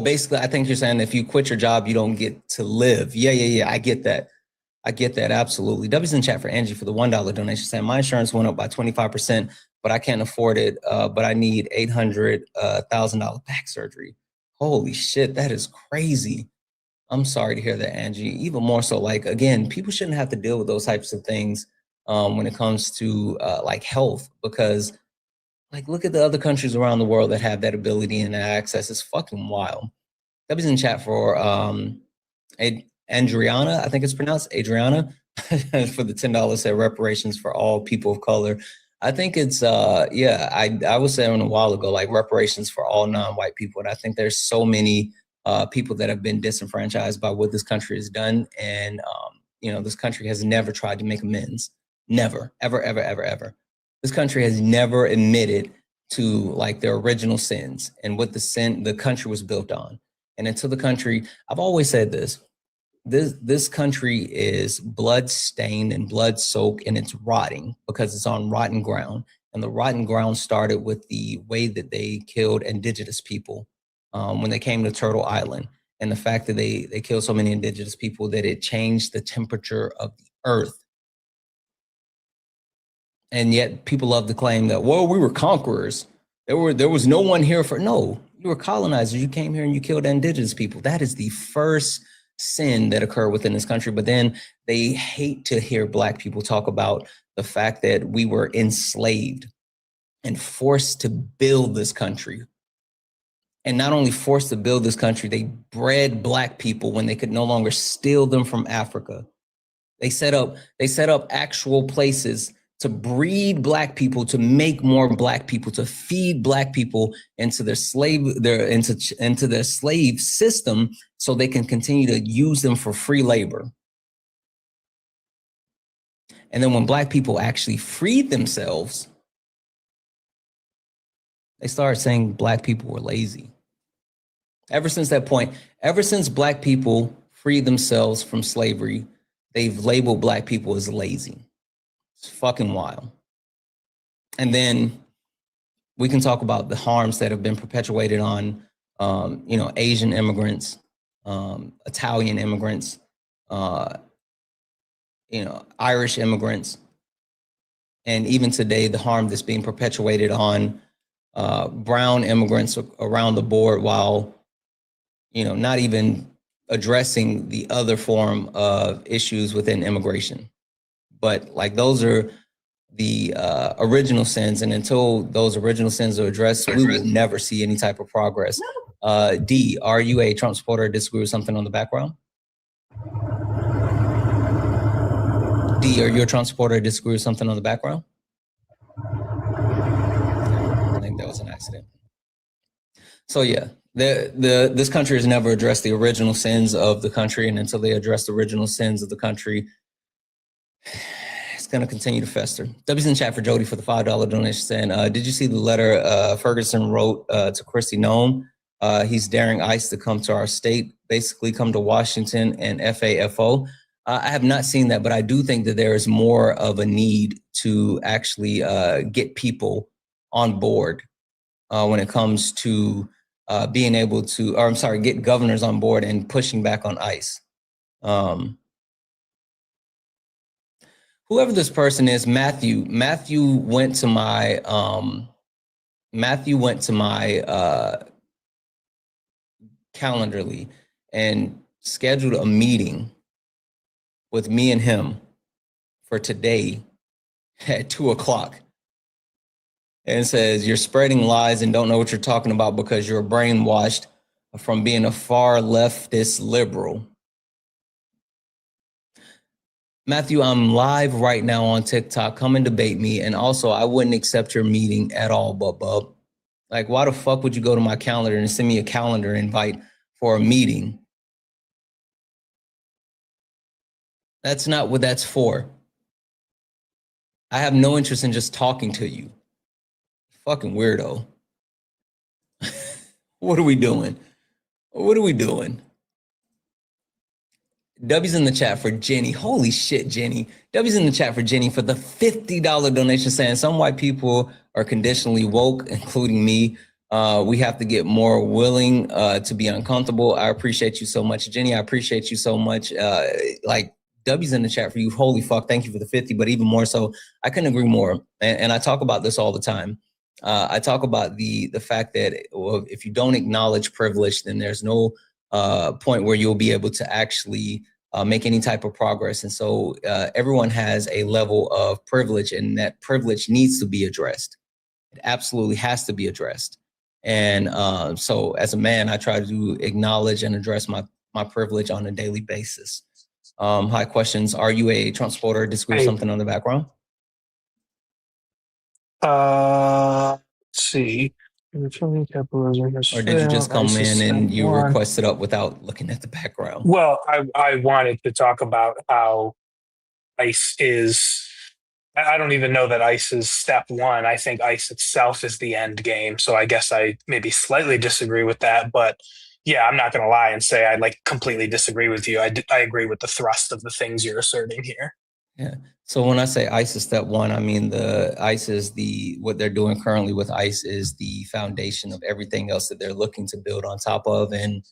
Basically, I think you're saying if you quit your job, you don't get to live. Yeah. I get that. Absolutely. W's in chat for Angie for the $1 donation saying my insurance went up by 25%, but I can't afford it. But I need $800,000 back surgery. Holy shit, that is crazy. I'm sorry to hear that, Angie. Even more so, like, again, people shouldn't have to deal with those types of things when it comes to like health, because like, look at the other countries around the world that have that ability and that access. It's fucking wild. W's in chat for Adriana, I think it's pronounced Adriana, for the $10 said reparations for all people of color. I think it's, I was saying a while ago, like reparations for all non-white people. And I think there's so many people that have been disenfranchised by what this country has done. And, this country has never tried to make amends. Never, ever. This country has never admitted to like their original sins and what the country was built on. And until the country, I've always said this country is blood stained and blood soaked, and it's rotting because it's on rotten ground. And the rotten ground started with the way that they killed indigenous people when they came to Turtle Island. And the fact that they killed so many indigenous people that it changed the temperature of the earth. And yet people love to claim that, well, we were conquerors. There was no one here no, you were colonizers. You came here and you killed indigenous people. That is the first sin that occurred within this country. But then they hate to hear Black people talk about the fact that we were enslaved and forced to build this country. And not only forced to build this country, they bred Black people when they could no longer steal them from Africa. They set up actual places to breed Black people, to make more Black people, to feed Black people into their slave system, so they can continue to use them for free labor. And then when Black people actually freed themselves, they started saying Black people were lazy. Ever since that point, ever since Black people freed themselves from slavery, they've labeled Black people as lazy. It's fucking wild. And then we can talk about the harms that have been perpetuated on, Asian immigrants, Italian immigrants, Irish immigrants. And even today, the harm that's being perpetuated on brown immigrants around the board, while, not even addressing the other form of issues within immigration. But like, those are the original sins. And until those original sins are addressed, we will never see any type of progress. D, are you a Trump supporter or disagree with something on the background? D, are you a Trump supporter or disagree with something on the background? I think that was an accident. So yeah, this country has never addressed the original sins of the country. And until they address the original sins of the country, it's going to continue to fester. W's in chat for Jody for the $5 donation saying, did you see the letter Ferguson wrote to Kristi Noem? He's daring ICE to come to our state, basically come to Washington and FAFO. I have not seen that, but I do think that there is more of a need to actually get people on board when it comes to being able to, or I'm sorry, get governors on board and pushing back on ICE. Whoever this person is, Matthew went to my Calendarly and scheduled a meeting with me and him for today at 2:00, and says you're spreading lies and don't know what you're talking about because you're brainwashed from being a far leftist liberal. Matthew, I'm live right now on TikTok. Come and debate me. And also, I wouldn't accept your meeting at all, bub. Like, why the fuck would you go to my calendar and send me a calendar invite for a meeting? That's not what that's for. I have no interest in just talking to you. Fucking weirdo. What are we doing? What are we doing? W's in the chat for Jenny. Holy shit, Jenny. W's in the chat for Jenny for the $50 donation, saying some white people are conditionally woke, including me. We have to get more willing to be uncomfortable. I appreciate you so much, Jenny. I appreciate you so much. Like, W's in the chat for you. Holy fuck, thank you for the 50, but even more so, I couldn't agree more. And I talk about this all the time. I talk about the fact that if you don't acknowledge privilege, then there's no point where you'll be able to actually make any type of progress. And so everyone has a level of privilege, and that privilege needs to be addressed. It absolutely has to be addressed. And so as a man, I try to acknowledge and address my privilege on a daily basis. Hi, questions. Are you a Trump supporter? Disagree with something on the background? Let's see. Or did you just come in and you requested up without looking at the background? Well, I wanted to talk about how ICE is, I don't even know that ICE is step one. I think ICE itself is the end game. So I guess I maybe slightly disagree with that. But yeah, I'm not going to lie and say I like completely disagree with you. I agree with the thrust of the things you're asserting here. Yeah. So when I say ICE is step one, I mean the ICE is what they're doing currently with ICE is the foundation of everything else that they're looking to build on top of, and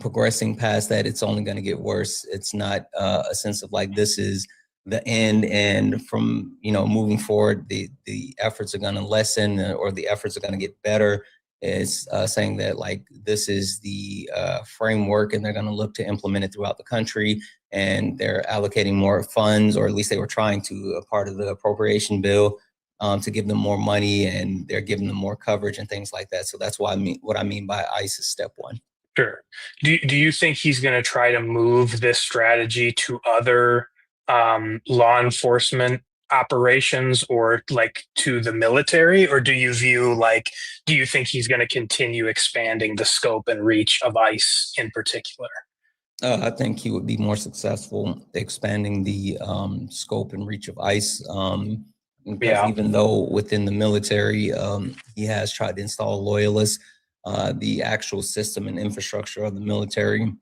progressing past that, it's only going to get worse. It's not a sense of like this is the end, and from moving forward, the efforts are going to lessen or the efforts are going to get better. It's saying that like this is the framework, and they're going to look to implement it throughout the country. And they're allocating more funds, or at least they were trying to, a part of the appropriation bill, to give them more money, and they're giving them more coverage and things like that. So that's what I mean by ICE is step one. Sure. Do you think he's going to try to move this strategy to other law enforcement operations or like to the military? Or do you think he's going to continue expanding the scope and reach of ICE in particular? I think he would be more successful expanding the scope and reach of ICE. Even though within the military, he has tried to install loyalists, the actual system and infrastructure of the military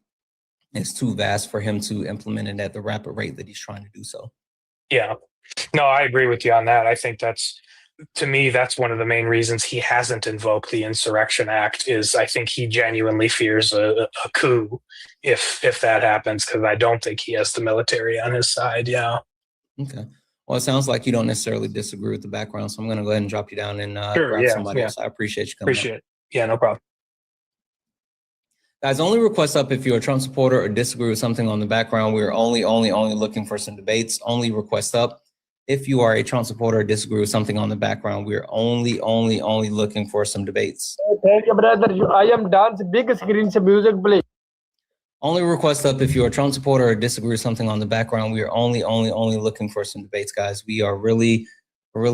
is too vast for him to implement it at the rapid rate that he's trying to do so. Yeah, no, I agree with you on that. I think to me, that's one of the main reasons he hasn't invoked the Insurrection Act is I think he genuinely fears a coup if that happens, because I don't think he has the military on his side. Yeah. Okay. Well, it sounds like you don't necessarily disagree with the background, so I'm going to go ahead and drop you down and grab somebody else. I appreciate you coming. Appreciate it. Yeah, no problem. Guys, only request up if you're a Trump supporter or disagree with something on the background. We're only looking for some debates. Only request up if you are a Trump supporter or disagree with something on the background. We're only looking for some debates. Thank you, brother. I am dance big screen se music play. Only request up if you're a Trump supporter or disagree with something on the background. We are only looking for some debates, guys. We are really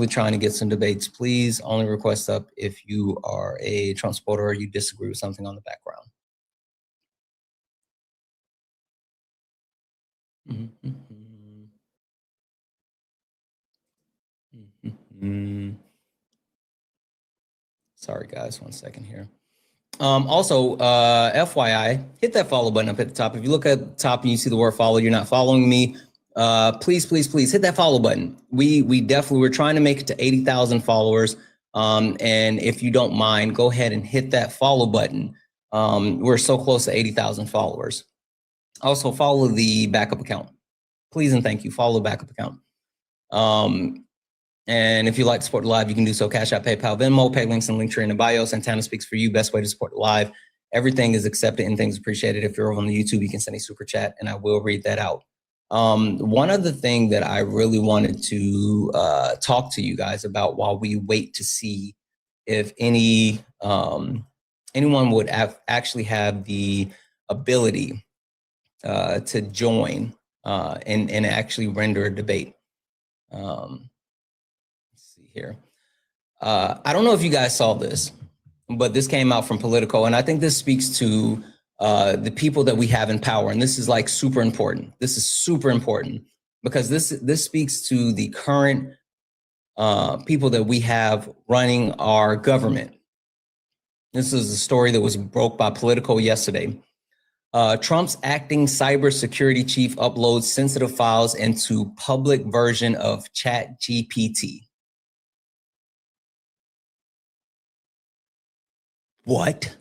trying to get some debates. Please only request up if you are a Trump supporter or you disagree with something on the background. Sorry, guys, 1 second here. Also, FYI, hit that follow button up at the top. If you look at the top and you see the word follow, you're not following me. Please hit that follow button. We're trying to make it to 80,000 followers. And if you don't mind, go ahead and hit that follow button. We're so close to 80,000 followers. Also follow the backup account. Please and thank you. Follow the backup account. And if you'd like to support the live, you can do so. Cash App, PayPal, Venmo, pay links and Linktree in the bio. Santana speaks for you. Best way to support the live. Everything is accepted and things appreciated. If you're over on the YouTube, you can send a super chat and I will read that out. One other thing that I really wanted to talk to you guys about while we wait to see if anyone would actually have the ability to join and actually render a debate. Here. I don't know if you guys saw this, but this came out from Politico, and I think this speaks to the people that we have in power, and this is like super important. This is super important because this speaks to the current people that we have running our government. This is a story that was broke by Politico yesterday. Trump's acting cybersecurity chief uploads sensitive files into public version of ChatGPT. What?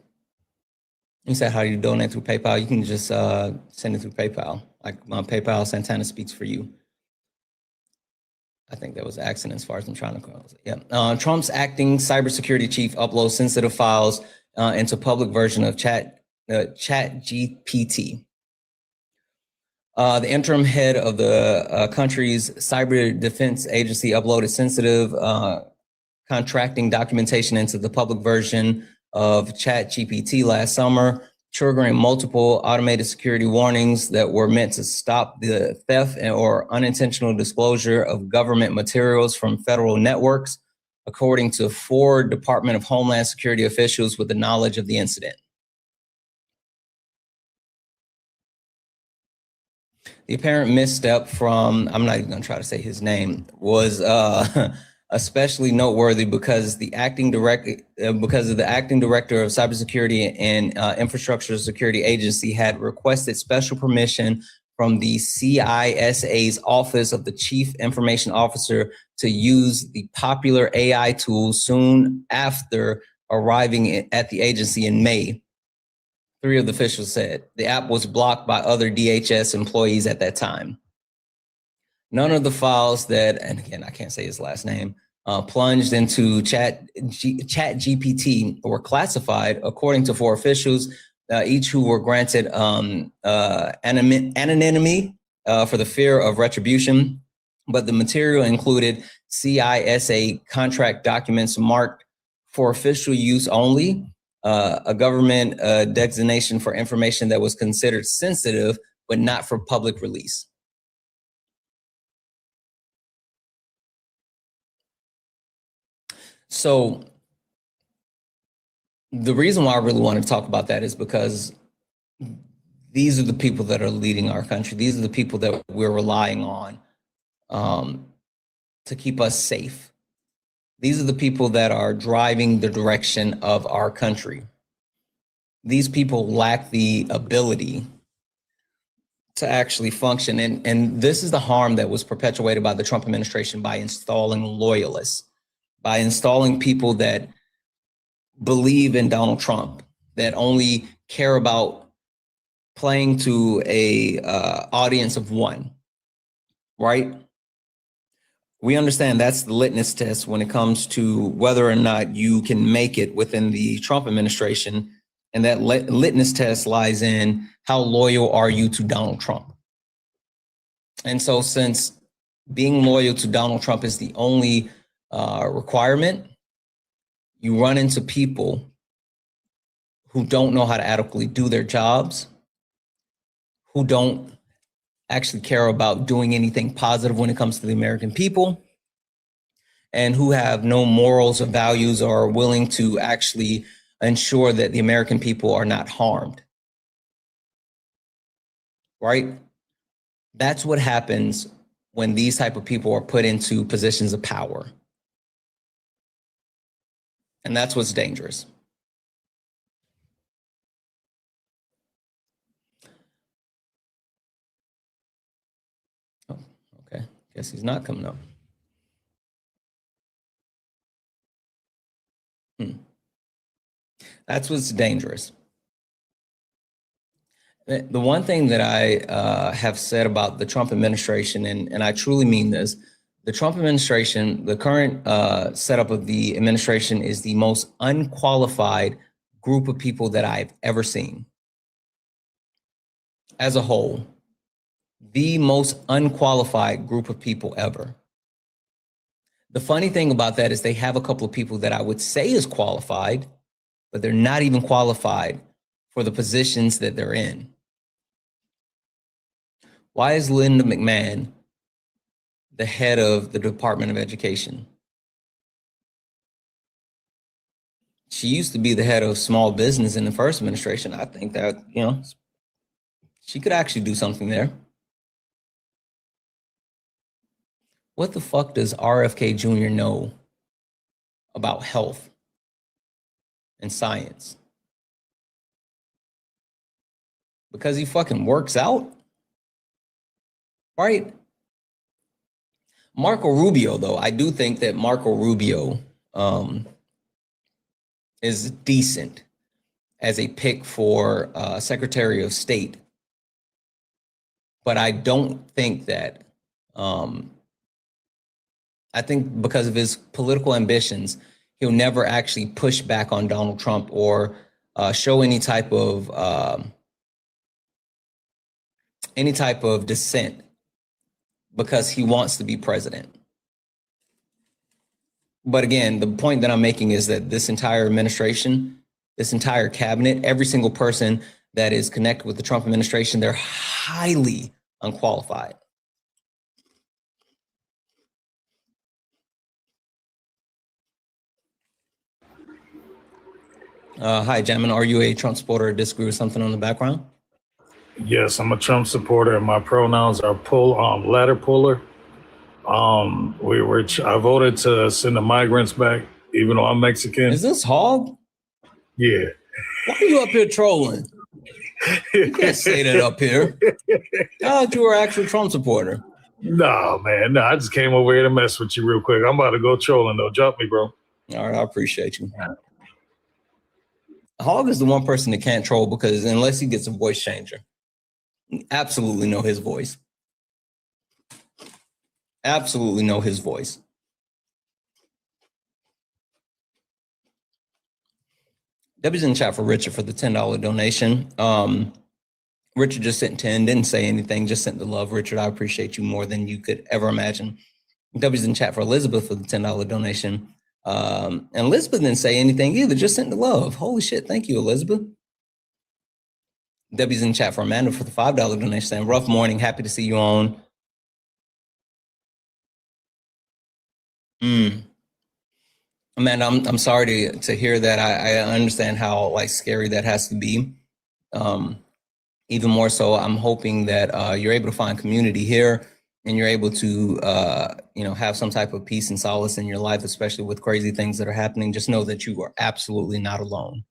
You said, how do you donate through PayPal? You can just send it through PayPal. Like my PayPal, Santana speaks for you. I think that was an accident as far as I'm trying to call it. Yeah. Trump's acting cybersecurity chief uploads sensitive files into public version of ChatGPT. The interim head of the country's cyber defense agency uploaded sensitive contracting documentation into the public version of ChatGPT last summer, triggering multiple automated security warnings that were meant to stop the theft or unintentional disclosure of government materials from federal networks, according to 4 Department of Homeland Security officials with the knowledge of the incident. The apparent misstep from, I'm not even going to try to say his name, was especially noteworthy because the acting director of Cybersecurity and Infrastructure Security Agency had requested special permission from the CISA's Office of the Chief Information Officer to use the popular AI tool soon after arriving at the agency in May. 3 of the officials said the app was blocked by other DHS employees at that time. None of the files that, and again, I can't say his last name, plunged into ChatGPT were classified, according to 4 officials, each who were granted anonymity for the fear of retribution. But the material included CISA contract documents marked for official use only, a government designation for information that was considered sensitive, but not for public release. So the reason why I really want to talk about that is because these are the people that are leading our country. These are the people that we're relying on to keep us safe. These are the people that are driving the direction of our country. These people lack the ability to actually function. And this is the harm that was perpetuated by the Trump administration by installing loyalists, by installing people that believe in Donald Trump, that only care about playing to a audience of one, right? We understand that's the litmus test when it comes to whether or not you can make it within the Trump administration. And that litmus test lies in how loyal are you to Donald Trump? And so since being loyal to Donald Trump is the only requirement, you run into people who don't know how to adequately do their jobs, who don't actually care about doing anything positive when it comes to the American people, and who have no morals or values or are willing to actually ensure that the American people are not harmed. Right? That's what happens when these type of people are put into positions of power. And that's what's dangerous. Guess he's not coming up. That's what's dangerous. The one thing that I have said about the Trump administration, and I truly mean this, the Trump administration, the current setup of the administration is the most unqualified group of people that I've ever seen. As a whole, the most unqualified group of people ever. The funny thing about that is they have a couple of people that I would say is qualified, but they're not even qualified for the positions that they're in. Why is Linda McMahon the head of the Department of Education? She used to be the head of small business in the first administration. I think that, you know, she could actually do something there. What the fuck does RFK Jr. know about health and science? Because he fucking works out? Right? Marco Rubio, though, I do think that Marco Rubio is decent as a pick for Secretary of State. But I don't think that, I think because of his political ambitions, he'll never actually push back on Donald Trump or show any type of dissent because he wants to be president. But again, the point that I'm making is that this entire administration, this entire cabinet, every single person that is connected with the Trump administration, they're highly unqualified. Hi, gentlemen. Are you a Trump supporter or disagree with something on the background? Yes, I'm a Trump supporter, and my pronouns are ladder puller. I voted to send the migrants back, even though I'm Mexican. Is this Hog? Yeah. Why are you up here trolling? You can't say that up here. I thought you were an actual Trump supporter. No, man. No, I just came over here to mess with you real quick. I'm about to go trolling, though. Drop me, bro. All right, I appreciate you. Hog is the one person that can't troll because unless he gets a voice changer, absolutely know his voice. Absolutely know his voice. W's in the chat for Richard for the $10 donation. Richard just sent 10, didn't say anything, just sent the love. Richard, I appreciate you more than you could ever imagine. W's in the chat for Elizabeth for the $10 donation. And Elizabeth didn't say anything either, just sent the love. Holy shit, thank you, Elizabeth. W's in the chat for Amanda for the $5 donation saying, rough morning, happy to see you on. Amanda, I'm sorry to hear that. I understand how like scary that has to be. Even more so, I'm hoping that you're able to find community here and you're able to have some type of peace and solace in your life, especially with crazy things that are happening. Just know that you are absolutely not alone.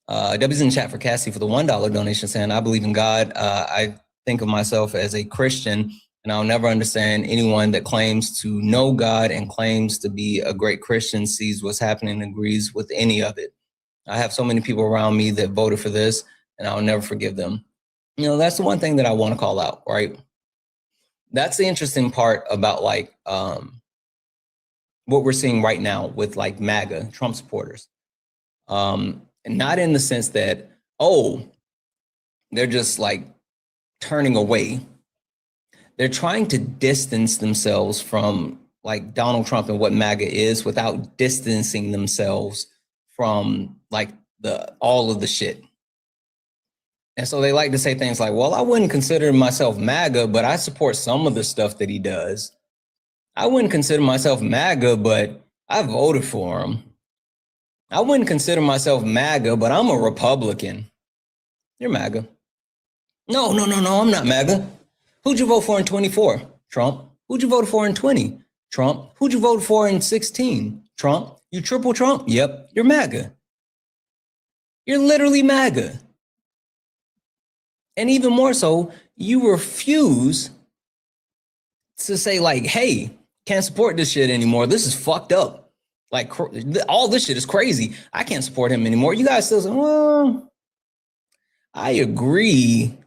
W's in the chat for Cassie for the $1 donation saying, I believe in God. I think of myself as a Christian, and I'll never understand anyone that claims to know God and claims to be a great Christian, sees what's happening and agrees with any of it. I have so many people around me that voted for this, and I'll never forgive them. You know, that's the one thing that I want to call out, right? That's the interesting part about like what we're seeing right now with like MAGA, Trump supporters. And not in the sense that, oh, they're just like turning away. They're trying to distance themselves from like Donald Trump and what MAGA is without distancing themselves from like all of the shit. And so they like to say things like, well, I wouldn't consider myself MAGA, but I support some of the stuff that he does. I wouldn't consider myself MAGA, but I voted for him. I wouldn't consider myself MAGA, but I'm a Republican. You're MAGA. No, I'm not MAGA. Who'd you vote for in 24? Trump. Who'd you vote for in 20? Trump. Who'd you vote for in 16? Trump. You triple Trump? Yep, you're MAGA. You're literally MAGA. And even more so, you refuse to say like, hey, can't support this shit anymore. This is fucked up. Like all this shit is crazy. I can't support him anymore. You guys still say, well, I agree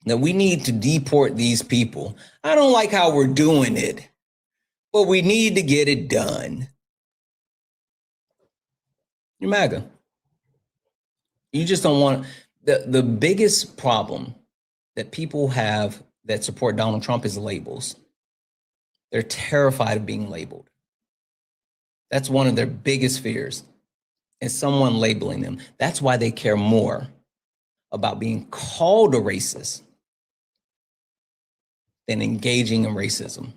that we need to deport these people. I don't like how we're doing it, but we need to get it done. You're MAGA. You just don't want the biggest problem that people have that support Donald Trump is labels. They're terrified of being labeled. That's one of their biggest fears, is someone labeling them. That's why they care more about being called a racist than engaging in racism.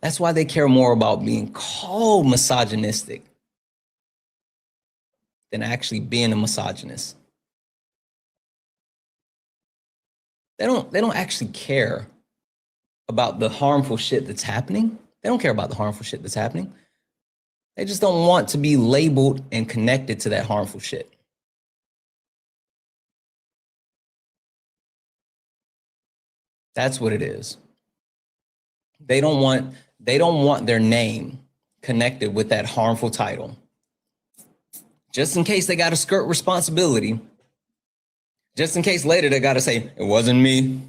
That's why they care more about being called misogynistic than actually being a misogynist. They don't actually care about the harmful shit that's happening. They don't care about the harmful shit that's happening. They just don't want to be labeled and connected to that harmful shit. That's what it is. They don't want their name connected with that harmful title. Just in case they got to skirt responsibility. Just in case later they got to say, it wasn't me.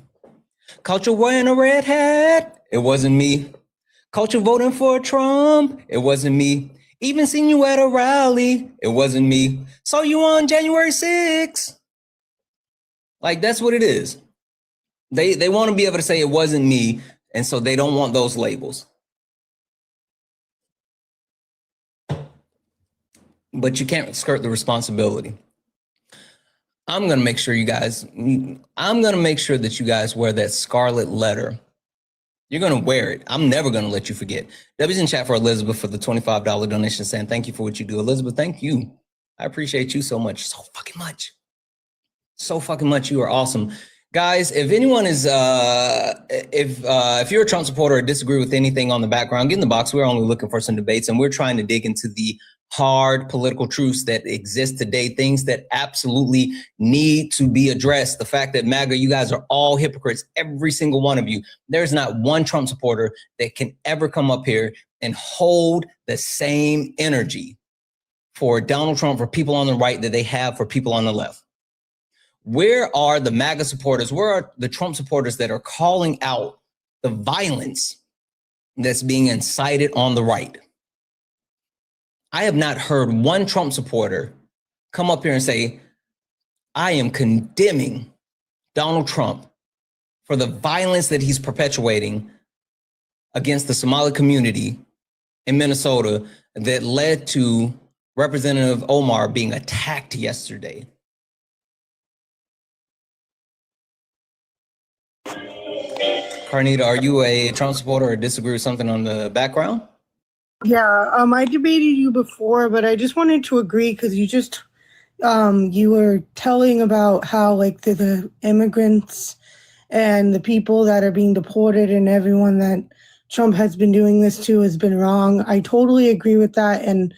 Culture wearing a red hat. It wasn't me. Culture voting for Trump. It wasn't me. Even seen you at a rally. It wasn't me. Saw you on January 6th. Like, that's what it is. They want to be able to say it wasn't me, and so they don't want those labels. But you can't skirt the responsibility. I'm going to make sure that you guys wear that scarlet letter. You're going to wear it. I'm never going to let you forget. W's in chat for Elizabeth for the $25 donation, saying thank you for what you do. Elizabeth, thank you. I appreciate you so much. So fucking much. So fucking much. You are awesome. Guys, if anyone is, if you're a Trump supporter or disagree with anything on the background, get in the box. We're only looking for some debates, and we're trying to dig into the hard political truths that exist today, things that absolutely need to be addressed. The fact that MAGA, you guys are all hypocrites, every single one of you. There's not one Trump supporter that can ever come up here and hold the same energy for Donald Trump, for people on the right, that they have for people on the left. Where are the MAGA supporters? Where are the Trump supporters that are calling out the violence that's being incited on the right? I have not heard one Trump supporter come up here and say, I am condemning Donald Trump for the violence that he's perpetuating against the Somali community in Minnesota that led to Representative Omar being attacked yesterday. Carnita, are you a Trump supporter or disagree with something on the background? Yeah, I debated you before, but I just wanted to agree because you just, you were telling about how like the immigrants and the people that are being deported and everyone that Trump has been doing this to has been wrong. I totally agree with that. And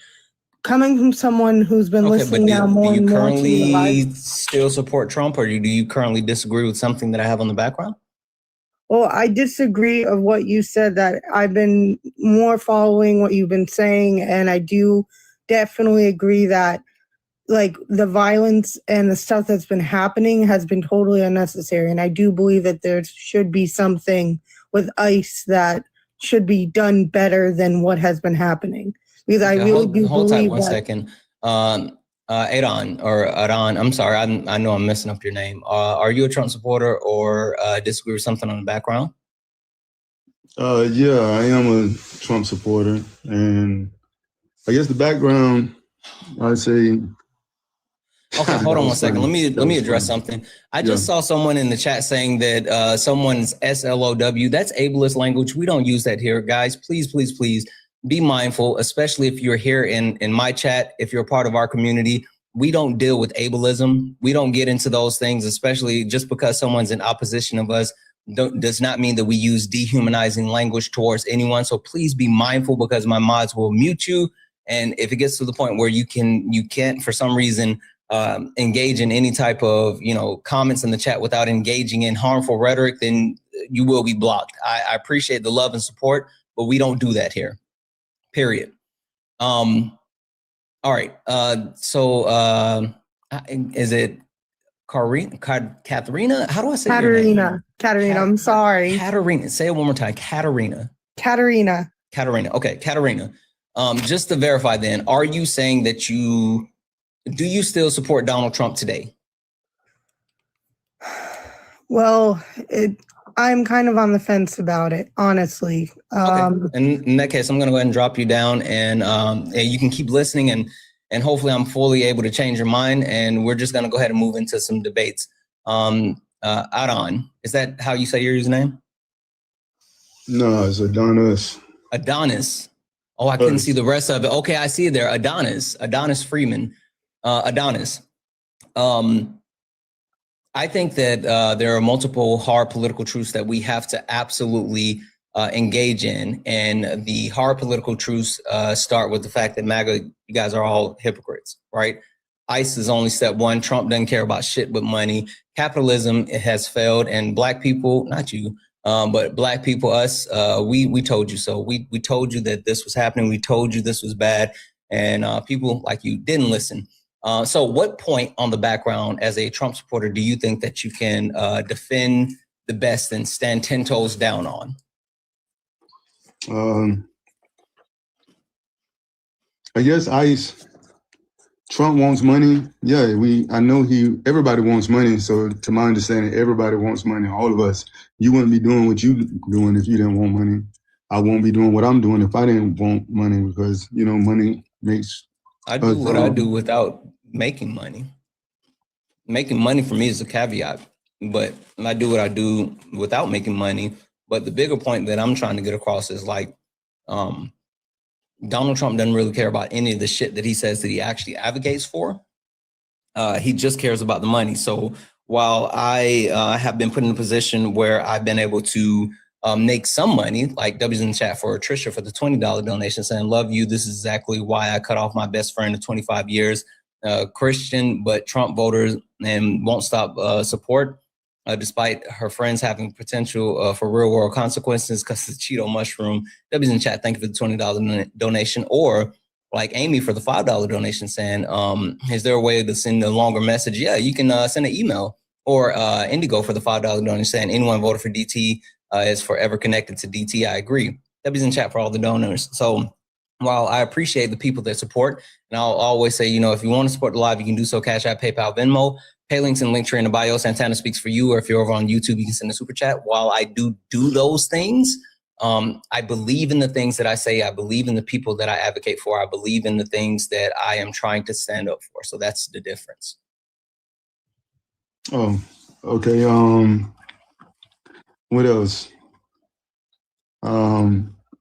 coming from someone who's been listening now more and more to do you the currently live. still support Trump, or do you currently disagree with something that I have on the background? Well, I disagree of what you said, that I've been more following what you've been saying, and I do definitely agree that like the violence and the stuff that's been happening has been totally unnecessary. And I do believe that there should be something with ICE that should be done better than what has been happening. Because I really do hold tight believe one that. second. Adon, I'm sorry, I know I'm messing up your name. Are you a Trump supporter or disagree with something on the background? Yeah, I am a Trump supporter, and I guess the background, I'd say. Okay, hold on one second. Let me address something. I just saw someone in the chat saying that someone's SLOW. That's ableist language. We don't use that here, guys. Please, please, please be mindful, especially if you're here in my chat. If you're a part of our community, we don't deal with ableism. We don't get into those things, especially just because someone's in opposition of us does not mean that we use dehumanizing language towards anyone. So please be mindful, because my mods will mute you. And if it gets to the point where you can't for some reason engage in any type of, comments in the chat without engaging in harmful rhetoric, then you will be blocked. I appreciate the love and support, but we don't do that here, period. All right. Is it Katharina? How do I say your name? Katarina, I'm sorry. Katarina. Say it one more time. Katarina. Okay, Katarina. Just to verify then, are you saying that do you still support Donald Trump today? Well, I'm kind of on the fence about it, honestly. Okay. In that case, I'm going to go ahead and drop you down, and you can keep listening, and hopefully I'm fully able to change your mind, and we're just going to go ahead and move into some debates. Adon, is that how you say your username? No, it's Adonis. Adonis. Oh, I couldn't see the rest of it. Okay, I see it there. Adonis Freeman. Adonis. I think that there are multiple hard political truths that we have to absolutely engage in. And the hard political truths start with the fact that MAGA, you guys are all hypocrites, right? ICE is only step one. Trump doesn't care about shit but money. Capitalism, it has failed. And black people, not you, but black people, us, we told you so. We told you that this was happening. We told you this was bad. And people like you didn't listen. So what point on the background as a Trump supporter do you think that you can defend the best and stand 10 toes down on? I guess ICE, Trump wants money. Yeah, I know everybody wants money. So to my understanding, everybody wants money, all of us. You wouldn't be doing what you're doing if you didn't want money. I won't be doing what I'm doing if I didn't want money, because, money makes... I do what I do without making money. Making money for me is a caveat, but I do what I do without making money. But the bigger point that I'm trying to get across is like, Donald Trump doesn't really care about any of the shit that he says that he actually advocates for. He just cares about the money. So while I have been put in a position where I've been able to make some money, like W's in the chat for Tricia for the $20 donation saying, love you. This is exactly why I cut off my best friend of 25 years. Christian, but Trump voters and won't stop support, despite her friends having potential for real world consequences because of the Cheeto mushroom. W's in chat, thank you for the $20 donation. Or like Amy for the $5 donation saying, is there a way to send a longer message? Yeah, you can send an email. Or Indigo for the $5 donation saying, anyone voted for DT is forever connected to DT. I agree. W's in chat for all the donors. So while I appreciate the people that support, and I'll always say, if you want to support the live, you can do so. Cash App, PayPal, Venmo, pay links and link tree in the bio. Santana speaks for you. Or if you're over on YouTube, you can send a super chat. While I do those things, I believe in the things that I say. I believe in the people that I advocate for. I believe in the things that I am trying to stand up for. So that's the difference. Oh, okay. What else?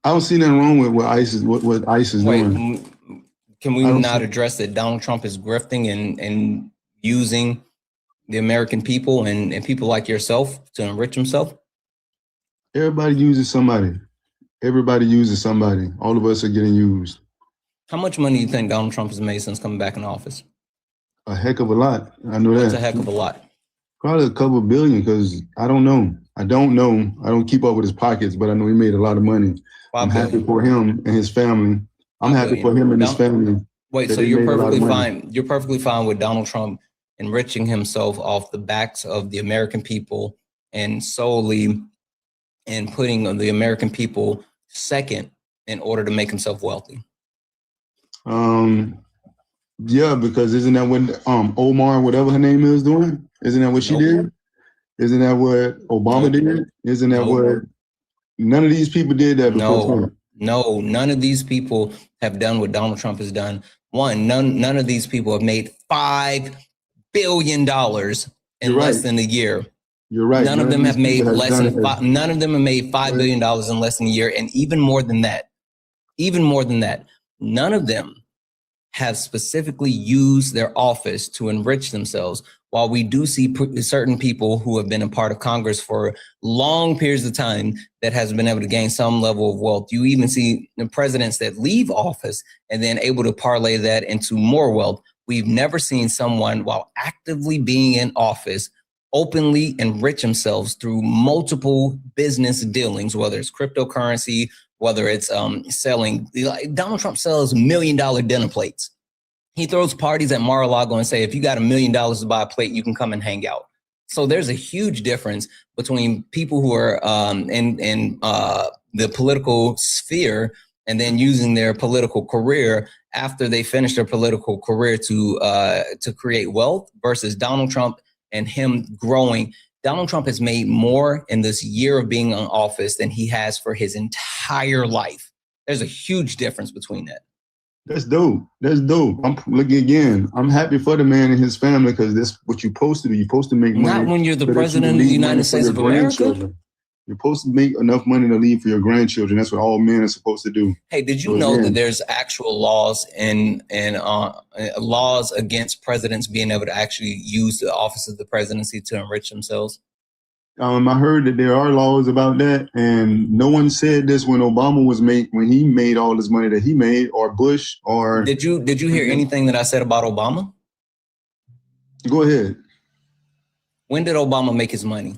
I don't see nothing wrong with what ICE is doing. Can we not address that Donald Trump is grifting and using the American people and people like yourself to enrich himself? Everybody uses somebody. Everybody uses somebody. All of us are getting used. How much money do you think Donald Trump has made since coming back in office? A heck of a lot. I know that. That's a heck of a lot. Probably a couple billion, because I don't know. I don't keep up with his pockets, but I know he made a lot of money. I'm happy for him and his family. I'm happy for him and his family. Wait, so you're perfectly fine. You're perfectly fine with Donald Trump enriching himself off the backs of the American people and solely and putting the American people second in order to make himself wealthy? Yeah, because isn't that what Omar, whatever her name is, doing? Isn't that what she did? Isn't that what Obama did? Isn't that what none of these people did that before? No, none of these people have done what Donald Trump has done. One, none of these people have made $5 billion in less than a year. You're right. None of them have made less than none of them have made $5 billion in less than a year. And even more than that, none of them have specifically used their office to enrich themselves. While we do see certain people who have been a part of Congress for long periods of time that has been able to gain some level of wealth, you even see the presidents that leave office and then able to parlay that into more wealth. We've never seen someone, while actively being in office, openly enrich themselves through multiple business dealings, whether it's cryptocurrency, whether it's selling. Donald Trump sells $1 million dinner plates. He throws parties at Mar-a-Lago and say, if you got $1 million to buy a plate, you can come and hang out. So there's a huge difference between people who are in the political sphere and then using their political career after they finish their political career to create wealth versus Donald Trump and him growing. Donald Trump has made more in this year of being in office than he has for his entire life. There's a huge difference between that. That's dope. That's dope. I'm looking again. I'm happy for the man and his family because that's what you're supposed to do. You're supposed to make money. Not when you're the president of the United States of America. You're supposed to make enough money to leave for your grandchildren. That's what all men are supposed to do. Hey, did you know that there's actual laws and laws against presidents being able to actually use the office of the presidency to enrich themselves? I heard that there are laws about that, and no one said this when Obama was when he made all this money that he made, or Bush, or. Did you hear anything that I said about Obama? Go ahead. When did Obama make his money?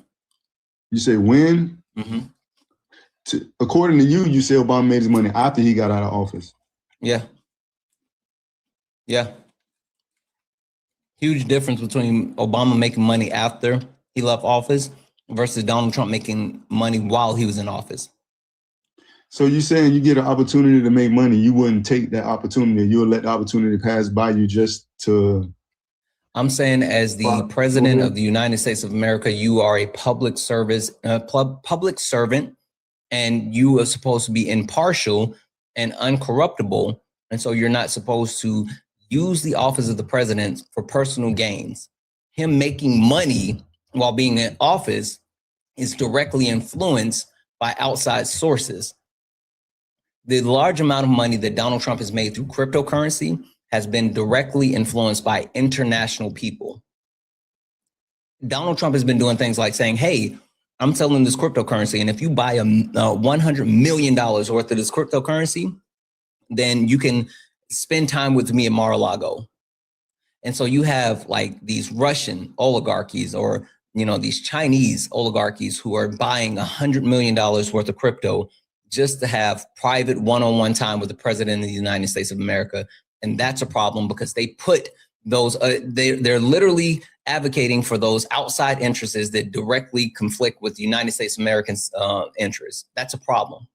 You say when? Mm-hmm. According to you, you say Obama made his money after he got out of office. Yeah. Yeah. Huge difference between Obama making money after he left office versus Donald Trump making money while he was in office. So you're saying you get an opportunity to make money, you wouldn't take that opportunity. You would let the opportunity pass by you just to. I'm saying as the president of the United States of America, you are a public servant, and you are supposed to be impartial and uncorruptible. And so you're not supposed to use the office of the president for personal gains. Him making money while being in office is directly influenced by outside sources. The large amount of money that Donald Trump has made through cryptocurrency has been directly influenced by international people. Donald Trump has been doing things like saying, hey, I'm selling this cryptocurrency, and if you buy $100 million worth of this cryptocurrency, then you can spend time with me at Mar-a-Lago. And so you have like these Russian oligarchies or these Chinese oligarchies who are buying $100 million worth of crypto just to have private one-on-one time with the president of the United States of America. And that's a problem because they put those, they're literally advocating for those outside interests that directly conflict with the United States of Americans' interests. That's a problem.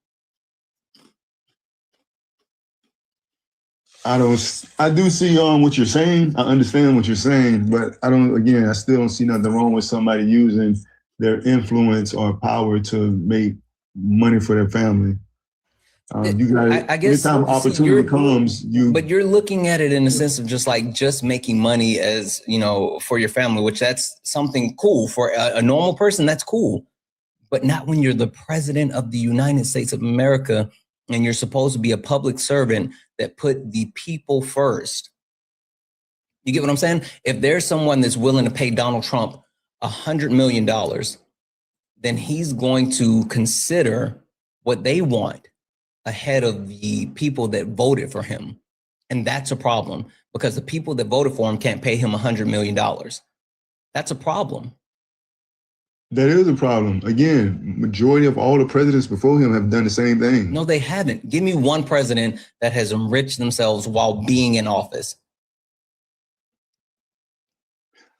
I do see what you're saying. I understand what you're saying, but I still don't see nothing wrong with somebody using their influence or power to make money for their family. You got I guess anytime opportunity comes, but you're looking at it in the sense of just making money as, for your family, which that's something cool for a normal person. That's cool, but not when you're the president of the United States of America and you're supposed to be a public servant that put the people first. You get what I'm saying? If there's someone that's willing to pay Donald Trump $100 million, then he's going to consider what they want ahead of the people that voted for him. And that's a problem because the people that voted for him can't pay him $100 million. That's a problem. That is a problem. Again, majority of all the presidents before him have done the same thing. No, they haven't. Give me one president that has enriched themselves while being in office.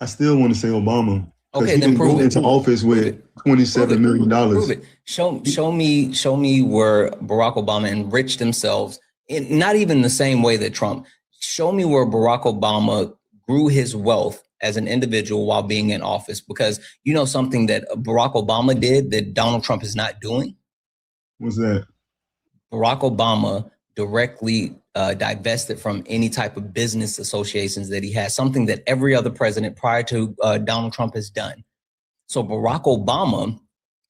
I still want to say Obama. Okay, then prove it. Into office with $27 million. Prove it. Show me where Barack Obama enriched themselves. Not even the same way that Trump. Show me where Barack Obama grew his wealth as an individual while being in office, because something that Barack Obama did that Donald Trump is not doing? What's that? Barack Obama directly divested from any type of business associations that he has, something that every other president prior to Donald Trump has done. So Barack Obama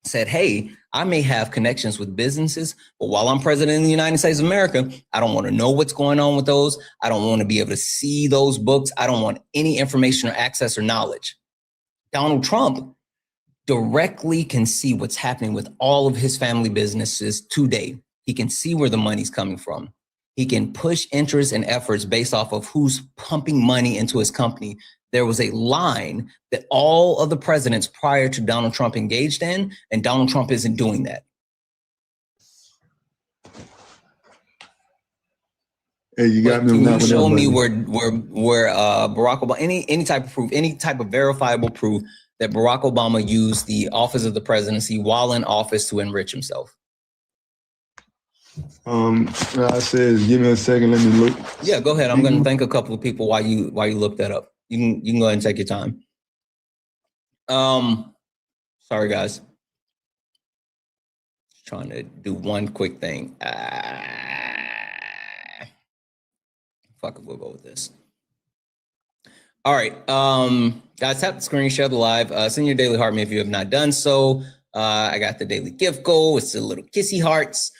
said, hey, I may have connections with businesses, but while I'm president of the United States of America, I don't want to know what's going on with those. I don't want to be able to see those books. I don't want any information or access or knowledge. Donald Trump directly can see what's happening with all of his family businesses today. He can see where the money's coming from. He can push interests and efforts based off of who's pumping money into his company. There was a line that all of the presidents prior to Donald Trump engaged in, and Donald Trump isn't doing that. Hey, you got me. Can you show me where Barack Obama, any type of proof, any type of verifiable proof that Barack Obama used the office of the presidency while in office to enrich himself? I said, give me a second. Let me look. Yeah, go ahead. I'm going to thank a couple of people while you look that up. You can go ahead and take your time. Sorry guys. Just trying to do one quick thing. Fuck it, we'll go with this. All right, guys, tap the screen, share the live. Send your daily heart me if you have not done so. I got the daily gift goal. It's the little kissy hearts.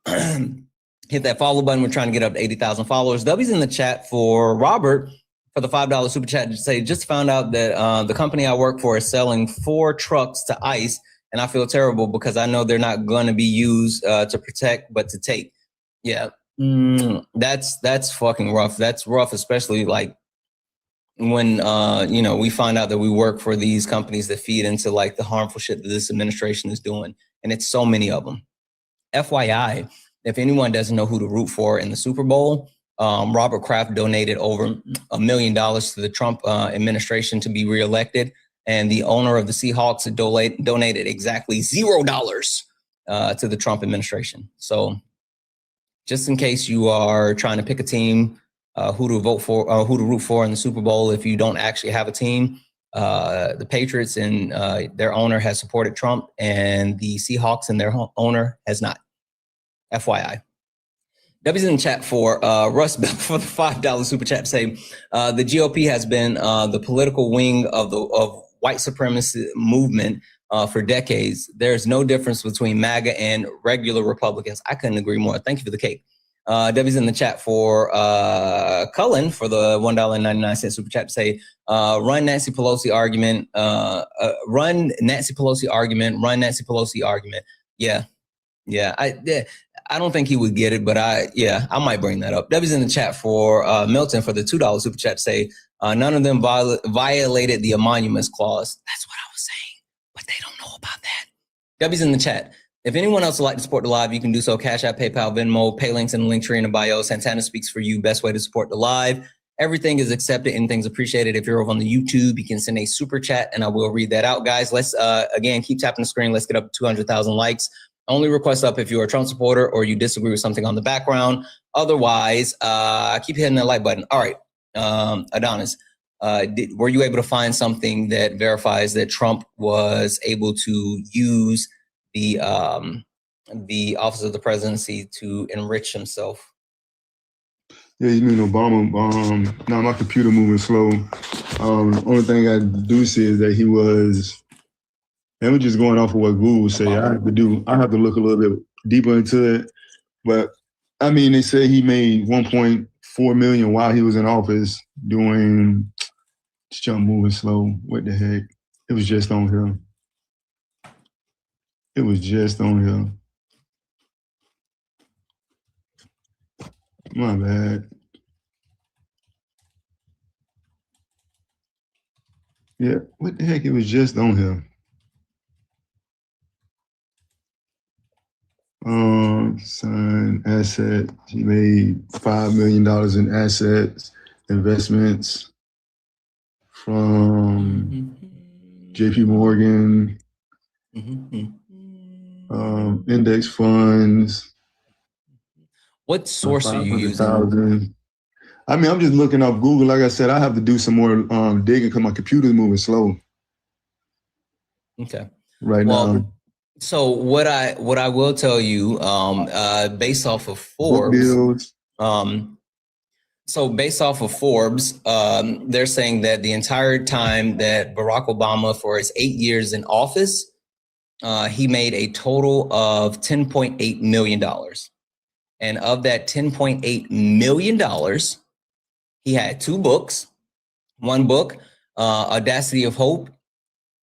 Hit that follow button. We're trying to get up to 80,000 followers. W's in the chat for Robert for the $5 super chat to say, just found out that the company I work for is selling 4 trucks to ICE, and I feel terrible because I know they're not going to be used to protect, but to take. Yeah. That's fucking rough. That's rough, especially like when we find out that we work for these companies that feed into like the harmful shit that this administration is doing, and it's so many of them. FYI, if anyone doesn't know who to root for in the Super Bowl, Robert Kraft donated over $1 million to the Trump administration to be reelected, and the owner of the Seahawks donated exactly $0 to the Trump administration. So, just in case you are trying to pick a team, who to vote for, who to root for in the Super Bowl, if you don't actually have a team, the Patriots and their owner has supported Trump, and the Seahawks and their owner has not. FYI. W's in the chat for Russ for the $5 super chat to say the GOP has been the political wing of white supremacy movement for decades. There's no difference between MAGA and regular Republicans. I couldn't agree more. Thank you for the cake. W's in the chat for Cullen for the $1.99 super chat to say run Nancy Pelosi argument. Run Nancy Pelosi argument. Run Nancy Pelosi argument. Yeah. I don't think he would get it, but I might bring that up. W's in the chat for Milton for the $2 super chat to say none of them violated the emoluments clause. That's what I was saying, but they don't know about that. W's in the chat. If anyone else would like to support the live, you can do so. Cash App, PayPal, Venmo, pay links in the link tree in the bio. Santana speaks for you. Best way to support the live. Everything is accepted. Anything's appreciated. If you're over on the YouTube, you can send a super chat and I will read that out. Guys, let's again keep tapping the screen. Let's get up to 200,000 likes. Only request up if you're a Trump supporter or you disagree with something on the background. Otherwise, keep hitting that like button. All right, Adonis, were you able to find something that verifies that Trump was able to use the office of the presidency to enrich himself? Yeah, you mean Obama? Now my computer moving slow. The only thing I do see is that he was. And we're just going off of what Google say. I have to look a little bit deeper into it. But I mean, they say he made 1.4 million while he was in office doing. Jump moving slow. What the heck? It was just on him. It was just on him. My bad. Yeah, what the heck? It was just on him. Sign asset. He made $5 million in assets, investments from JP Morgan, index funds. What source are you using? I mean, I'm just looking up Google. Like I said, I have to do some more digging because my computer's moving slow. Okay. Now. So what I will tell you, based off of Forbes, they're saying that the entire time that Barack Obama, for his 8 years in office, he made a total of $10.8 million. And of that $10.8 million, he had 2 books. One book, Audacity of Hope,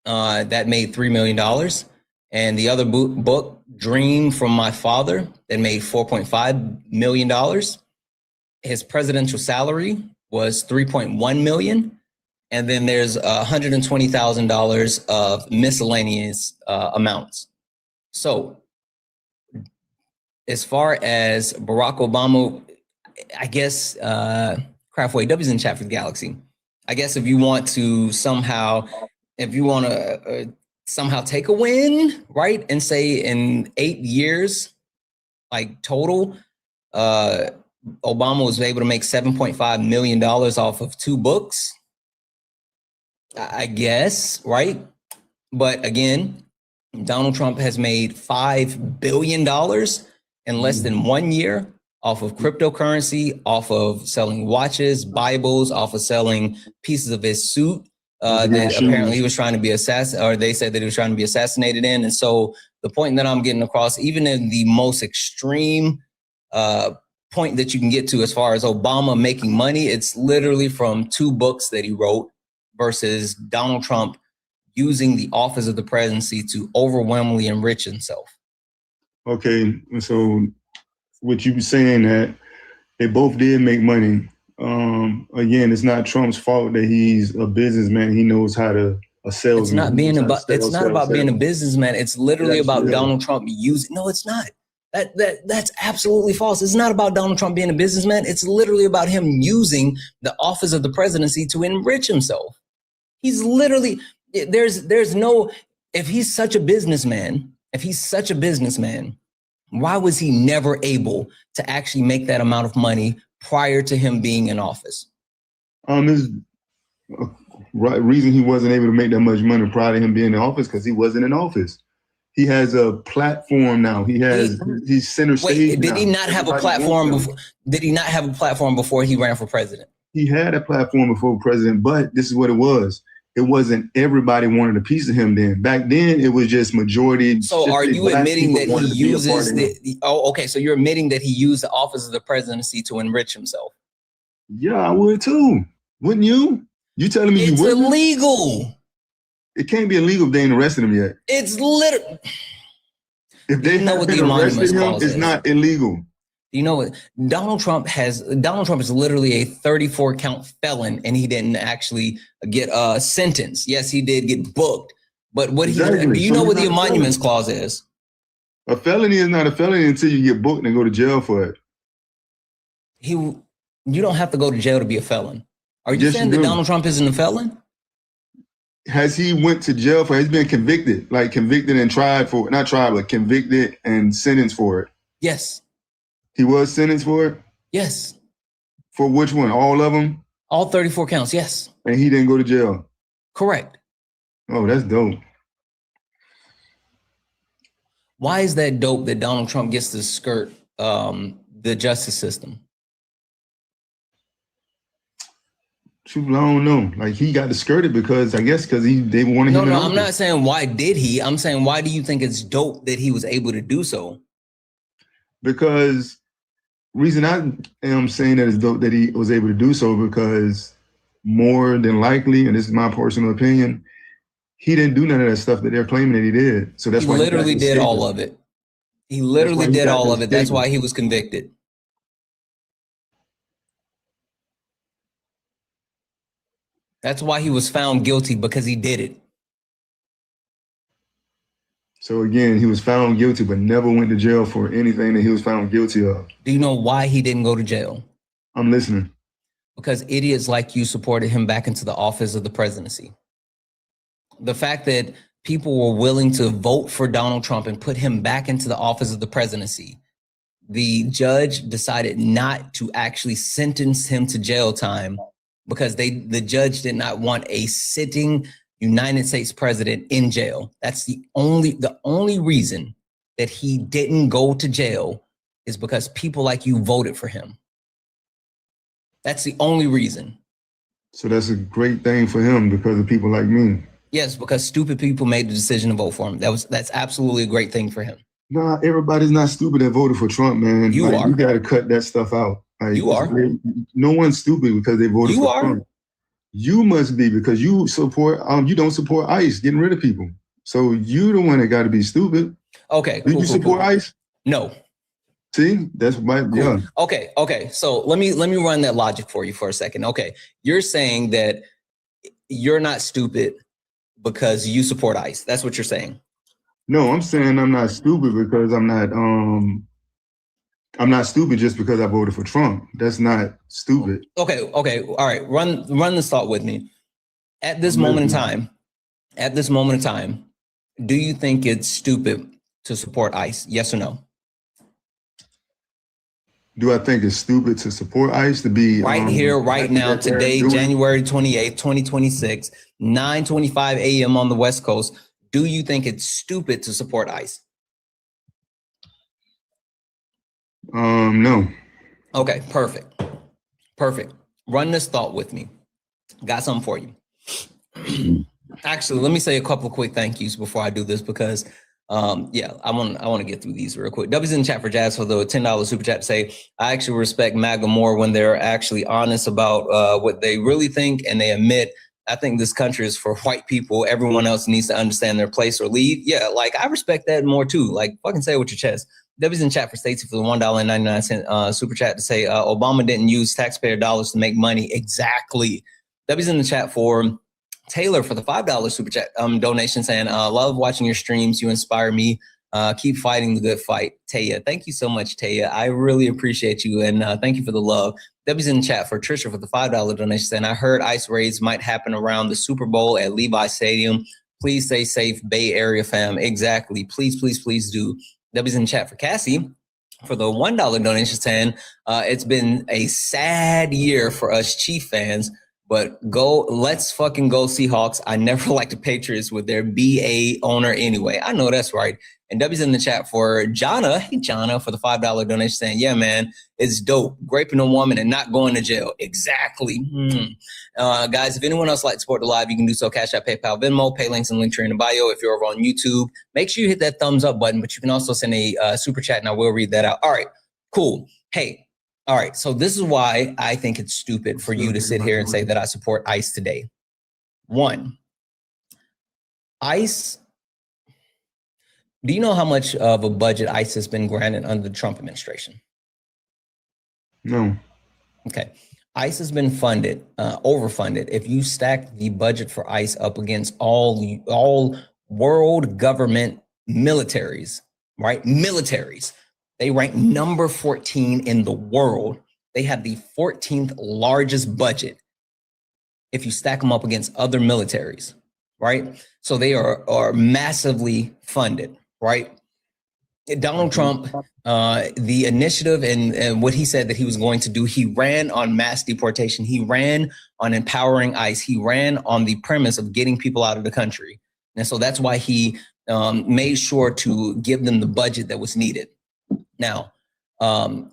that made $3 million. And the other book, Dream from My Father, that made $4.5 million. his presidential salary was $3.1 million. And then there's $120,000 of miscellaneous amounts. So as far as Barack Obama, I guess, Craftway W's in chat for the Galaxy. I guess if you want to somehow, somehow take a win, right? And say in 8 years, like total, Obama was able to make $7.5 million off of 2 books. I guess, right? But again, Donald Trump has made $5 billion in less than 1 year off of cryptocurrency, off of selling watches, Bibles, off of selling pieces of his suit that apparently he was trying to be assassinated, or they said that he was trying to be assassinated in. And so the point that I'm getting across, even in the most extreme point that you can get to as far as Obama making money, it's literally from 2 books that he wrote versus Donald Trump using the office of the presidency to overwhelmingly enrich himself. Okay, so what you saying that they both did make money. Again, it's not Trump's fault that he's a businessman. He knows how to sell. It's not being about. It's not about being a businessman. It's literally about Donald Trump using. No, it's not. That's absolutely false. It's not about Donald Trump being a businessman. It's literally about him using the office of the presidency to enrich himself. He's literally, there's no, if he's such a businessman, why was he never able to actually make that amount of money prior to him being in office? There's a reason he wasn't able to make that much money prior to him being in office, because he wasn't in office. He has a platform now. He's center stage. Did he not have a platform before? Did he not have a platform before he ran for president? He had a platform before president, but this is what it was. It wasn't everybody wanted a piece of him then. Back then, it was just majority. So are you admitting that he uses so you're admitting that he used the office of the presidency to enrich himself? Yeah, I would too. Wouldn't you? You telling me it's you wouldn't? It's illegal. It can't be illegal if they ain't arrested him yet. It's literally. If they haven't arrested him, it's not illegal. You know what? Donald Trump is literally a 34-count felon, and he didn't actually get a sentence. Yes, he did get booked. But what do you know what the emoluments clause is? A felony is not a felony until you get booked and go to jail for it. You don't have to go to jail to be a felon. Are you saying that Donald Trump isn't a felon? Has he went to jail for? He's been convicted, like convicted and tried for, not tried, but convicted and sentenced for it. Yes. He was sentenced for it? Yes. For which one? All of them? All 34 counts, yes. And he didn't go to jail? Correct. Oh, that's dope. Why is that dope that Donald Trump gets to skirt the justice system? I don't know. Like, he got to skirt it because they wanted him. No, I'm not saying why did he. I'm saying why do you think it's dope that he was able to do so? Because reason I am saying that it's dope that he was able to do so, because more than likely, and this is my personal opinion, he didn't do none of that stuff that they're claiming that he did. So that's why he literally did all of it. He literally did all of it. That's why he was convicted. That's why he was found guilty, because he did it. So again, he was found guilty, but never went to jail for anything that he was found guilty of. Do you know why he didn't go to jail? I'm listening. Because idiots like you supported him back into the office of the presidency. The fact that people were willing to vote for Donald Trump and put him back into the office of the presidency, the judge decided not to actually sentence him to jail time because the judge did not want a sitting United States president in jail. That's the only reason that he didn't go to jail, is because people like you voted for him. That's the only reason. So that's a great thing for him because of people like me. Yes, because stupid people made the decision to vote for him. That's absolutely a great thing for him. Nah, everybody's not stupid that voted for Trump, man. You are. You got to cut that stuff out. You are. No one's stupid because they voted for Trump. You must be, because you support. You don't support ICE getting rid of people. So you the one that got to be stupid. Okay. Did you support ICE? No. See, that's my yeah. Okay. So let me run that logic for you for a second. Okay, you're saying that you're not stupid because you support ICE. That's what you're saying. No, I'm saying I'm not stupid because I'm not stupid just because I voted for Trump. That's not stupid. Okay. All right. Run this thought with me. At this moment in time, do you think it's stupid to support ICE? Yes or no? Do I think it's stupid to support ICE to be right here, right now, today, January 28th, 2026, 9:25 a.m. on the West Coast? Do you think it's stupid to support ICE? No. Okay, perfect. Run this thought with me. Got something for you. Actually, let me say a couple of quick thank yous before I do this because yeah, I want to get through these real quick. W's in the chat for Jazz for the $10 super chat to say, I actually respect MAGA more when they're actually honest about what they really think and they admit, I think this country is for white people. Everyone else needs to understand their place or leave. Yeah, like I respect that more too. Like fucking say it with your chest. W's in chat for Stacey for the $1.99 super chat to say Obama didn't use taxpayer dollars to make money. Exactly. W's in the chat for Taylor for the $5 super chat donation saying, love watching your streams. You inspire me. Keep fighting the good fight. Taya, thank you so much, Taya. I really appreciate you. And thank you for the love. Debbie's in the chat for Trisha for the $5 donation saying, I heard ICE raids might happen around the Super Bowl at Levi Stadium. Please stay safe, Bay Area fam. Exactly. Please do. Debbie's in the chat for Cassie for the $1 donation saying, it's been a sad year for us Chief fans. But let's fucking go Seahawks. I never liked the Patriots with their BA owner anyway. I know that's right. And W's in the chat for Jonna. Hey, Jonna, for the $5 donation saying, yeah, man, it's dope. Raping a woman and not going to jail. Exactly. Guys, if anyone else likes to support the live, you can do so. Cash App, PayPal, Venmo, pay links and link tree in the bio. If you're over on YouTube, make sure you hit that thumbs up button, but you can also send a super chat and I will read that out. All right, cool. Hey. All right, so this is why I think it's stupid for you to sit here and say that I support ICE today. One, ICE, do you know how much of a budget ICE has been granted under the Trump administration? No. Okay, ICE has been funded, overfunded. If you stack the budget for ICE up against all world government militaries, right? Militaries. They rank number 14 in the world. They have the 14th largest budget if you stack them up against other militaries, right? So they are massively funded, right? Donald Trump, the initiative and what he said that he was going to do, he ran on mass deportation. He ran on empowering ICE. He ran on the premise of getting people out of the country. And so that's why he made sure to give them the budget that was needed. Now,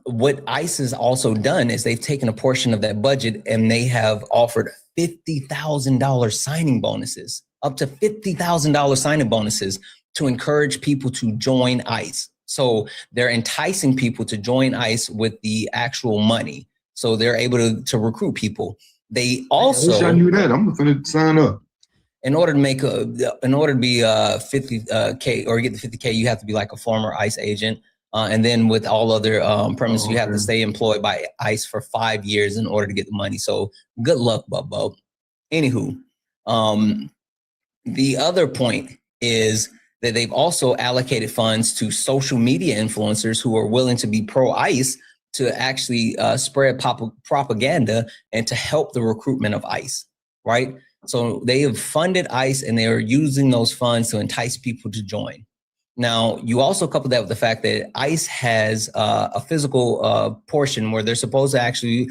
what ICE has also done is they've taken a portion of that budget and they have offered $50,000 signing bonuses, up to $50,000 signing bonuses to encourage people to join ICE. So they're enticing people to join ICE with the actual money. So they're able to recruit people. They also— I wish I knew that. I'm gonna sign up. In order to be 50K or get the 50K, you have to be like a former ICE agent. And then with all other premises, you have to stay employed by ICE for 5 years in order to get the money. So good luck, Bubbo. Anywho, the other point is that they've also allocated funds to social media influencers who are willing to be pro-ICE to actually spread propaganda and to help the recruitment of ICE, right? So they have funded ICE and they are using those funds to entice people to join. Now, you also couple that with the fact that ICE has a physical portion where they're supposed to actually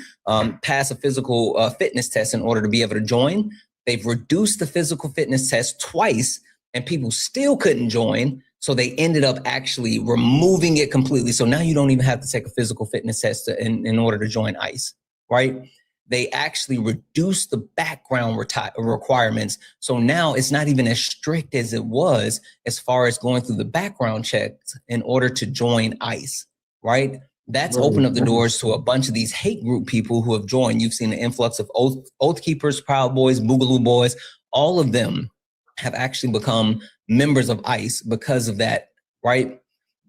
pass a physical fitness test in order to be able to join. They've reduced the physical fitness test twice and people still couldn't join. So they ended up actually removing it completely. So now you don't even have to take a physical fitness test in order to join ICE, right? They actually reduced the background requirements. So now it's not even as strict as it was as far as going through the background checks in order to join ICE, right? That's opened up the doors to a bunch of these hate group people who have joined. You've seen the influx of Oath Keepers, Proud Boys, Boogaloo Boys. All of them have actually become members of ICE because of that, right?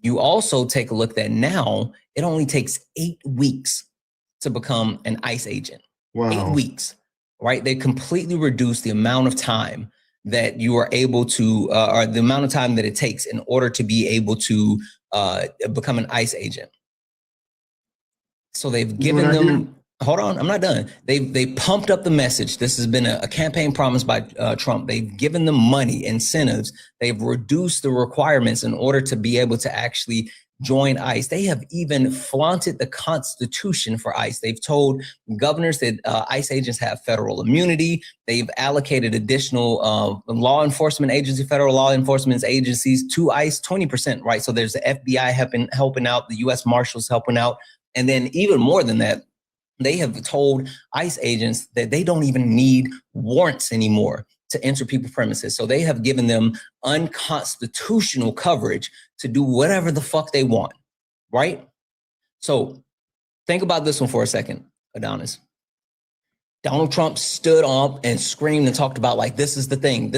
You also take a look that now it only takes 8 weeks to become an ICE agent. Wow. 8 weeks, right? They completely reduced the amount of time that you are able to, or the amount of time that it takes in order to be able to become an ICE agent. So they've given them, hold on, I'm not done. They pumped up the message. This has been a campaign promise by Trump. They've given them money, incentives. They've reduced the requirements in order to be able to actually join ICE. They have even flaunted the Constitution for ICE. They've told governors that ICE agents have federal immunity. They've allocated additional law enforcement agencies, federal law enforcement agencies to ICE, 20%, right? So there's the FBI helping out, the U.S. Marshals helping out. And then even more than that, they have told ICE agents that they don't even need warrants anymore to enter people's premises. So they have given them unconstitutional coverage to do whatever the fuck they want, right? So think about this one for a second, Adonis. Donald Trump stood up and screamed and talked about, like, this is the thing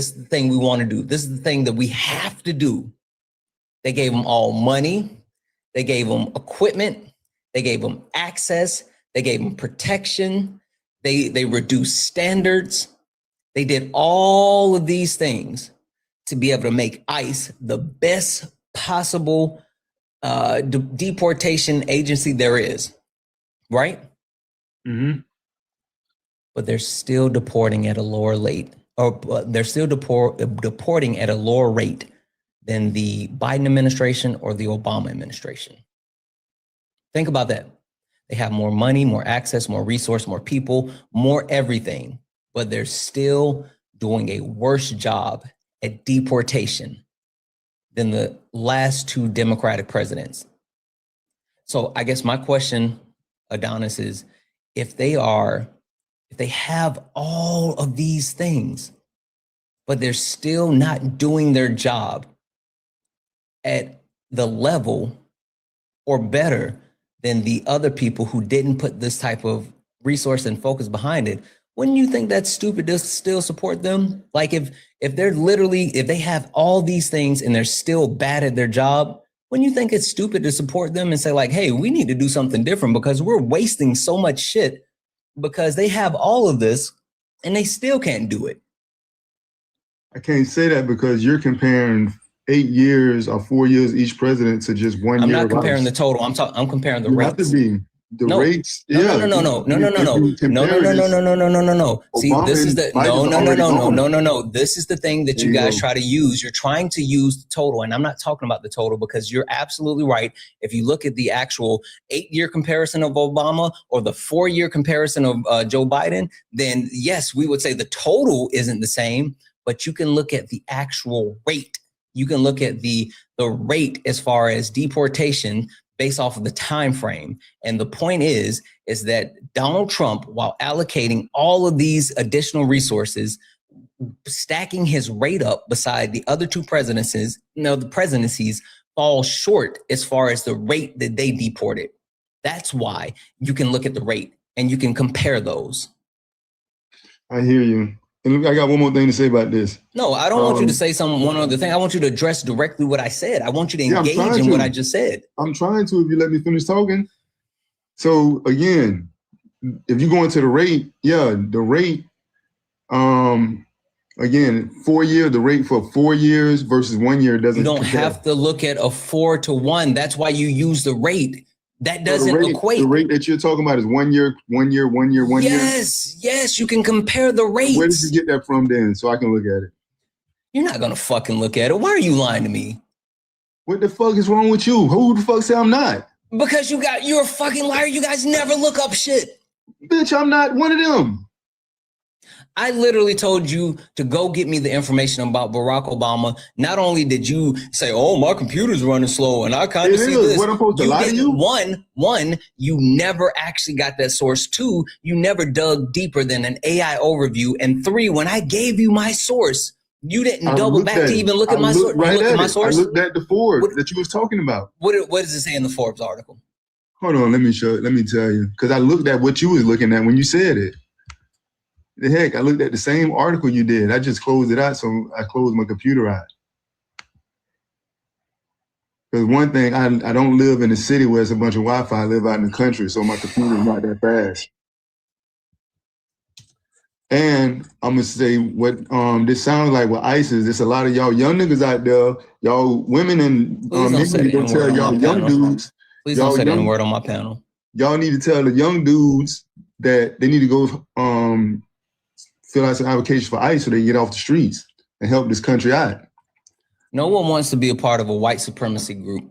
we want to do. This is the thing that we have to do. They gave them all money. They gave them equipment. They gave them access. They gave them protection. They reduced standards. They did all of these things to be able to make ICE the best possible deportation agency there is, right? Mm-hmm. But they're still deporting at a lower rate, or they're still deporting at a lower rate than the Biden administration or the Obama administration. Think about that. They have more money, more access, more resource, more people, more everything, but they're still doing a worse job at deportation than the last 2 Democratic presidents. So I guess my question, Adonis, is if they have all of these things, but they're still not doing their job at the level or better than the other people who didn't put this type of resource and focus behind it, wouldn't you think that's stupid to still support them? Like if they have all these things and they're still bad at their job, wouldn't you think it's stupid to support them and say, like, hey, we need to do something different because we're wasting so much shit because they have all of this and they still can't do it? I can't say that because you're comparing 8 years or 4 years each president to just 1 year. I'm not comparing the total. I'm comparing the rates. Have to be the rates. No. See, this is the no. This is the thing that you guys try to use. You're trying to use the total, and I'm not talking about the total because you're absolutely right. If you look at the actual 8-year comparison of Obama or the 4-year comparison of Joe Biden, then yes, we would say the total isn't the same, but you can look at the actual rate. You can look at the rate as far as deportation based off of the time frame. And the point is that Donald Trump, while allocating all of these additional resources, stacking his rate up beside the other 2 presidencies, the presidencies fall short as far as the rate that they deported. That's why you can look at the rate and you can compare those. I hear you. And I got one more thing to say about this. No, I don't want you to say one other thing. I want you to address directly what I said. I want you to engage in what I just said. I'm trying to, if you let me finish talking. So again, if you go into the rate, the rate, again, 4 year, the rate for 4 years versus 1 year doesn't. You don't have to look at a 4 to 1. That's why you use the rate. That doesn't equate. The rate that you're talking about is 1 year, 1 year, 1 year, 1 year. Yes, you can compare the rates. Where did you get that from then so I can look at it? You're not going to fucking look at it. Why are you lying to me? What the fuck is wrong with you? Who the fuck say I'm not? Because you're a fucking liar. You guys never look up shit. Bitch, I'm not one of them. I literally told you to go get me the information about Barack Obama. Not only did you say, "Oh, my computer's running slow," and I kind of see this. What I'm supposed to lie to you? One, you never actually got that source. 2, you never dug deeper than an AI overview. And 3, when I gave you my source, you didn't double back to even look at my source. I looked at the Forbes that you was talking about. What does it say in the Forbes article? Hold on, let me tell you, because I looked at what you was looking at when you said it. The heck, I looked at the same article you did. I just closed it out, so I closed my computer out. Because one thing, I don't live in a city where it's a bunch of Wi-Fi. I live out in the country, so my computer's not that fast. And I'm gonna say what this sounds like with ISIS. There's a lot of y'all young niggas out there, y'all women and men need to tell y'all young dudes. Please don't say the N-word on my panel. Y'all need to tell the young dudes that they need to go fill out some applications for ICE so they can get off the streets and help this country out. No one wants to be a part of a white supremacy group.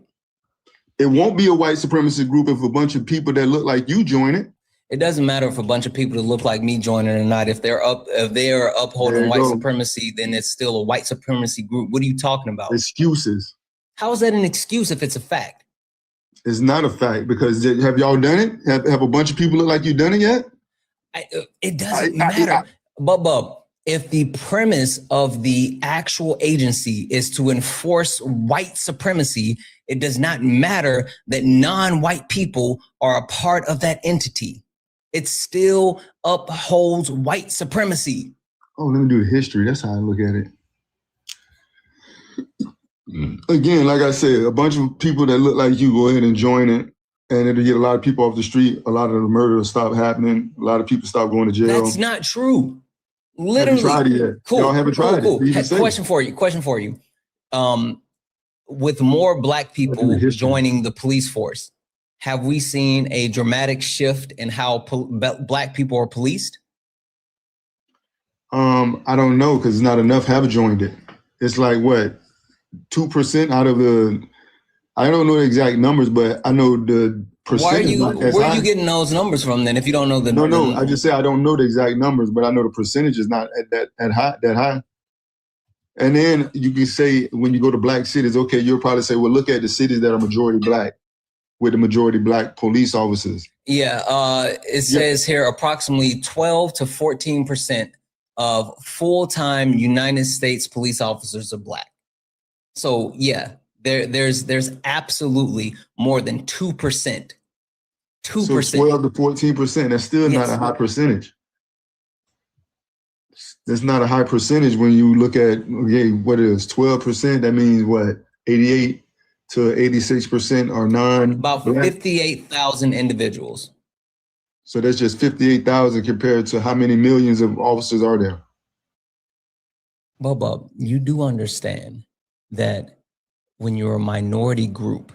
It won't be a white supremacy group if a bunch of people that look like you join it. It doesn't matter if a bunch of people that look like me join it or not. If they're upholding white supremacy, then it's still a white supremacy group. What are you talking about? Excuses. How is that an excuse if it's a fact? It's not a fact because have y'all done it? Have a bunch of people look like you done it yet? It doesn't matter. Bub, if the premise of the actual agency is to enforce white supremacy, it does not matter that non-white people are a part of that entity. It still upholds white supremacy. Oh, let me do the history. That's how I look at it. Again, like I said, a bunch of people that look like you go ahead and join it, and it'll get a lot of people off the street. A lot of the murder will stop happening. A lot of people stop going to jail. That's not true. Literally. Haven't tried it yet. Cool. Y'all haven't tried it. Question for you. With more Black people joining the police force, have we seen a dramatic shift in how Black people are policed? I don't know because not enough have joined it. It's like what, 2% out of the. I don't know the exact numbers, but I know the percentage. Where are you getting those numbers from then? If you don't know the no, I just say I don't know the exact numbers, but I know the percentage is not that high. And then you can say when you go to Black cities, okay, you'll probably say, well, look at the cities that are majority Black with the majority Black police officers. Yeah, it says here approximately 12 to 14% of full-time United States police officers are Black. So yeah, there's absolutely more than 2%. 2%. So 12 to 14%. That's still not a high percentage. That's not a high percentage when you look at, okay, what it is, 12%, that means what, 88 to 86% are About 58,000 individuals. So that's just 58,000 compared to how many millions of officers are there? Bubba, you do understand that when you're a minority group,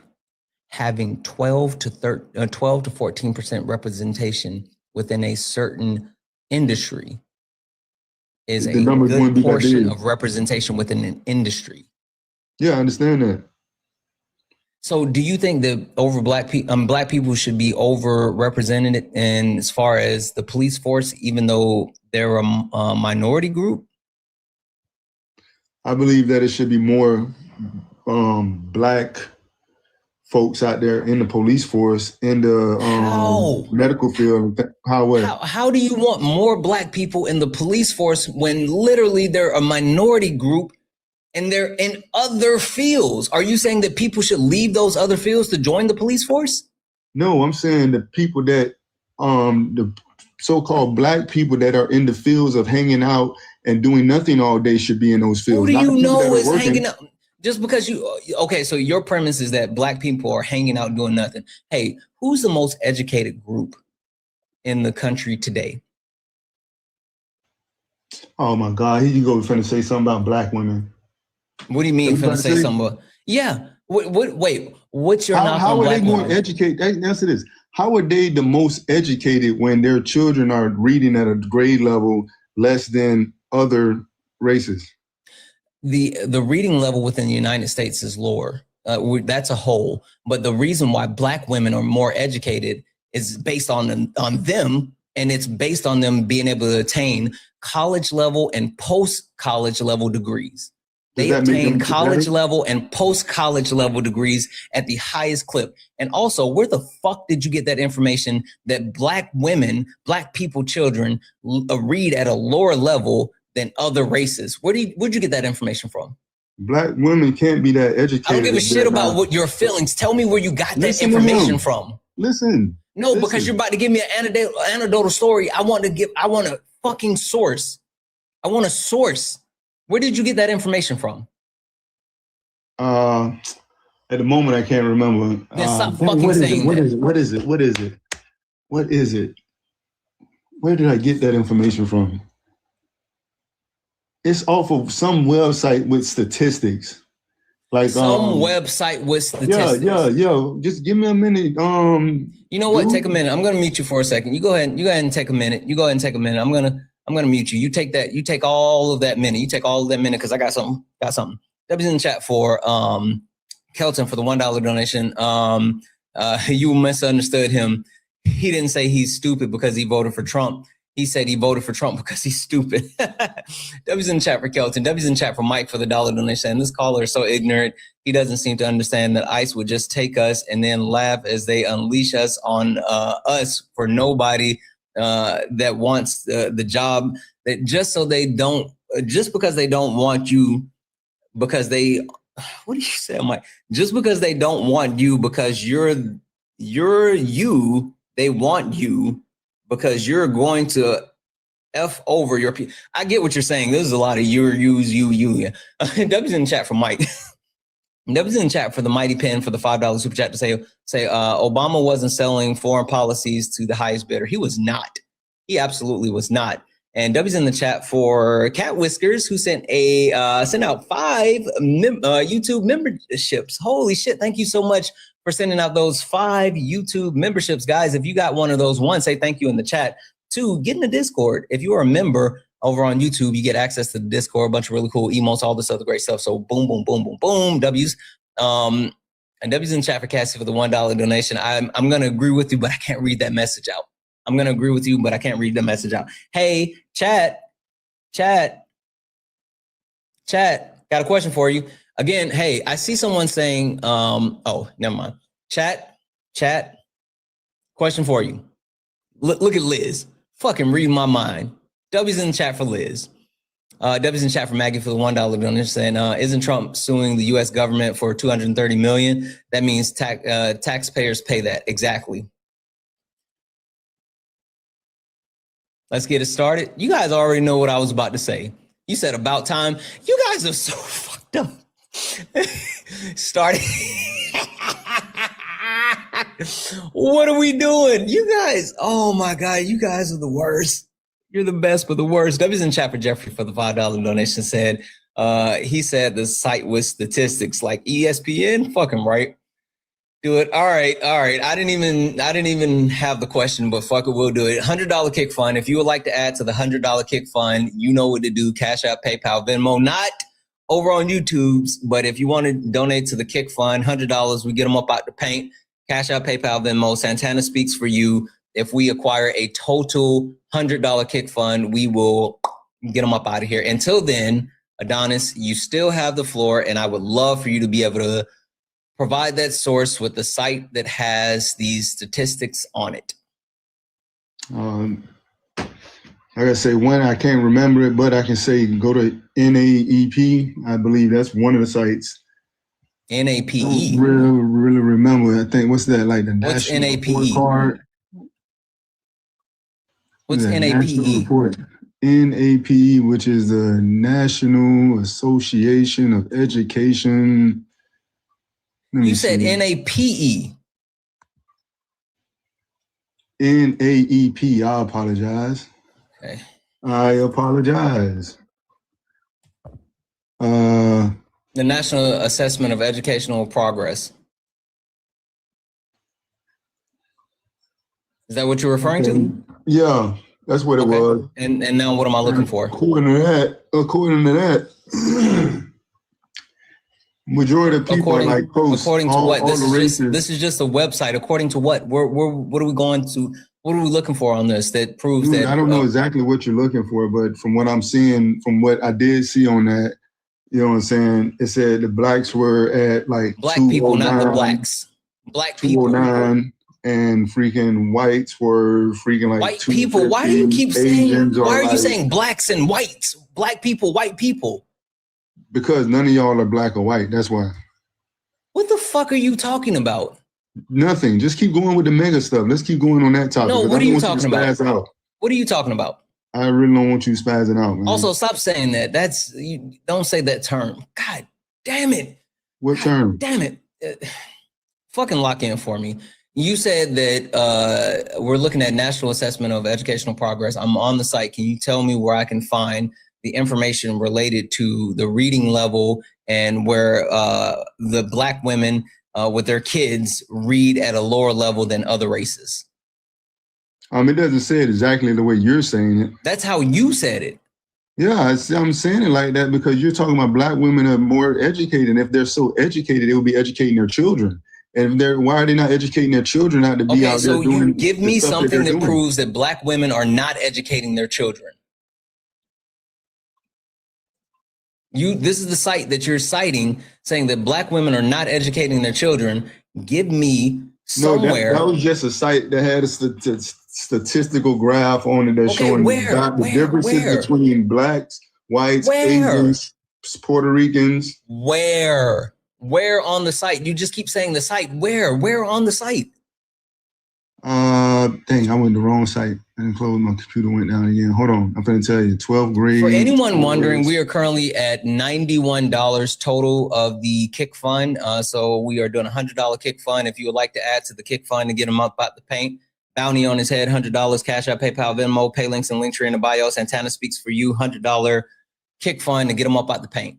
having 12 to 14% representation within a certain industry is a good portion of representation within an industry. Yeah, I understand that. So do you think that Black people should be overrepresented in as far as the police force, even though they're a minority group? I believe that it should be more Black folks out there in the police force, in the medical field. How do you want more Black people in the police force when literally they're a minority group and they're in other fields? Are you saying that people should leave those other fields to join the police force? No, I'm saying the people that, the so-called Black people that are in the fields of hanging out and doing nothing all day should be in those fields. Who do you know is hanging out? Just because okay, so your premise is that Black people are hanging out doing nothing. Hey, who's the most educated group in the country today? Oh my God, here you go finna say something about Black women. What do you mean finna say something about? Yeah, wait, what's your knock on Black women? How are they more educated? Answer this. How are they the most educated when their children are reading at a grade level less than other races? The reading level within the United States is lower. That's a whole. But the reason why Black women are more educated is based on them, and it's based on them being able to attain college level and post-college level degrees. They obtain college level and post-college level degrees at the highest clip. And also, where the fuck did you get that information that Black women, Black people, children read at a lower level than other races? Where'd you get that information from? Black women can't be that educated. I don't give a shit about what your feelings. Tell me where you got that information from. No, because you're about to give me an anecdotal story. I want a fucking source. I want a source. Where did you get that information from? At the moment, I can't remember. Then stop fucking saying that. What is it? Where did I get that information from? It's off of some website with statistics. Like some website with statistics. Yeah. Just give me a minute. You know what? Take a minute. I'm gonna mute you for a second. You go ahead and take a minute. I'm gonna mute you. You take all of that minute. You take all of that minute because I got something. W's in the chat for Kelton for the $1 donation. You misunderstood him. He didn't say he's stupid because he voted for Trump. He said he voted for Trump because he's stupid. W's in the chat for Kelton. W's in the chat for Mike for the $1 donation. And this caller is so ignorant. He doesn't seem to understand that ICE would just take us and then laugh as they unleash us on us for nobody that wants the job. That just because they don't want you, because they, what do you say, Mike? Just because they don't want you because you're you, they want you because you're going to F over your people. I get what you're saying. There's a lot of you. Yeah. W's in the chat for Mike. W's in the chat for the Mighty Pen for the $5 super chat to say Obama wasn't selling foreign policies to the highest bidder. He was not. He absolutely was not. And W's in the chat for Cat Whiskers, who sent out 5 YouTube memberships. Holy shit! Thank you so much for sending out those 5 YouTube memberships, guys. If you got one of those, 1, say thank you in the chat. 2, get in the Discord. If you are a member over on YouTube, you get access to the Discord, a bunch of really cool emotes, all this other great stuff. So boom, boom, boom, boom, boom. W's. And W's in the chat for Cassie for the $1 donation. I'm gonna agree with you, but I can't read that message out. I'm going to agree with you, but I can't read the message out. Hey, chat, got a question for you. Again, hey, I see someone saying, oh, never mind. Chat, question for you. Look at Liz. Fucking read my mind. W's in the chat for Liz. W's in the chat for Maggie for the $1 donation saying, isn't Trump suing the U.S. government for $230 million? That means taxpayers pay that. Exactly. Let's get it started. You guys already know what I was about to say. You said about time. You guys are so fucked up. Starting. What are we doing? You guys, oh my God, you guys are the worst. You're the best, but the worst. W's in chat for Jeffrey for the $5 donation said, he said the site with statistics like ESPN. Fucking right. Do it. All right. I didn't even have the question, but fuck it, we'll do it. $100 kick fund. If you would like to add to the $100 kick fund, you know what to do. Cash App, PayPal, Venmo, not over on YouTube's, but if you want to donate to the kick fund, $100, we get them up out the paint. Cash App, PayPal, Venmo. Santana speaks for you. If we acquire a total $100 kick fund, we will get them up out of here. Until then, Adonis, you still have the floor, and I would love for you to be able to provide that source with the site that has these statistics on it. Like I say, one, I can't remember it, but I can say go to NAEP. I believe that's one of the sites. NAPE. I don't really remember. I think, what's that, like the what's national NAPE? Card? What's NAPE? NAPE, which is the National Association of Education. You said NAPE. NAEP. I apologize. Okay. I apologize. The National Assessment of Educational Progress. Is that what you're referring to? Yeah, that's what it was. And now what am I looking for? According to that, majority of people are like post. According to what? This is just a website. According to what? What are we going to? What are we looking for on this that proves that? I don't know exactly what you're looking for, but from what I'm seeing, from what I did see on that, you know what I'm saying? It said the blacks were at like black people, not the blacks. Black people. 209, and freaking whites were freaking like white people. Why do you keep saying? Why are you saying blacks and whites? Black people, white people. Because none of y'all are black or white. That's why. What the fuck are you talking about? Nothing. Just keep going with the mega stuff. Let's keep going on that topic. No, what are you talking about? What are you talking about? I really don't want you spazzing out, man. Also, stop saying that. You don't say that term. God damn it. What term? Damn it. fucking lock in for me. You said that we're looking at National Assessment of Educational Progress. I'm on the site. Can you tell me where I can find the information related to the reading level and where the Black women with their kids read at a lower level than other races? It doesn't say it exactly the way you're saying it. That's how you said it. Yeah, I'm saying it like that because you're talking about Black women are more educated. And if they're so educated, they will be educating their children. And why are they not educating their children not to be out there doing? So you give me something that doing. proves that Black women are not educating their children. This is the site that you're citing saying that Black women are not educating their children. Give me somewhere. No, that was just a site that had a statistical graph on it that's showing the differences between Blacks, whites, Asians, Puerto Ricans. Where on the site? You just keep saying the site. Where on the site? Dang, I went the wrong site. I didn't close, my computer went down again. Hold on, I'm gonna tell you, 12th grade. For anyone wondering, we are currently at $91 total of the kick fund. So we are doing a $100 kick fund. If you would like to add to the kick fund to get him up out the paint, bounty on his head, $100, Cash App, PayPal, Venmo, pay links and Linktree in the bio. Santana speaks for you, $100 kick fund to get him up out the paint.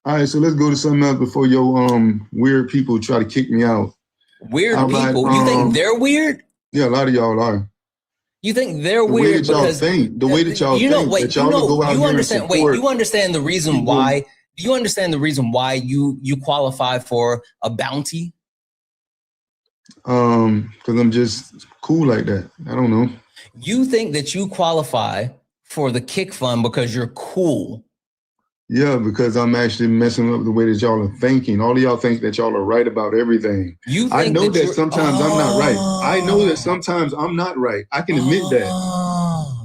All right, so let's go to something else before your weird people try to kick me out. Weird people? You think they're weird? Yeah, a lot of y'all are. You think they're weird because the way that y'all think, you understand. Wait, you understand the reason why? Do you understand the reason why you qualify for a bounty? Because I'm just cool like that. I don't know. You think that you qualify for the kick fund because you're cool? Yeah, because I'm actually messing up the way that y'all are thinking. All of y'all think that y'all are right about everything. I know that sometimes I'm not right. I know that sometimes I'm not right. I can admit that.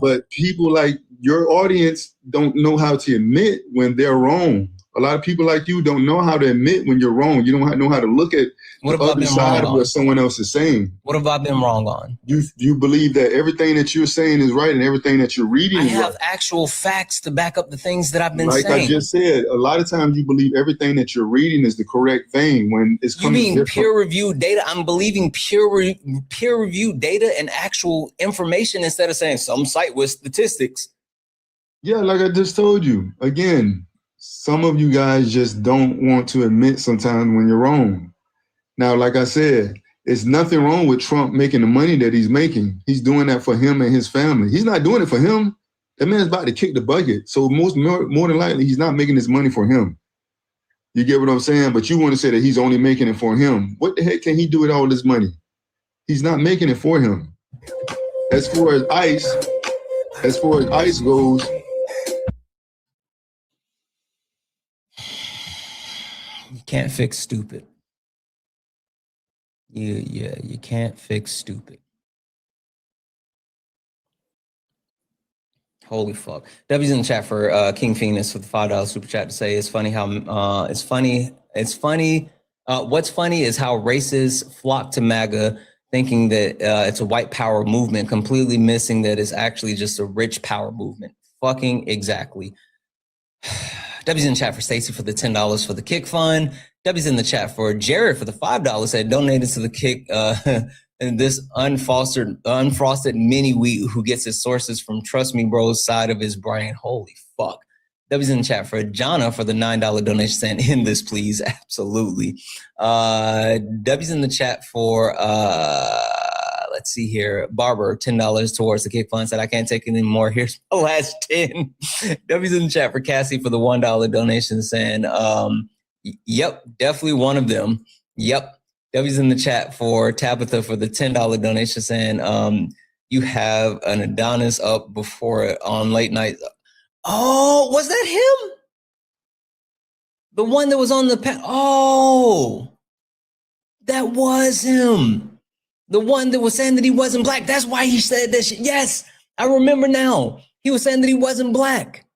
But people like your audience don't know how to admit when they're wrong. A lot of people like you don't know how to admit when you're wrong. You don't know how to look at the other side of what someone else is saying. What have I been wrong on? You believe that everything that you're saying is right and everything that you're reading is right. I have actual facts to back up the things that I've been saying. Like I just said, a lot of times you believe everything that you're reading is the correct thing when it's coming. You mean peer-reviewed data? I'm believing peer-reviewed data and actual information instead of saying some site with statistics. Yeah, like I just told you. Again, some of you guys just don't want to admit sometimes when you're wrong. Now, like I said, it's nothing wrong with Trump making the money that he's making. He's doing that for him and his family. He's not doing it for him. That man's about to kick the bucket. So more than likely, he's not making this money for him. You get what I'm saying? But you want to say that he's only making it for him. What the heck can he do with all this money? He's not making it for him. As far as ICE goes, you can't fix stupid. You can't fix stupid. Holy fuck. W's in the chat for King Phoenix with the $5 super chat to say it's funny how what's funny is how racists flock to MAGA thinking that it's a white power movement, completely missing that it's actually just a rich power movement. Fucking exactly. W's in the chat for Stacy for the $10 for the kick fund. W's in the chat for Jared for the $5 said donated to the kick. And this unfrosted mini wheat who gets his sources from Trust Me Bro's side of his brain. Holy fuck. W's in the chat for Jonna for the $9 donation saying in this please. Absolutely. W's in the chat for let's see here. Barber, $10 towards the kick fund said, I can't take any more. Here's my last 10. W's in the chat for Cassie for the $1 donation saying, yep, definitely one of them. Yep. W's in the chat for Tabitha for the $10 donation saying, you have an Adonis up before it on late night. Oh, was that him? The one that was on the oh, that was him. The one that was saying that he wasn't black. That's why he said that shit. Yes, I remember now. He was saying that he wasn't black.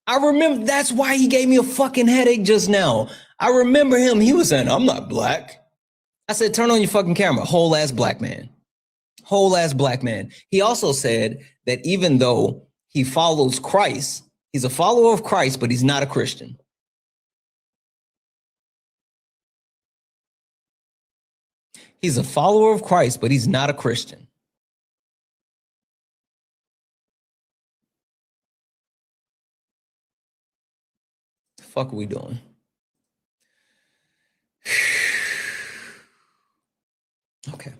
I remember. That's why he gave me a fucking headache just now. I remember him. He was saying, I'm not black. I said, turn on your fucking camera. Whole ass black man. Whole ass black man. He also said that even though he follows Christ, he's a follower of Christ, but he's not a Christian. He's a follower of Christ, but he's not a Christian. The fuck are we doing? Okay.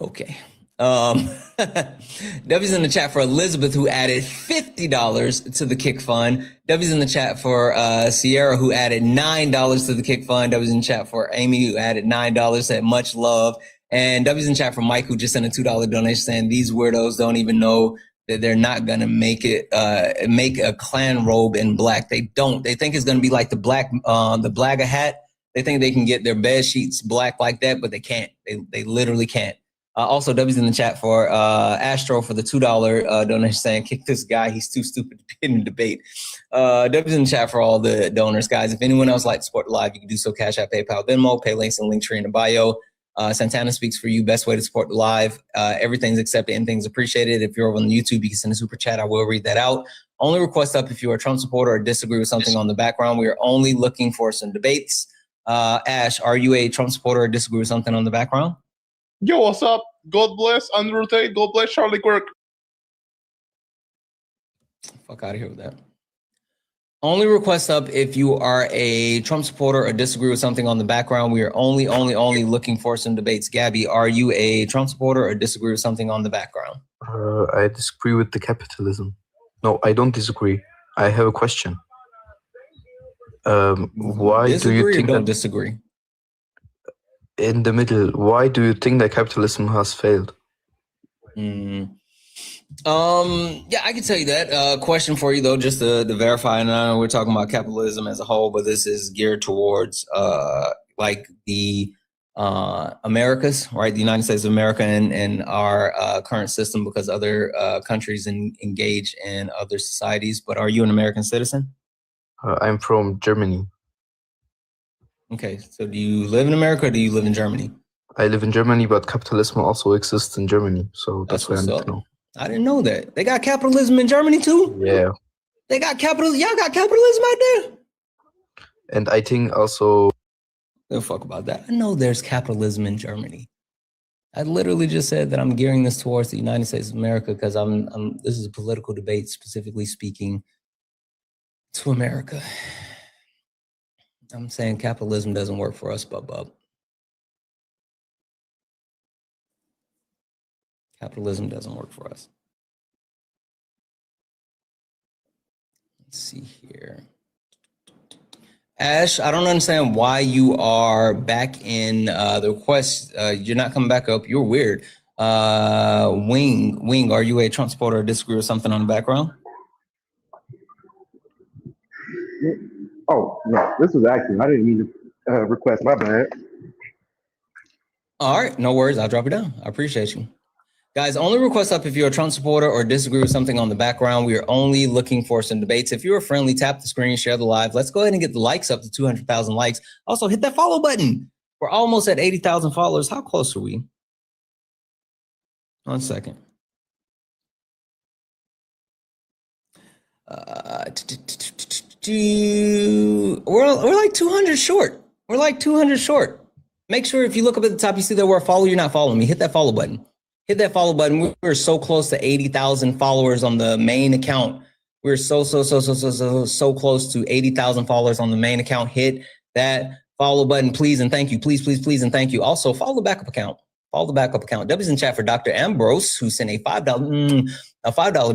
Okay. W's in the chat for Elizabeth, who added $50 to the Kick Fund. W's in the chat for Sierra, who added $9 to the Kick Fund. W's in the chat for Amy, who added $9, said much love. And W's in the chat for Mike, who just sent a $2 donation saying these weirdos don't even know that they're not going to make a Klan robe in black. They don't. They think it's going to be like the Blagga hat. They think they can get their bed sheets black like that, but they can't. They literally can't. Also, W's in the chat for Astro for the $2 donation saying, kick this guy. He's too stupid to be in a debate. W's in the chat for all the donors, guys. If anyone else like to support the live, you can do so. Cash App, PayPal, Venmo, pay links and Linktree in the bio. Santana speaks for you. Best way to support the live. Everything's accepted. Anything's appreciated. If you're over on YouTube, you can send a super chat. I will read that out. Only request up if you're a Trump supporter or disagree with something on the background. We are only looking for some debates. Ash, are you a Trump supporter or disagree with something on the background? Yo, what's up? God bless Andrew Tate. God bless Charlie Kirk. Fuck out of here with that. Only request up if you are a Trump supporter or disagree with something on the background. We are only looking for some debates. Gabby, are you a Trump supporter or disagree with something on the background? I disagree with the capitalism. No, I don't disagree. I have a question. Why disagree do you think or don't that, disagree? in the middle, why do you think that capitalism has failed? Yeah, I can tell you that. Question for you though, just to verify. And I know we're talking about capitalism as a whole, but this is geared towards like the Americas, right? The United States of America and our current system, because other countries engage in other societies. But are you an American citizen? I'm from Germany. Okay, so do you live in America or do you live in Germany? I live in Germany, but capitalism also exists in Germany. So that's why I need to know. I didn't know that. They got capitalism in Germany too? Yeah. They got capitalism. Y'all got capitalism out there? And I think also... No fuck about that. I know there's capitalism in Germany. I literally just said that I'm gearing this towards the United States of America because this is a political debate, specifically speaking to America. I'm saying capitalism doesn't work for us, bub. Capitalism doesn't work for us. Let's see here. Ash, I don't understand why you are back in the request. You're not coming back up. You're weird. Wing, are you a Trump supporter or disagree with something on the background? Oh, no, this was acting. I didn't mean to request, my bad. All right, no worries. I'll drop it down. I appreciate you. Guys, only request up if you're a Trump supporter or disagree with something on the background. We are only looking for some debates. If you're friendly, tap the screen, share the live. Let's go ahead and get the likes up to 200,000 likes. Also, hit that follow button. We're almost at 80,000 followers. How close are we? 1 second. We're like 200 short. We're like 200 short. Make sure if you look up at the top, you see that we're a follow. You're not following me. Hit that follow button. Hit that follow button. We're so close to 80,000 followers on the main account. We're so close to 80,000 followers on the main account. Hit that follow button, please and thank you. Please and thank you. Also, follow the backup account. Follow the backup account. W's in chat for Dr. Ambrose, who sent a $5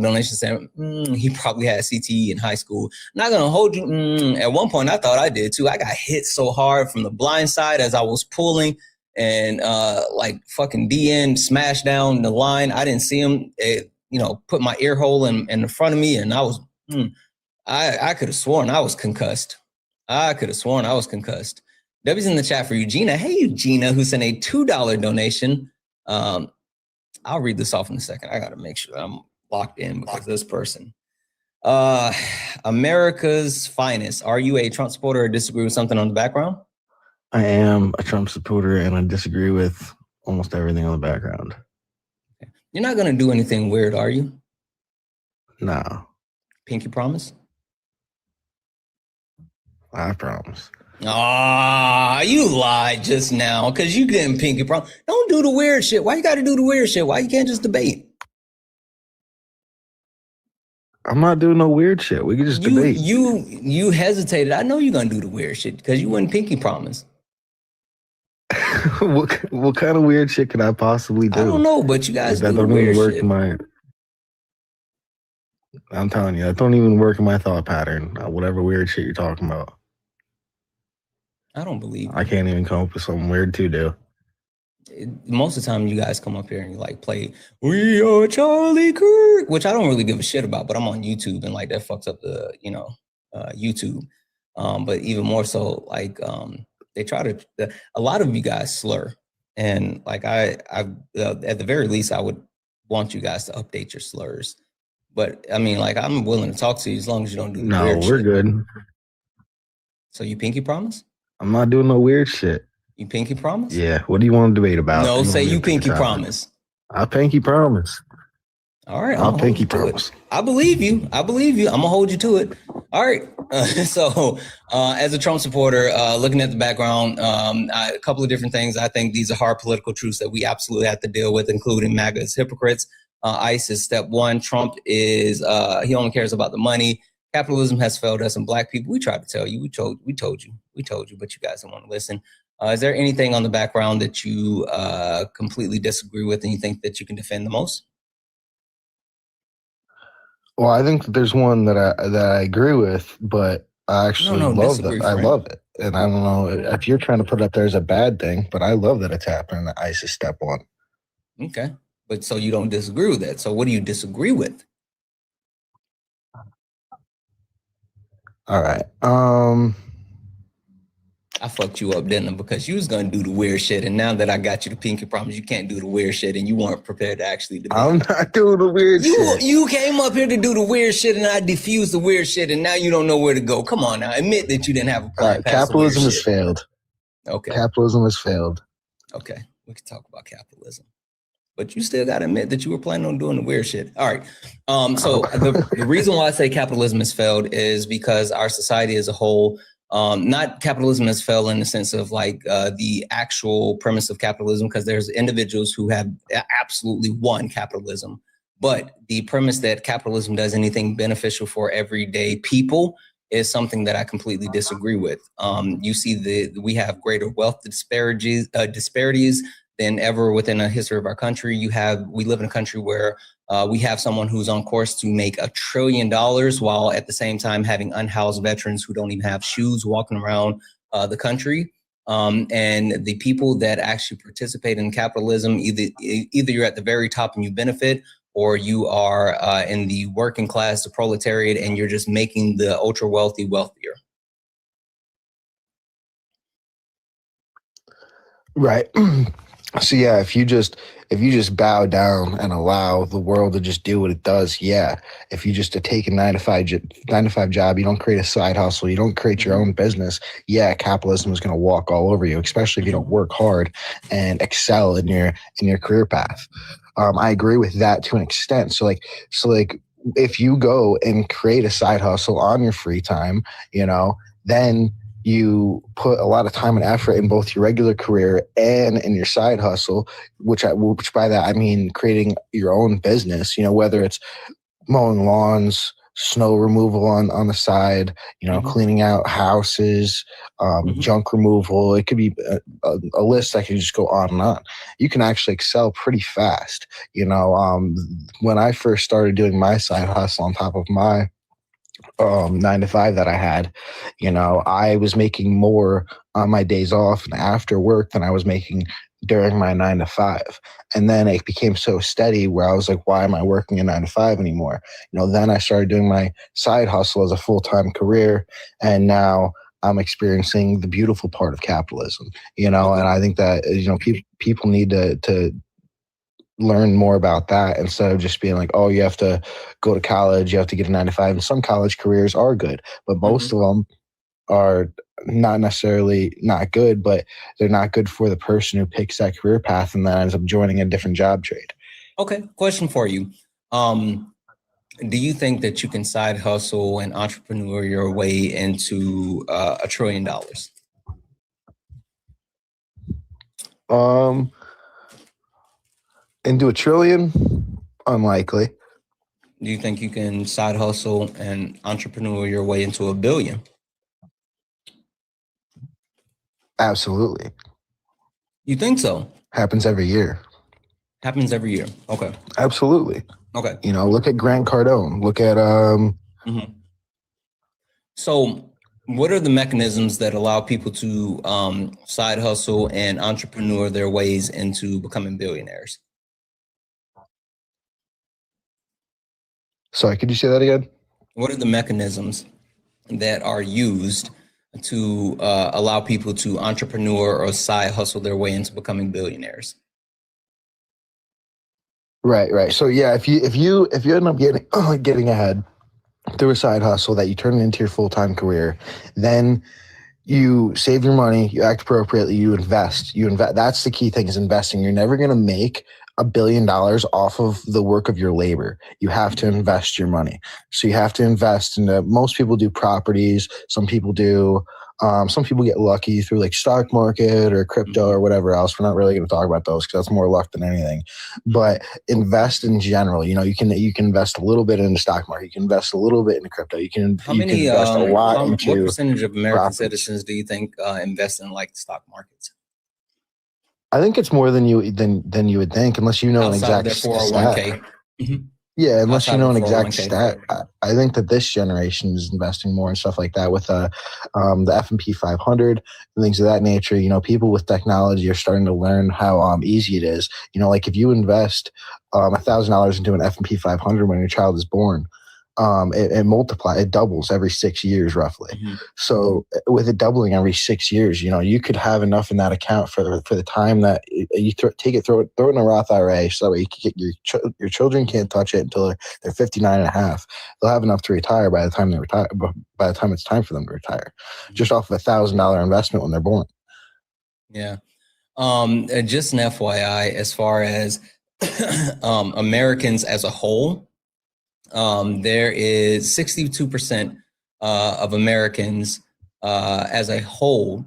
donation saying he probably had CTE in high school. Not gonna hold you. At one point, I thought I did too. I got hit so hard from the blind side as I was pulling, and like fucking DN smashed down the line. I didn't see him. Put my ear hole in front of me, and I was. I could have sworn I was concussed. W's in the chat for Eugenia. Hey, Eugenia, who sent a $2 donation. I'll read this off in a second. I got to make sure I'm locked in because this person. America's finest. Are you a Trump supporter or disagree with something on the background? I am a Trump supporter and I disagree with almost everything on the background. Okay. You're not going to do anything weird, are you? No. Pinky promise? I promise. Ah, you lied just now because you getting pinky promise. Don't do the weird shit. Why you got to do the weird shit? Why you can't just debate? I'm not doing no weird shit. We can just debate. You hesitated. I know you're gonna do the weird shit because you wouldn't pinky promise. what kind of weird shit can I possibly do? I don't know, but you guys that do don't weird even work shit. in my. I'm telling you, that don't even work in my thought pattern. Whatever weird shit you're talking about. I don't believe you. I can't even come up with something weird to do. Most of the time you guys come up here and you like play "We Are Charlie Kirk," which I don't really give a shit about, but I'm on YouTube and like that fucks up the YouTube. But even more so, like they try to. A lot of you guys slur, and like I at the very least I would want you guys to update your slurs. But I mean, like I'm willing to talk to you as long as you don't do No, weird we're shit. good. So you pinky promise? I'm not doing no weird shit. You pinky promise? Yeah. What do you want to debate about? No, say you pinky promise. I pinky promise. All right, I'll pinky promise. I believe you. I'm gonna hold you to it. All right. So, as a Trump supporter, looking at the background, a couple of different things. I think these are hard political truths that we absolutely have to deal with, including MAGA is hypocrites. ICE is step one. Trump is he only cares about the money. Capitalism has failed us and black people. We tried to tell you. We told you, but you guys don't want to listen. Is there anything on the background that you completely disagree with and you think that you can defend the most? Well, I think that there's one that I agree with, but I actually love that. I love it. And I don't know if you're trying to put it up there as a bad thing, but I love that it's happening. That ICE is step one. Okay. But so you don't disagree with that. So what do you disagree with? All right. I fucked you up, didn't I? Because you was gonna do the weird shit, and now that I got you the pinky promise, you can't do the weird shit, and you weren't prepared to actually debate. I'm not doing the weird shit. You came up here to do the weird shit, and I diffused the weird shit, and now you don't know where to go. Come on now, admit that you didn't have a plan. Capitalism has failed. Okay. Capitalism has failed. Okay, we can talk about capitalism, but you still got to admit that you were planning on doing the weird shit. All right. So the reason why I say capitalism has failed is because our society as a whole. Not capitalism has failed in the sense of like the actual premise of capitalism, because there's individuals who have absolutely won capitalism. But the premise that capitalism does anything beneficial for everyday people is something that I completely disagree with. You see we have greater wealth disparities than ever within the history of our country. We live in a country where we have someone who's on course to make $1 trillion while at the same time having unhoused veterans who don't even have shoes walking around the country. And the people that actually participate in capitalism, either you're at the very top and you benefit, or you are in the working class, the proletariat, and you're just making the ultra wealthy wealthier. Right. So yeah, if you just bow down and allow the world to just do what it does, yeah. If you just take a 9-to-5 job, you don't create a side hustle, you don't create your own business, yeah, capitalism is going to walk all over you, especially if you don't work hard and excel in your career path. I agree with that to an extent. So like if you go and create a side hustle on your free time, then you put a lot of time and effort in both your regular career and in your side hustle, which by that I mean creating your own business, whether it's mowing lawns, snow removal on the side, cleaning out houses, junk removal. It could be a list that can just go on and on. You can actually excel pretty fast. When I first started doing my side hustle on top of my 9-to-5 that I had, I was making more on my days off and after work than I was making during my 9-to-5. And then it became so steady where I was like, why am I working a 9-to-5 anymore? Then I started doing my side hustle as a full-time career. And now I'm experiencing the beautiful part of capitalism, and I think that, people need to learn more about that instead of just being like, oh, you have to go to college, you have to get a 9-to-5. And some college careers are good, but most of them are not necessarily not good, but they're not good for the person who picks that career path and then ends up joining a different job trade. Okay, question for you. Do you think that you can side hustle and entrepreneur your way into $1 trillion? Into $1 trillion, unlikely. Do you think you can side hustle and entrepreneur your way into $1 billion? Absolutely. You think so? Happens every year. Happens every year. Okay. Absolutely. Okay. You know, look at Grant Cardone. Look at So, what are the mechanisms that allow people to side hustle and entrepreneur their ways into becoming billionaires? Sorry, could you say that again? What are the mechanisms that are used to allow people to entrepreneur or side hustle their way into becoming billionaires? Right. So yeah, if you end up getting ahead through a side hustle that you turn into your full-time career, then you save your money, you act appropriately, you invest. That's the key thing, is investing. You're never going to make $1 billion off of the work of your labor. You have to invest your money. So you have to invest in most people do properties. Some people get lucky through like stock market or crypto or whatever else. We're not really going to talk about those because that's more luck than anything. But invest in general. You know, you can invest a little bit in the stock market. You can invest a little bit in crypto. You can invest a lot into what percentage of American properties. citizens do you think invest in like stock markets? I think it's more than you would think, unless you know Outside an exact of their 401k. stat. Yeah, unless Outside you know of an exact 401k. stat. I think that this generation is investing more and stuff like that with the F&P 500 and things of that nature. You know, people with technology are starting to learn how easy it is. You know, like if you invest $1,000 into an F&P 500 when your child is born, it doubles every 6 years roughly. So with it doubling every 6 years, you know, you could have enough in that account for the time that you throw it in a Roth IRA, so that way you can get your children can't touch it until they're 59 and a half. They'll have enough to retire by the time they retire, by the time it's time for them to retire, just off of $1,000 investment when they're born. Yeah. Just an FYI, as far as Americans as a whole, there is 62% of Americans as a whole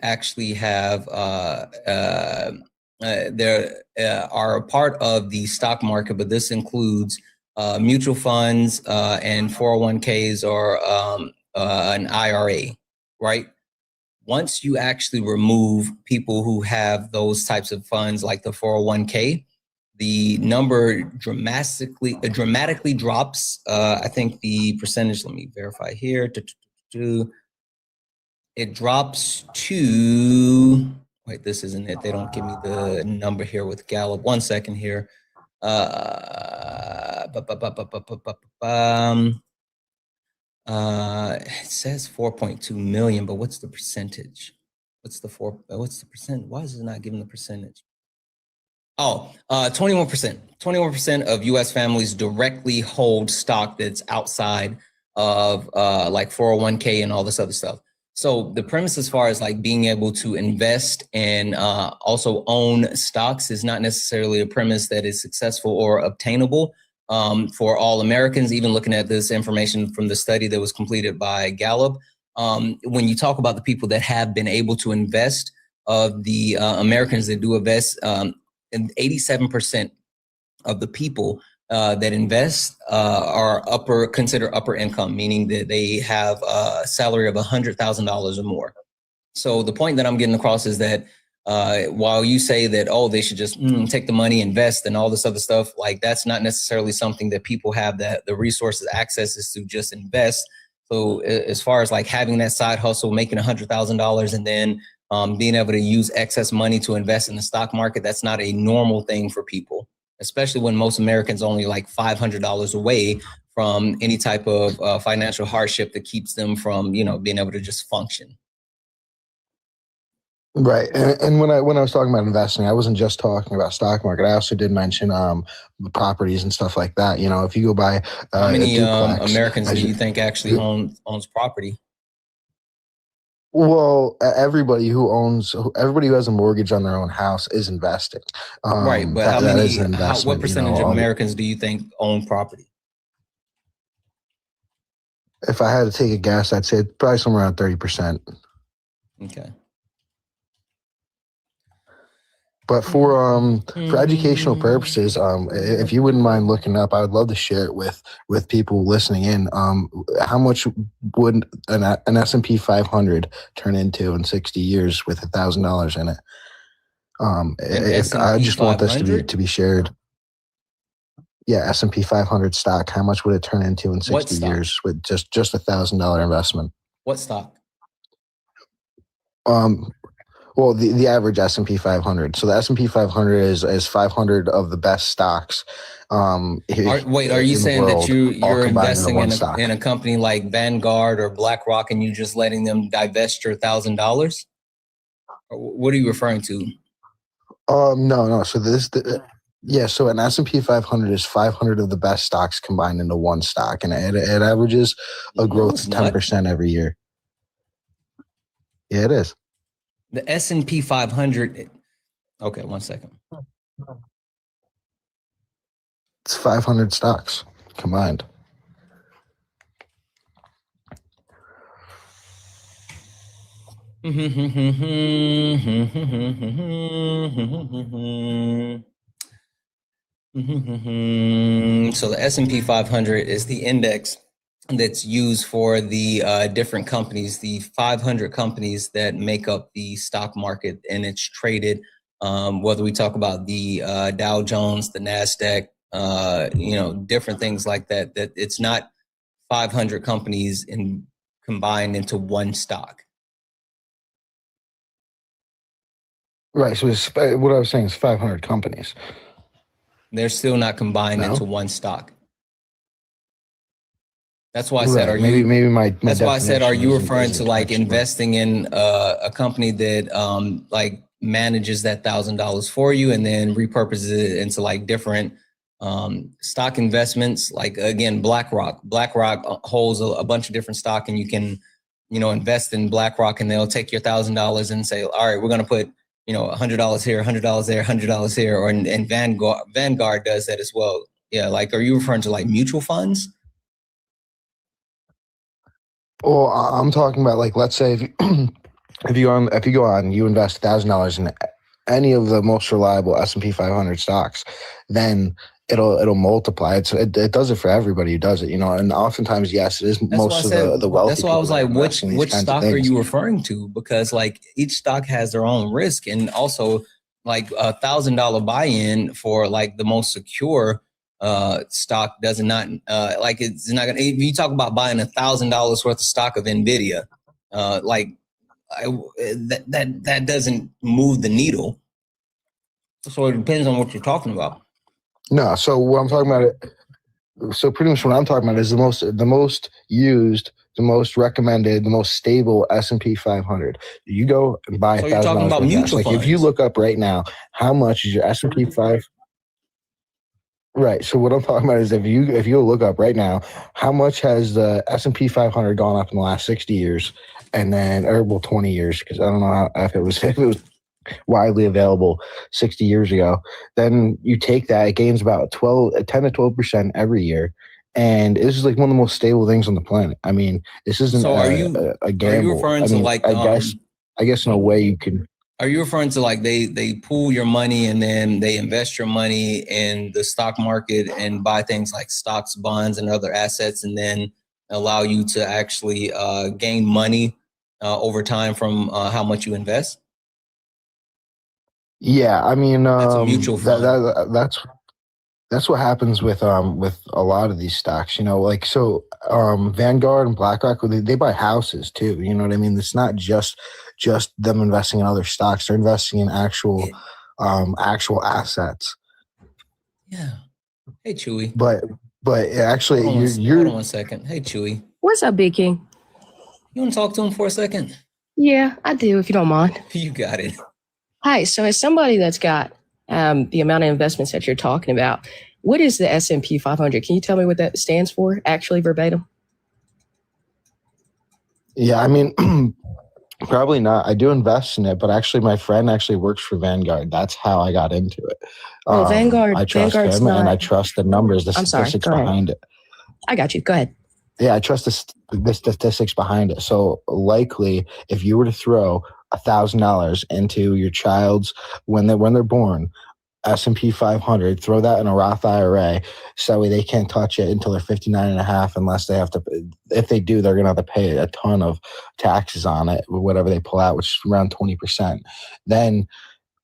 actually have are a part of the stock market, but this includes mutual funds and 401ks or an IRA, right? Once you actually remove people who have those types of funds like the 401k, the number dramatically drops. I think the percentage, let me verify here. It drops to, wait, this isn't it. They don't give me the number here with Gallup. 1 second here. It says 4.2 million, but what's the percentage? What's the percent? Why is it not giving the percentage? Oh, 21%. 21% of U.S. families directly hold stock that's outside of like 401k and all this other stuff. So the premise as far as like being able to invest and also own stocks is not necessarily a premise that is successful or obtainable for all Americans. Even looking at this information from the study that was completed by Gallup, when you talk about the people that have been able to invest, of the Americans that do invest, and 87% of the people that invest are considered upper income, meaning that they have a salary of $100,000 or more. So the point that I'm getting across is that while you say that, oh, they should just take the money, invest and all this other stuff, like that's not necessarily something that people have that the resources, access is to just invest. So as far as like having that side hustle, making $100,000 and then being able to use excess money to invest in the stock market, that's not a normal thing for people, especially when most Americans only like $500 away from any type of financial hardship that keeps them from, you know, being able to just function. Right. And when I was talking about investing, I wasn't just talking about stock market. I also did mention the properties and stuff like that. You know, if you go buy how many duplex, Americans do you think actually owns property? Well, everybody who has a mortgage on their own house is investing. Right, but what percentage of Americans do you think own property? If I had to take a guess, I'd say probably somewhere around 30%. Okay. But for educational purposes, if you wouldn't mind looking up, I would love to share it with people listening in. How much would an S&P 500 turn into in 60 years with $1,000 in it? I just want this to be shared. Yeah, S&P 500 stock. How much would it turn into in 60 years with just $1,000 investment? What stock? Well, the average S&P 500. So the S&P 500 is 500 of the best stocks. Are you saying that you're investing in a company like Vanguard or BlackRock and you just letting them divest your $1,000? What are you referring to? No. So so an S&P 500 is 500 of the best stocks combined into one stock, and it averages a growth of 10% every year. Yeah, it is. The S&P 500. Okay, 1 second. It's 500 stocks combined. So the S&P 500 is the index that's used for the different companies, the 500 companies that make up the stock market, and it's traded, whether we talk about the Dow Jones, the NASDAQ, different things like that, that it's not 500 companies combined into one stock. Right. So what I was saying is 500 companies. They're still not combined into one stock. That's why I said, are you referring to like investing in a company that like manages that $1,000 for you and then repurposes it into like different stock investments? Like again, BlackRock holds a bunch of different stock, and you can, invest in BlackRock, and they'll take your $1,000 and say, all right, we're going to put, $100 here, $100 there, $100 here, and Vanguard does that as well. Yeah. Like, are you referring to like mutual funds? Well, I'm talking about, like, let's say if you go on, you invest $1,000 in any of the most reliable S&P 500 stocks, then it'll multiply. It does it for everybody who does it, and oftentimes, yes, it is most of the wealthy. That's why I was like, which stock are you referring to? Because like each stock has their own risk, and also like $1,000 buy-in for like the most secure stock it's not gonna. If you talk about buying $1,000 worth of stock of Nvidia, that doesn't move the needle. So it depends on what you're talking about. No, so what I'm talking about, so pretty much what I'm talking about is the most used, the most recommended, the most stable S&P 500. You go and buy $1,000. You're talking about mutual funds. If you look up right now, how much is your S&P 500? Right. So what I'm talking about is if you look up right now, how much has the S&P 500 gone up in the last 60 years, and then 20 years, because I don't know if it was widely available 60 years ago. Then you take that, it gains about 10 to 12% every year, and this is like one of the most stable things on the planet. I mean, this isn't a gamble. Are you referring to like? I guess in a way you can. Are you referring to like they pool your money and then they invest your money in the stock market and buy things like stocks, bonds, and other assets, and then allow you to actually gain money over time from how much you invest? Yeah, I mean, that's a mutual fund. That's what happens with a lot of these stocks, like, so Vanguard and BlackRock, they buy houses too. You know what I mean? It's not just them investing in other stocks. They're investing in actual assets. Yeah. Hey, Chewy. But actually, hold on 1 second. Hey, Chewy. What's up, Big King? You want to talk to him for a second? Yeah, I do, if you don't mind. You got it. Hi. So as somebody that's got the amount of investments that you're talking about, what is the S&P 500? Can you tell me what that stands for, actually, verbatim? Yeah, I mean, probably not. I do invest in it, but actually my friend actually works for Vanguard. That's how I got into it. Oh, Vanguard. I trust him, and I trust the numbers, the statistics behind it. I got you. Go ahead. Yeah, I trust the statistics behind it. So likely, if you were to throw $1,000 into your child's when they're born S&P 500, throw that in a Roth IRA, so they can't touch it until they're 59 and a half, unless they have to. If they do, they're going to have to pay a ton of taxes on it, whatever they pull out, which is around 20%. Then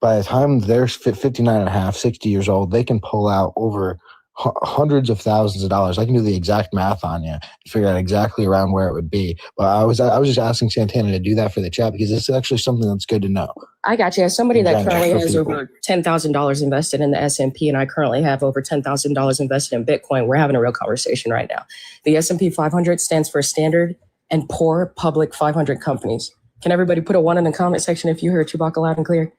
by the time they're 59 and a half, 60 years old, they can pull out over hundreds of thousands of dollars. I can do the exact math on you and figure out exactly around where it would be. But I was just asking Santana to do that for the chat, because it's actually something that's good to know. I got you. As somebody that currently has people. over $10,000 invested in the S&P, and I currently have over $10,000 invested in Bitcoin, we're having a real conversation right now. The S&P 500 stands for Standard and Poor Public 500 Companies. Can everybody put a 1 in the comment section if you heard Chewbacca loud and clear?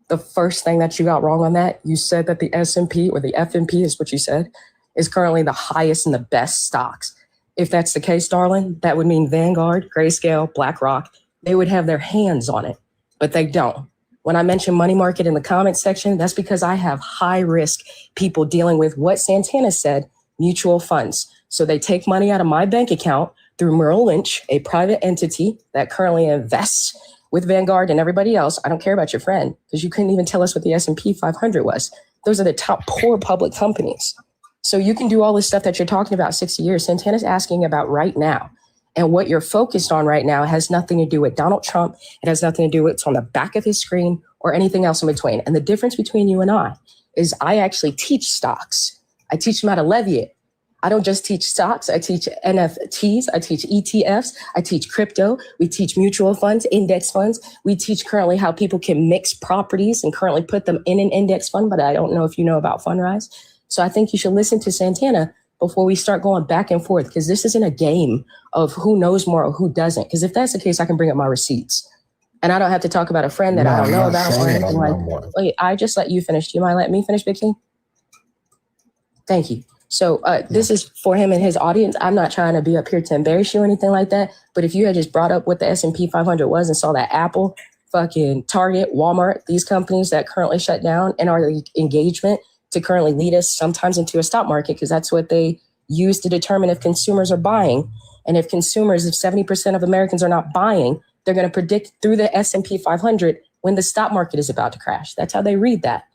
The first thing that you got wrong on that, you said that the S&P, or the FNP is what you said, is currently the highest and the best stocks. If that's the case, darling, that would mean Vanguard, Grayscale, BlackRock, they would have their hands on it, but they don't. When I mention money market in the comment section, that's because I have high risk people dealing with what Santana said, mutual funds. So they take money out of my bank account through Merrill Lynch, a private entity that currently invests with Vanguard and everybody else. I don't care about your friend, because you couldn't even tell us what the S&P 500 was. Those are the top poor public companies. So you can do all this stuff that you're talking about 60 years. Santana's asking about right now. And what you're focused on right now has nothing to do with Donald Trump. It has nothing to do with what's on the back of his screen or anything else in between. And the difference between you and I is I actually teach stocks. I teach them how to levy it. I don't just teach stocks. I teach NFTs. I teach ETFs. I teach crypto. We teach mutual funds, index funds. We teach currently how people can mix properties and currently put them in an index fund, but I don't know if you know about Fundrise. So I think you should listen to Santana before we start going back and forth, because this isn't a game of who knows more or who doesn't. Because if that's the case, I can bring up my receipts. And I don't have to talk about a friend that I don't know about or anything like that. Wait, I just let you finish. Do you mind letting me finish, Big King? Thank you. So this is for him and his audience. I'm not trying to be up here to embarrass you or anything like that. But if you had just brought up what the S&P 500 was and saw that Apple, fucking Target, Walmart, these companies that currently shut down and are engagement to currently lead us sometimes into a stock market, because that's what they use to determine if consumers are buying. And if 70% of Americans are not buying, they're going to predict through the S&P 500 when the stock market is about to crash. That's how they read that.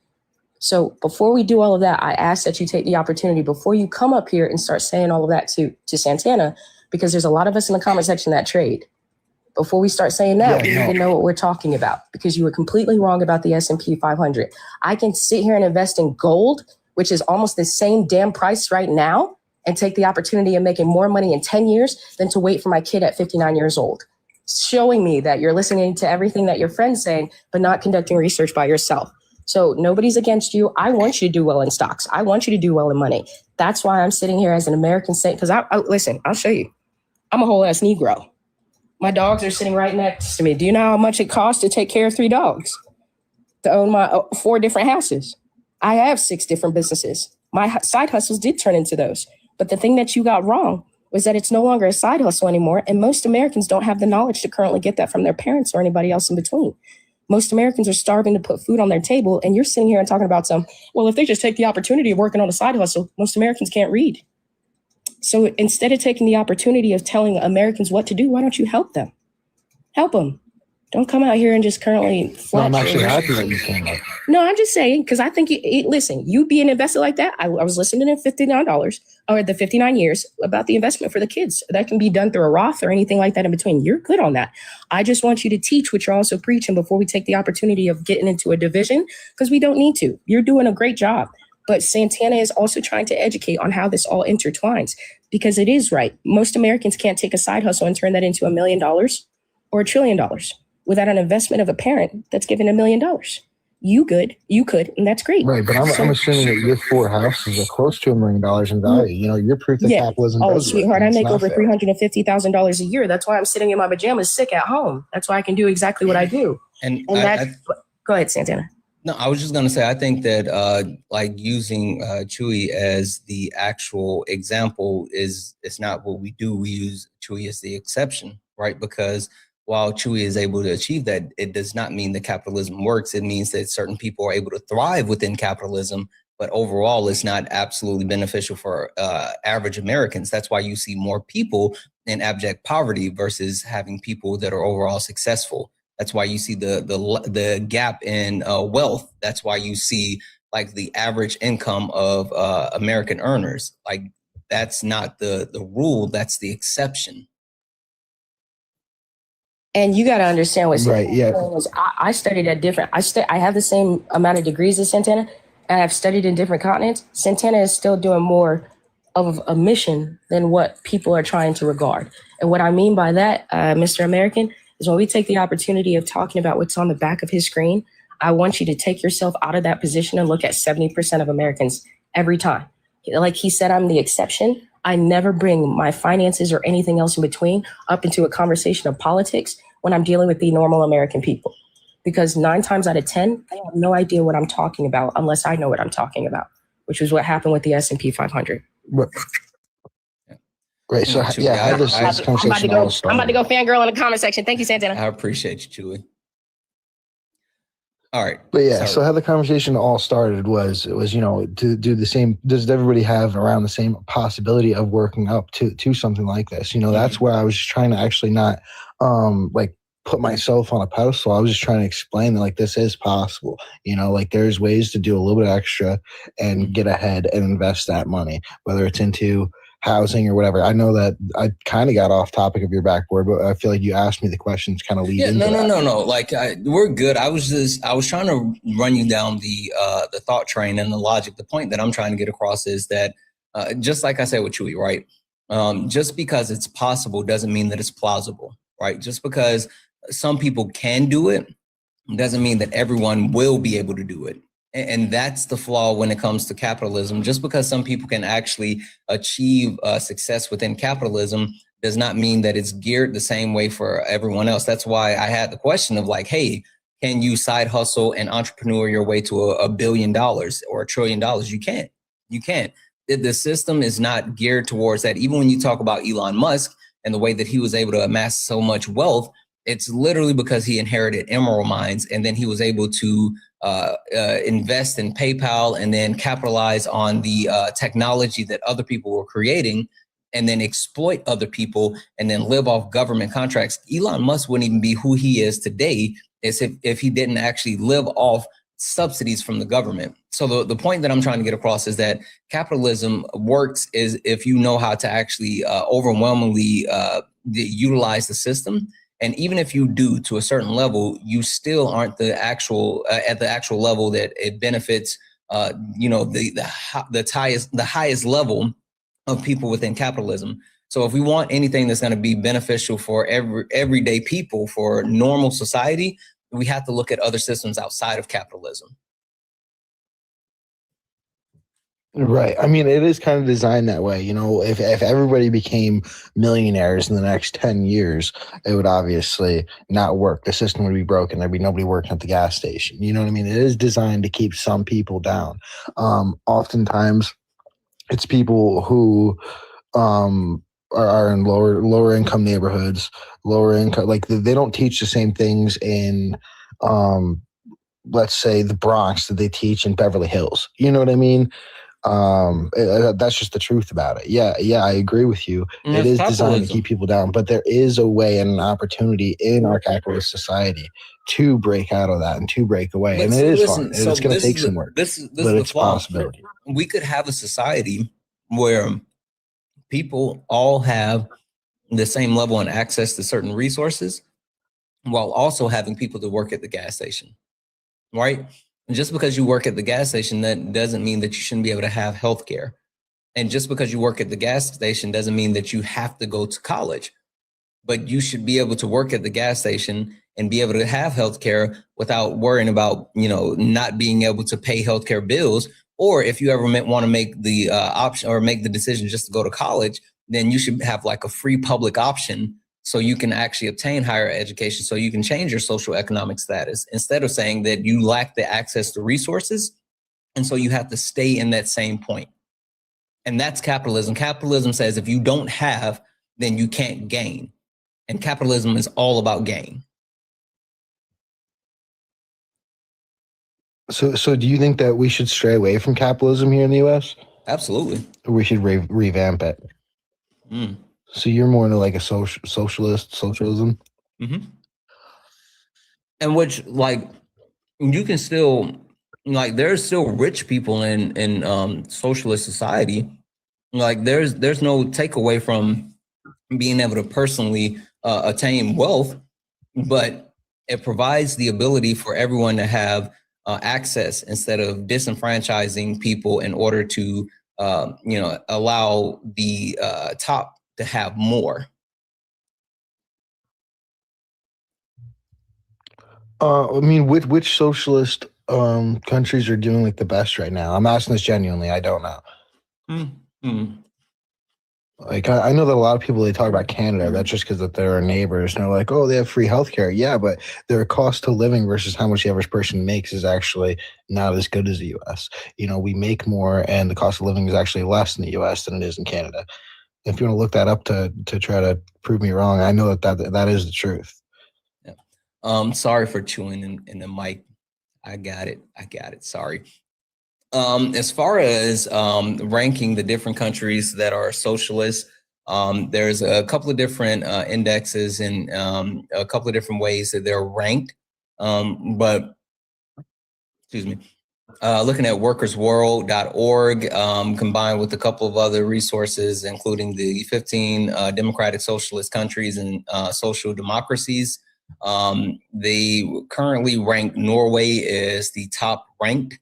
So before we do all of that, I ask that you take the opportunity before you come up here and start saying all of that to Santana, because there's a lot of us in the comment section that trade. Before we start saying that, we need to know what we're talking about, because you were completely wrong about the S&P 500. I can sit here and invest in gold, which is almost the same damn price right now, and take the opportunity of making more money in 10 years than to wait for my kid at 59 years old. Showing me that you're listening to everything that your friend's saying, but not conducting research by yourself. So nobody's against you. I want you to do well in stocks. I want you to do well in money. That's why I'm sitting here as an American saint, because listen, I'll show you. I'm a whole ass Negro. My dogs are sitting right next to me. Do you know how much it costs to take care of 3 dogs? To own my 4 different houses? I have 6 different businesses. My side hustles did turn into those. But the thing that you got wrong was that it's no longer a side hustle anymore. And most Americans don't have the knowledge to currently get that from their parents or anybody else in between. Most Americans are starving to put food on their table. And you're sitting here and talking about if they just take the opportunity of working on a side hustle, most Americans can't read. So instead of taking the opportunity of telling Americans what to do, why don't you help them? Help them. Don't come out here and just currently No, I'm actually happy that you came up. No, I'm just saying, because I think, listen, you being invested like that, I was listening to $59 or the 59 years about the investment for the kids. That can be done through a Roth or anything like that in between. You're good on that. I just want you to teach what you're also preaching before we take the opportunity of getting into a division, because we don't need to. You're doing a great job. But Santana is also trying to educate on how this all intertwines, because it is right. Most Americans can't take a side hustle and turn that into $1 million or $1 trillion without an investment of a parent that's given $1 million. You could, and that's great. Right, but I'm assuming that your 4 houses are close to $1 million in value. You know, you're proof that capitalism does work. Sweetheart, I make over $350,000 a year. That's why I'm sitting in my pajamas sick at home. That's why I can do exactly what I do. And go ahead, Santana. No, I was just going to say, I think that using Chewy as the actual example it's not what we do. We use Chewy as the exception, right? Because while Chewy is able to achieve that, it does not mean that capitalism works. It means that certain people are able to thrive within capitalism, but overall it's not absolutely beneficial for average Americans. That's why you see more people in abject poverty versus having people that are overall successful. That's why you see the gap in wealth. That's why you see like the average income of American earners. Like that's not the rule. That's the exception. And you got to understand what Right, yeah. I studied at different. I have the same amount of degrees as Santana, and I've studied in different continents. Santana is still doing more of a mission than what people are trying to regard. And what I mean by that, Mr. American, is when we take the opportunity of talking about what's on the back of his screen, I want you to take yourself out of that position and look at 70% of Americans every time. Like he said, I'm the exception. I never bring my finances or anything else in between up into a conversation of politics when I'm dealing with the normal American people. Because 9 times out of 10, I have no idea what I'm talking about unless I know what I'm talking about, which was what happened with the S&P 500. Right. So yeah, I had this conversation. I'm about to go fangirl in the comment section. Thank you, Santana. I appreciate you, Julie. All right. But yeah, so how the conversation all started was to do the same. Does everybody have around the same possibility of working up to something like this? That's where I was just trying to actually not like put myself on a pedestal. I was just trying to explain that like this is possible. Like there's ways to do a little bit extra and get ahead and invest that money, whether it's into housing or whatever. I know that I kind of got off topic of your backboard, but I feel like you asked me the questions kind of lead into that. No. Like we're good. I was trying to run you down the thought train and the logic. The point that I'm trying to get across is that just like I said with Chewy, right? Just because it's possible doesn't mean that it's plausible, right? Just because some people can do it doesn't mean that everyone will be able to do it. And that's the flaw when it comes to capitalism. Just because some people can actually achieve success within capitalism does not mean that it's geared the same way for everyone else. That's why I had the question of like, hey, can you side hustle and entrepreneur your way to $1 billion or $1 trillion? You can't. You can't. The system is not geared towards that. Even when you talk about Elon Musk and the way that he was able to amass so much wealth, it's literally because he inherited emerald mines, and then he was able to invest in PayPal and then capitalize on the technology that other people were creating, and then exploit other people and then live off government contracts. Elon Musk wouldn't even be who he is today if he didn't actually live off subsidies from the government. So the point that I'm trying to get across is that capitalism works is if you know how to actually overwhelmingly utilize the system. And even if you do to a certain level, you still aren't the actual at the actual level that it benefits, the highest level of people within capitalism. So if we want anything that's going to be beneficial for everyday people, for normal society, we have to look at other systems outside of capitalism. Right. I mean, it is kind of designed that way. If everybody became millionaires in the next 10 years, it would obviously not work. The system would be broken. There'd be nobody working at the gas station. You know what I mean? It is designed to keep some people down. Oftentimes, it's people who are in lower income neighborhoods, lower income. Like they don't teach the same things in, let's say, the Bronx that they teach in Beverly Hills. You know what I mean? That's just the truth about it. Yeah, I agree with you. It is designed to keep people down, but there is a way and an opportunity in our capitalist society to break out of that and to break away. And it is fun. It's going to take some work, but it's a possibility. We could have a society where people all have the same level and access to certain resources while also having people to work at the gas station, right? And just because you work at the gas station, that doesn't mean that you shouldn't be able to have health care. And just because you work at the gas station doesn't mean that you have to go to college. But you should be able to work at the gas station and be able to have health care without worrying about, not being able to pay healthcare bills. Or if you ever want to make the option or make the decision just to go to college, then you should have like a free public option so you can actually obtain higher education, so you can change your social economic status instead of saying that you lack the access to resources. And so you have to stay in that same point. And that's capitalism. Capitalism says if you don't have, then you can't gain. And capitalism is all about gain. So do you think that we should stray away from capitalism here in the U.S.? Absolutely. Or we should revamp it? So you're more into like a socialism? Mm-hmm. And which, like, you can still, like, there's still rich people in socialist society. Like, there's no takeaway from being able to personally attain wealth, but it provides the ability for everyone to have access instead of disenfranchising people in order to, allow the top to have more. I mean, which socialist countries are doing like the best right now? I'm asking this genuinely. I don't know. Mm-hmm. Like I know that a lot of people, they talk about Canada. That's just because that they're our neighbors, and they're like, oh, they have free healthcare. Yeah, but their cost to living versus how much the average person makes is actually not as good as the U.S. You know, we make more, and the cost of living is actually less in the U.S. than it is in Canada. If you want to look that up to try to prove me wrong, I know that is the truth. Yeah. Sorry for chewing in the mic. I got it. Sorry. As far as ranking the different countries that are socialist, there's a couple of different indexes and a couple of different ways that they're ranked. But excuse me, looking at workersworld.org, combined with a couple of other resources, including the 15 democratic socialist countries and social democracies. They currently rank Norway as the top ranked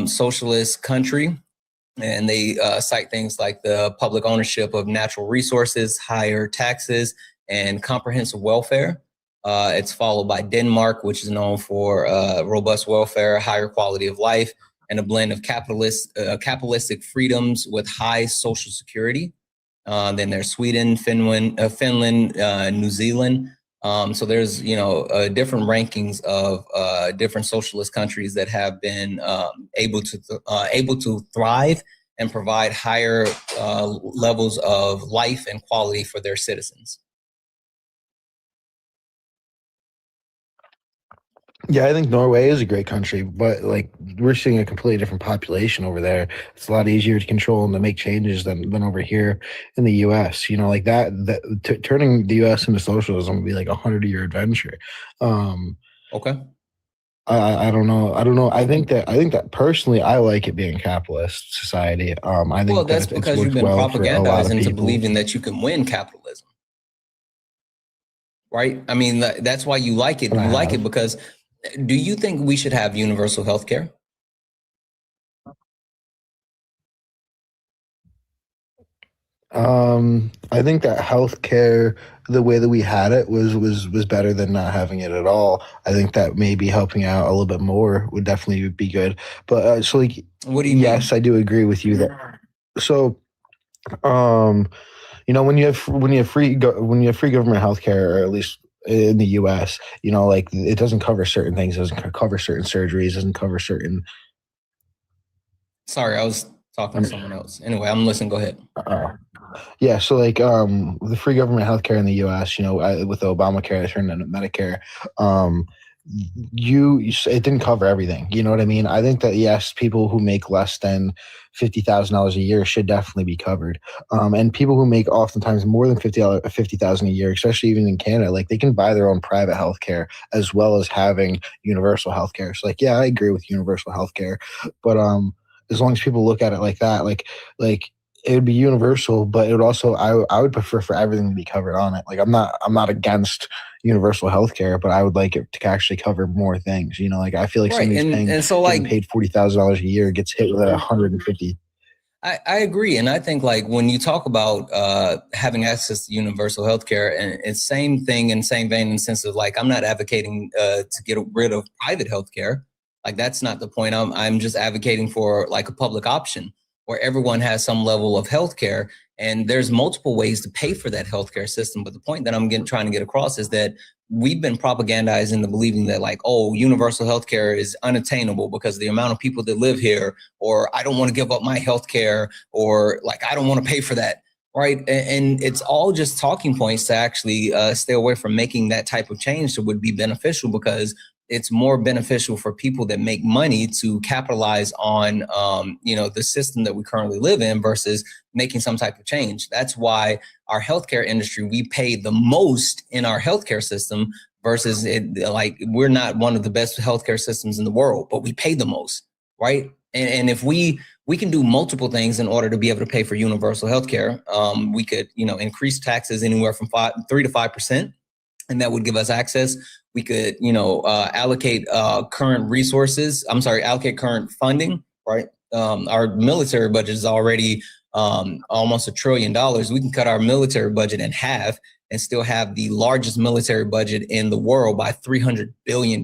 socialist country, and they cite things like the public ownership of natural resources, higher taxes, and comprehensive welfare. It's followed by Denmark, which is known for robust welfare, higher quality of life, and a blend of capitalistic freedoms with high social security. Then there's Sweden, Finland, New Zealand. So there's, different rankings of different socialist countries that have been able to thrive and provide higher levels of life and quality for their citizens. Yeah, I think Norway is a great country, but like we're seeing a completely different population over there. It's a lot easier to control and to make changes than over here in the U.S. You know, like turning the U.S. into socialism would be like 100-year adventure. Okay. I don't know. I think that personally, I like it being a capitalist society. I think that's because you've been propagandized into believing that you can win capitalism, right? I mean, that's why you like it. You like it because. Do you think we should have universal health care? I think that healthcare, the way that we had it was better than not having it at all. I think that maybe helping out a little bit more would definitely be good. But so like, what do you yes, mean? I do agree with you that. So, when you have free government healthcare, or at least in the U.S., like it doesn't cover certain things, it doesn't cover certain surgeries, it doesn't cover certain. Sorry, I was talking to someone else. Anyway, I'm listening. Go ahead. Yeah, so like the free government healthcare in the U.S., with Obamacare turned into Medicare, it didn't cover everything. You know what I mean? I think that yes, people who make less than $50,000 a year should definitely be covered. And people who make oftentimes more than $50,000 a year, especially even in Canada, like they can buy their own private healthcare as well as having universal healthcare. So like, yeah, I agree with universal healthcare, but as long as people look at it like that, like it would be universal, but it would also I would prefer for everything to be covered on it. Like I'm not against universal healthcare, but I would like it to actually cover more things. Like I feel like somebody's getting paid $40,000 a year gets hit with $150. I agree, and I think like when you talk about having access to universal healthcare, and it's same thing in same vein in the sense of like I'm not advocating to get rid of private healthcare. Like that's not the point. I'm just advocating for like a public option where everyone has some level of healthcare, and there's multiple ways to pay for that healthcare system. But the point that I'm trying to get across is that we've been propagandized into believing that like, oh, universal healthcare is unattainable because the amount of people that live here, or I don't want to give up my healthcare, or like I don't want to pay for that, right? And it's all just talking points to actually stay away from making that type of change that would be beneficial, because it's more beneficial for people that make money to capitalize on, the system that we currently live in versus making some type of change. That's why our healthcare industry, we pay the most in our healthcare system versus we're not one of the best healthcare systems in the world, but we pay the most, right? And if we can do multiple things in order to be able to pay for universal healthcare, we could, increase taxes anywhere from 3 to 5%, and that would give us access. We could, allocate allocate current funding, right? Our military budget is already almost $1 trillion. We can cut our military budget in half and still have the largest military budget in the world by $300 billion.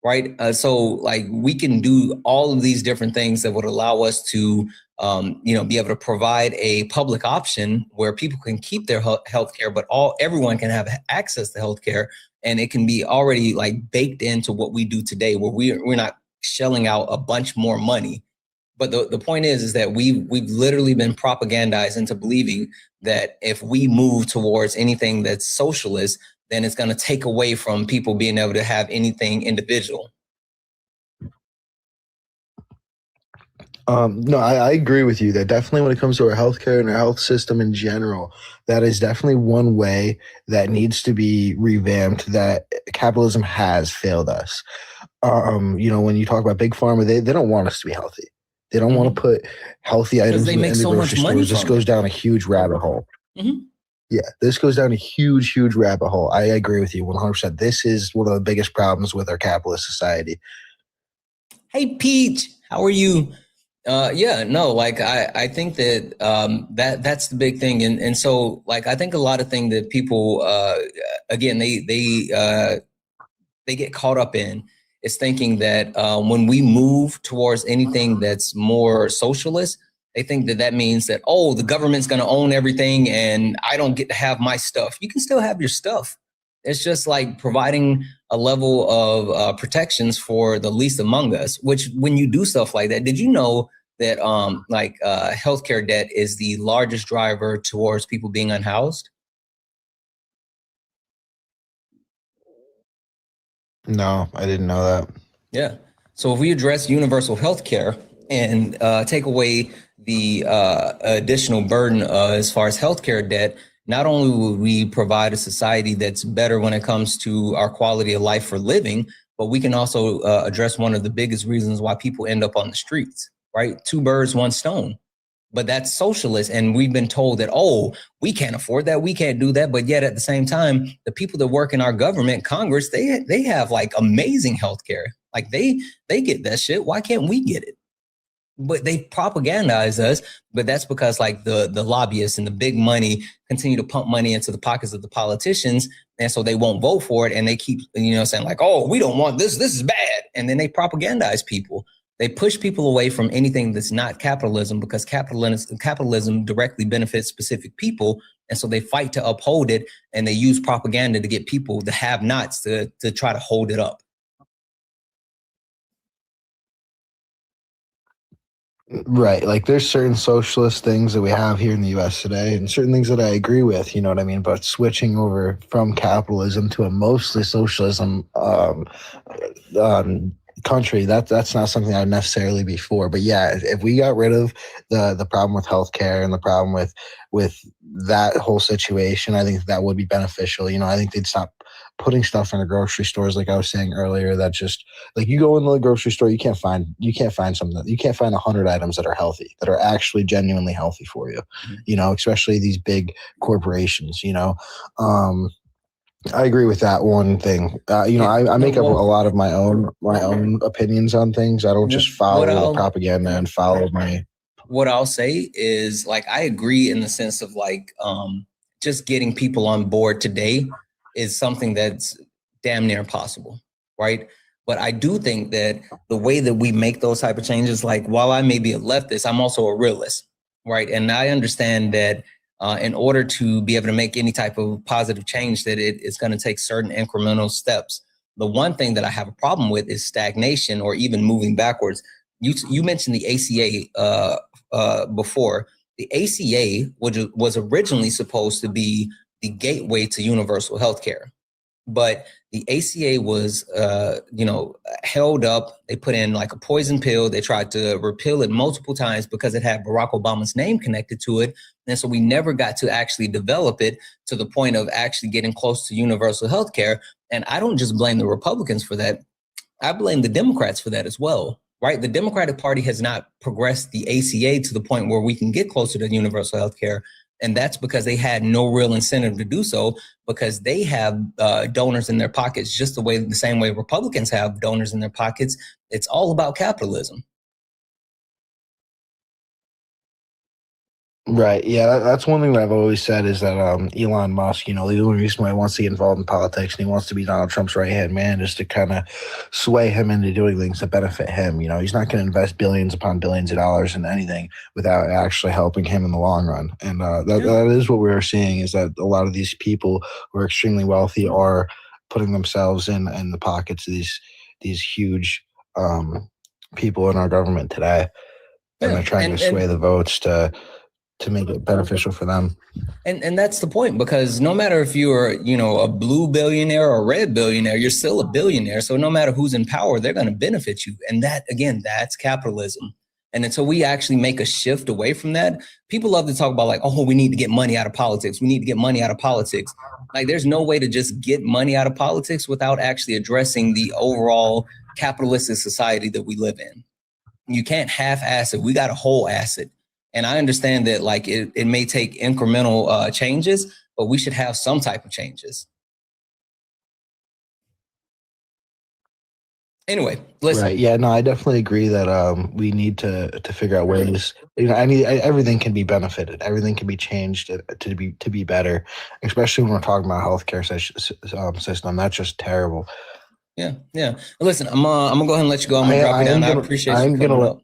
Right. So we can do all of these different things that would allow us to, be able to provide a public option where people can keep their health care, but everyone can have access to health care. And it can be already baked into what we do today, where we're not shelling out a bunch more money. But the point is that we've literally been propagandized into believing that if we move towards anything that's socialist, then it's going to take away from people being able to have anything individual. No, I agree with you that definitely when it comes to our healthcare and our health system in general, that is definitely one way that needs to be revamped, that capitalism has failed us. When you talk about big pharma, they don't want us to be healthy. They don't want to put healthy items in the grocery stores. This goes down a huge rabbit hole. Mm-hmm. Yeah, this goes down a huge, huge rabbit hole. I agree with you 100%. This is one of the biggest problems with our capitalist society. Hey, Peach, how are you? I think that that's the big thing. And so I think a lot of things that people, again, they get caught up in is thinking that when we move towards anything that's more socialist, they think that means that, the government's going to own everything and I don't get to have my stuff. You can still have your stuff. It's just providing a level of protections for the least among us, which when you do stuff like that, did you know that healthcare debt is the largest driver towards people being unhoused? No, I didn't know that. Yeah. So if we address universal healthcare and take away the additional burden as far as healthcare debt, not only will we provide a society that's better when it comes to our quality of life for living, but we can also address one of the biggest reasons why people end up on the streets, right? 2 birds, 1 stone. But that's socialist. And we've been told that, we can't afford that. We can't do that. But yet at the same time, the people that work in our government, Congress, they have amazing healthcare. They get that shit. Why can't we get it? But they propagandize us, but that's because the lobbyists and the big money continue to pump money into the pockets of the politicians. And so they won't vote for it. And they keep, saying we don't want this. This is bad. And then they propagandize people. They push people away from anything that's not capitalism because capitalism directly benefits specific people. And so they fight to uphold it. And they use propaganda to get people, the have-nots, to try to hold it up. Right. There's certain socialist things that we have here in the US today and certain things that I agree with, you know what I mean? But switching over from capitalism to a mostly socialism country, that's not something I'd necessarily be for. But yeah, if we got rid of the problem with healthcare and the problem with that whole situation, I think that would be beneficial. I think they'd stop putting stuff in the grocery stores, like I was saying earlier, that just you go into the grocery store, you can't find 100 items that are healthy, that are actually genuinely healthy for you, especially these big corporations, I agree with that one thing. I make up a lot of my own opinions on things. I don't just follow the propaganda and follow my. What I'll say is I agree in the sense of just getting people on board today is something that's damn near impossible, right? But I do think that the way that we make those type of changes, while I may be a leftist, I'm also a realist, right? And I understand that in order to be able to make any type of positive change, that it's going to take certain incremental steps. The one thing that I have a problem with is stagnation or even moving backwards. You mentioned the ACA before. The ACA was originally supposed to be the gateway to universal health care. But the ACA was, held up. They put in like a poison pill. They tried to repeal it multiple times because it had Barack Obama's name connected to it. And so we never got to actually develop it to the point of actually getting close to universal health care. And I don't just blame the Republicans for that. I blame the Democrats for that as well, right? The Democratic Party has not progressed the ACA to the point where we can get closer to universal health care. And that's because they had no real incentive to do so, because they have donors in their pockets just the same way Republicans have donors in their pockets. It's all about capitalism. Right. Yeah, that's one thing that I've always said is that Elon Musk, the only reason why he wants to get involved in politics and he wants to be Donald Trump's right-hand man is to kind of sway him into doing things that benefit him. He's not going to invest billions upon billions of dollars in anything without actually helping him in the long run. And that is what we're seeing, is that a lot of these people who are extremely wealthy are putting themselves in the pockets of these huge people in our government today. And they're trying to sway the votes to make it beneficial for them. And that's the point, because no matter if you're, a blue billionaire or a red billionaire, you're still a billionaire. So no matter who's in power, they're going to benefit you. And that, again, that's capitalism. And until we actually make a shift away from that, people love to talk about like, oh, we need to get money out of politics. We need to get money out of politics. Like, there's no way to just get money out of politics without actually addressing the overall capitalistic society that we live in. You can't half-ass it. We got to whole-ass it. And I understand that like it may take incremental changes, but we should have some type of changes. Anyway, listen. Right. Yeah, no, I definitely agree that we need to figure out ways. Everything can be benefited. Everything can be changed to be better, especially when we're talking about healthcare system. That's just terrible. Yeah. Listen, I'm gonna go ahead and let you go. I'm gonna drop you down. I appreciate you coming up.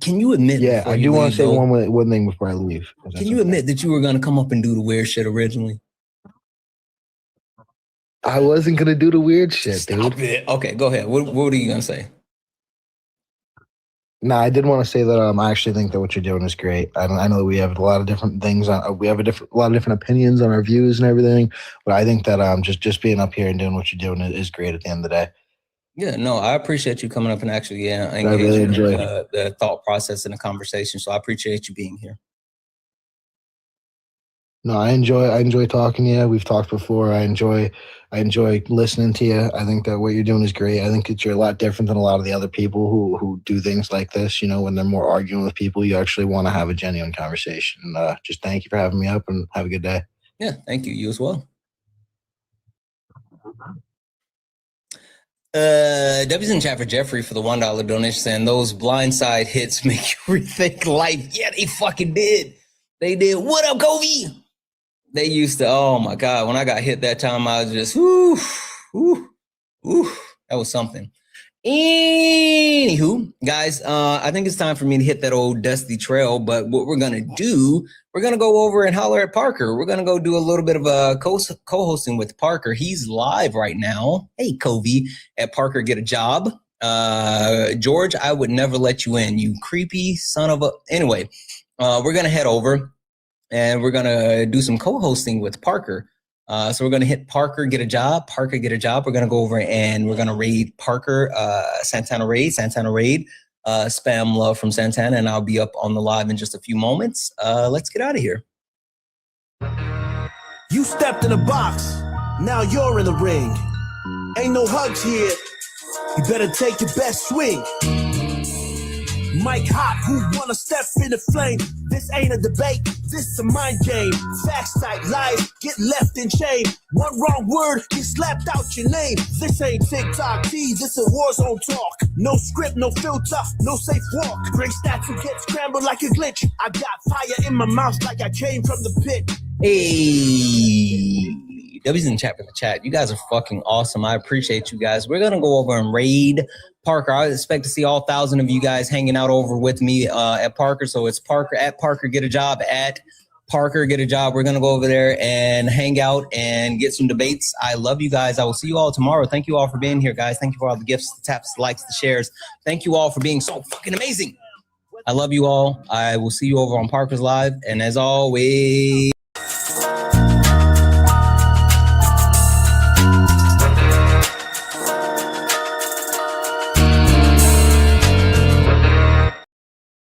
Can you admit? Yeah, I do want to say one thing before I leave. Can you admit that you were going to come up and do the weird shit originally? I wasn't going to do the weird shit, dude. Okay, go ahead. What are you going to say? No, I did want to say that I actually think that what you're doing is great. I know that we have a lot of different things we have a lot of different opinions on our views and everything, but I think that just being up here and doing what you're doing is great at the end of the day. Yeah, no, I appreciate you coming up and actually engaging really in the thought process and the conversation. So I appreciate you being here. No, I enjoy talking to you. We've talked before. I enjoy listening to you. I think that what you're doing is great. I think that you're a lot different than a lot of the other people who do things like this. When they're more arguing with people, you actually want to have a genuine conversation. Just thank you for having me up and have a good day. Yeah, thank you. You as well. W's in chat for Jeffrey for the $1 donation, saying those blindside hits make you rethink life. Yeah, they fucking did. They did. What up, Kobe? They used to, oh my God, when I got hit that time, I was just, that was something. Anywho, guys, I think it's time for me to hit that old dusty trail, but what we're going to do, we're going to go over and holler at Parker. We're going to go do a little bit of a co-hosting with Parker. He's live right now. Hey, Kobe, at Parker Get a Job. George, I would never let you in, you creepy son of a... Anyway, we're going to head over and we're going to do some co-hosting with Parker. So we're going to hit Parker Get a Job. Parker Get a Job. We're going to go over and we're going to raid Parker, Santana raid, spam love from Santana, and I'll be up on the live in just a few moments. Let's get out of here. You stepped in a box. Now you're in the ring. Ain't no hugs here. You better take your best swing. Mike Hot, who wanna step in the flame? This ain't a debate, this a mind game. Facts type lies, get left in chain. One wrong word, get slapped out your name. This ain't TikTok T, this a war zone talk. No script, no filter, no safe walk. Great stats will get scrambled like a glitch. I got fire in my mouth like I came from the pit. Hey, W's in chat for the chat. You guys are fucking awesome. I appreciate you guys. We're gonna go over and raid Parker. I expect to see all 1,000 of you guys hanging out over with me at Parker. So it's Parker at Parker Get a Job at Parker Get a Job. We're gonna go over there and hang out and get some debates. I love you guys. I will see you all tomorrow. Thank you all for being here, guys. Thank you for all the gifts, the taps, the likes, the shares. Thank you all for being so fucking amazing. I love you all. I will see you over on Parker's Live. And as always,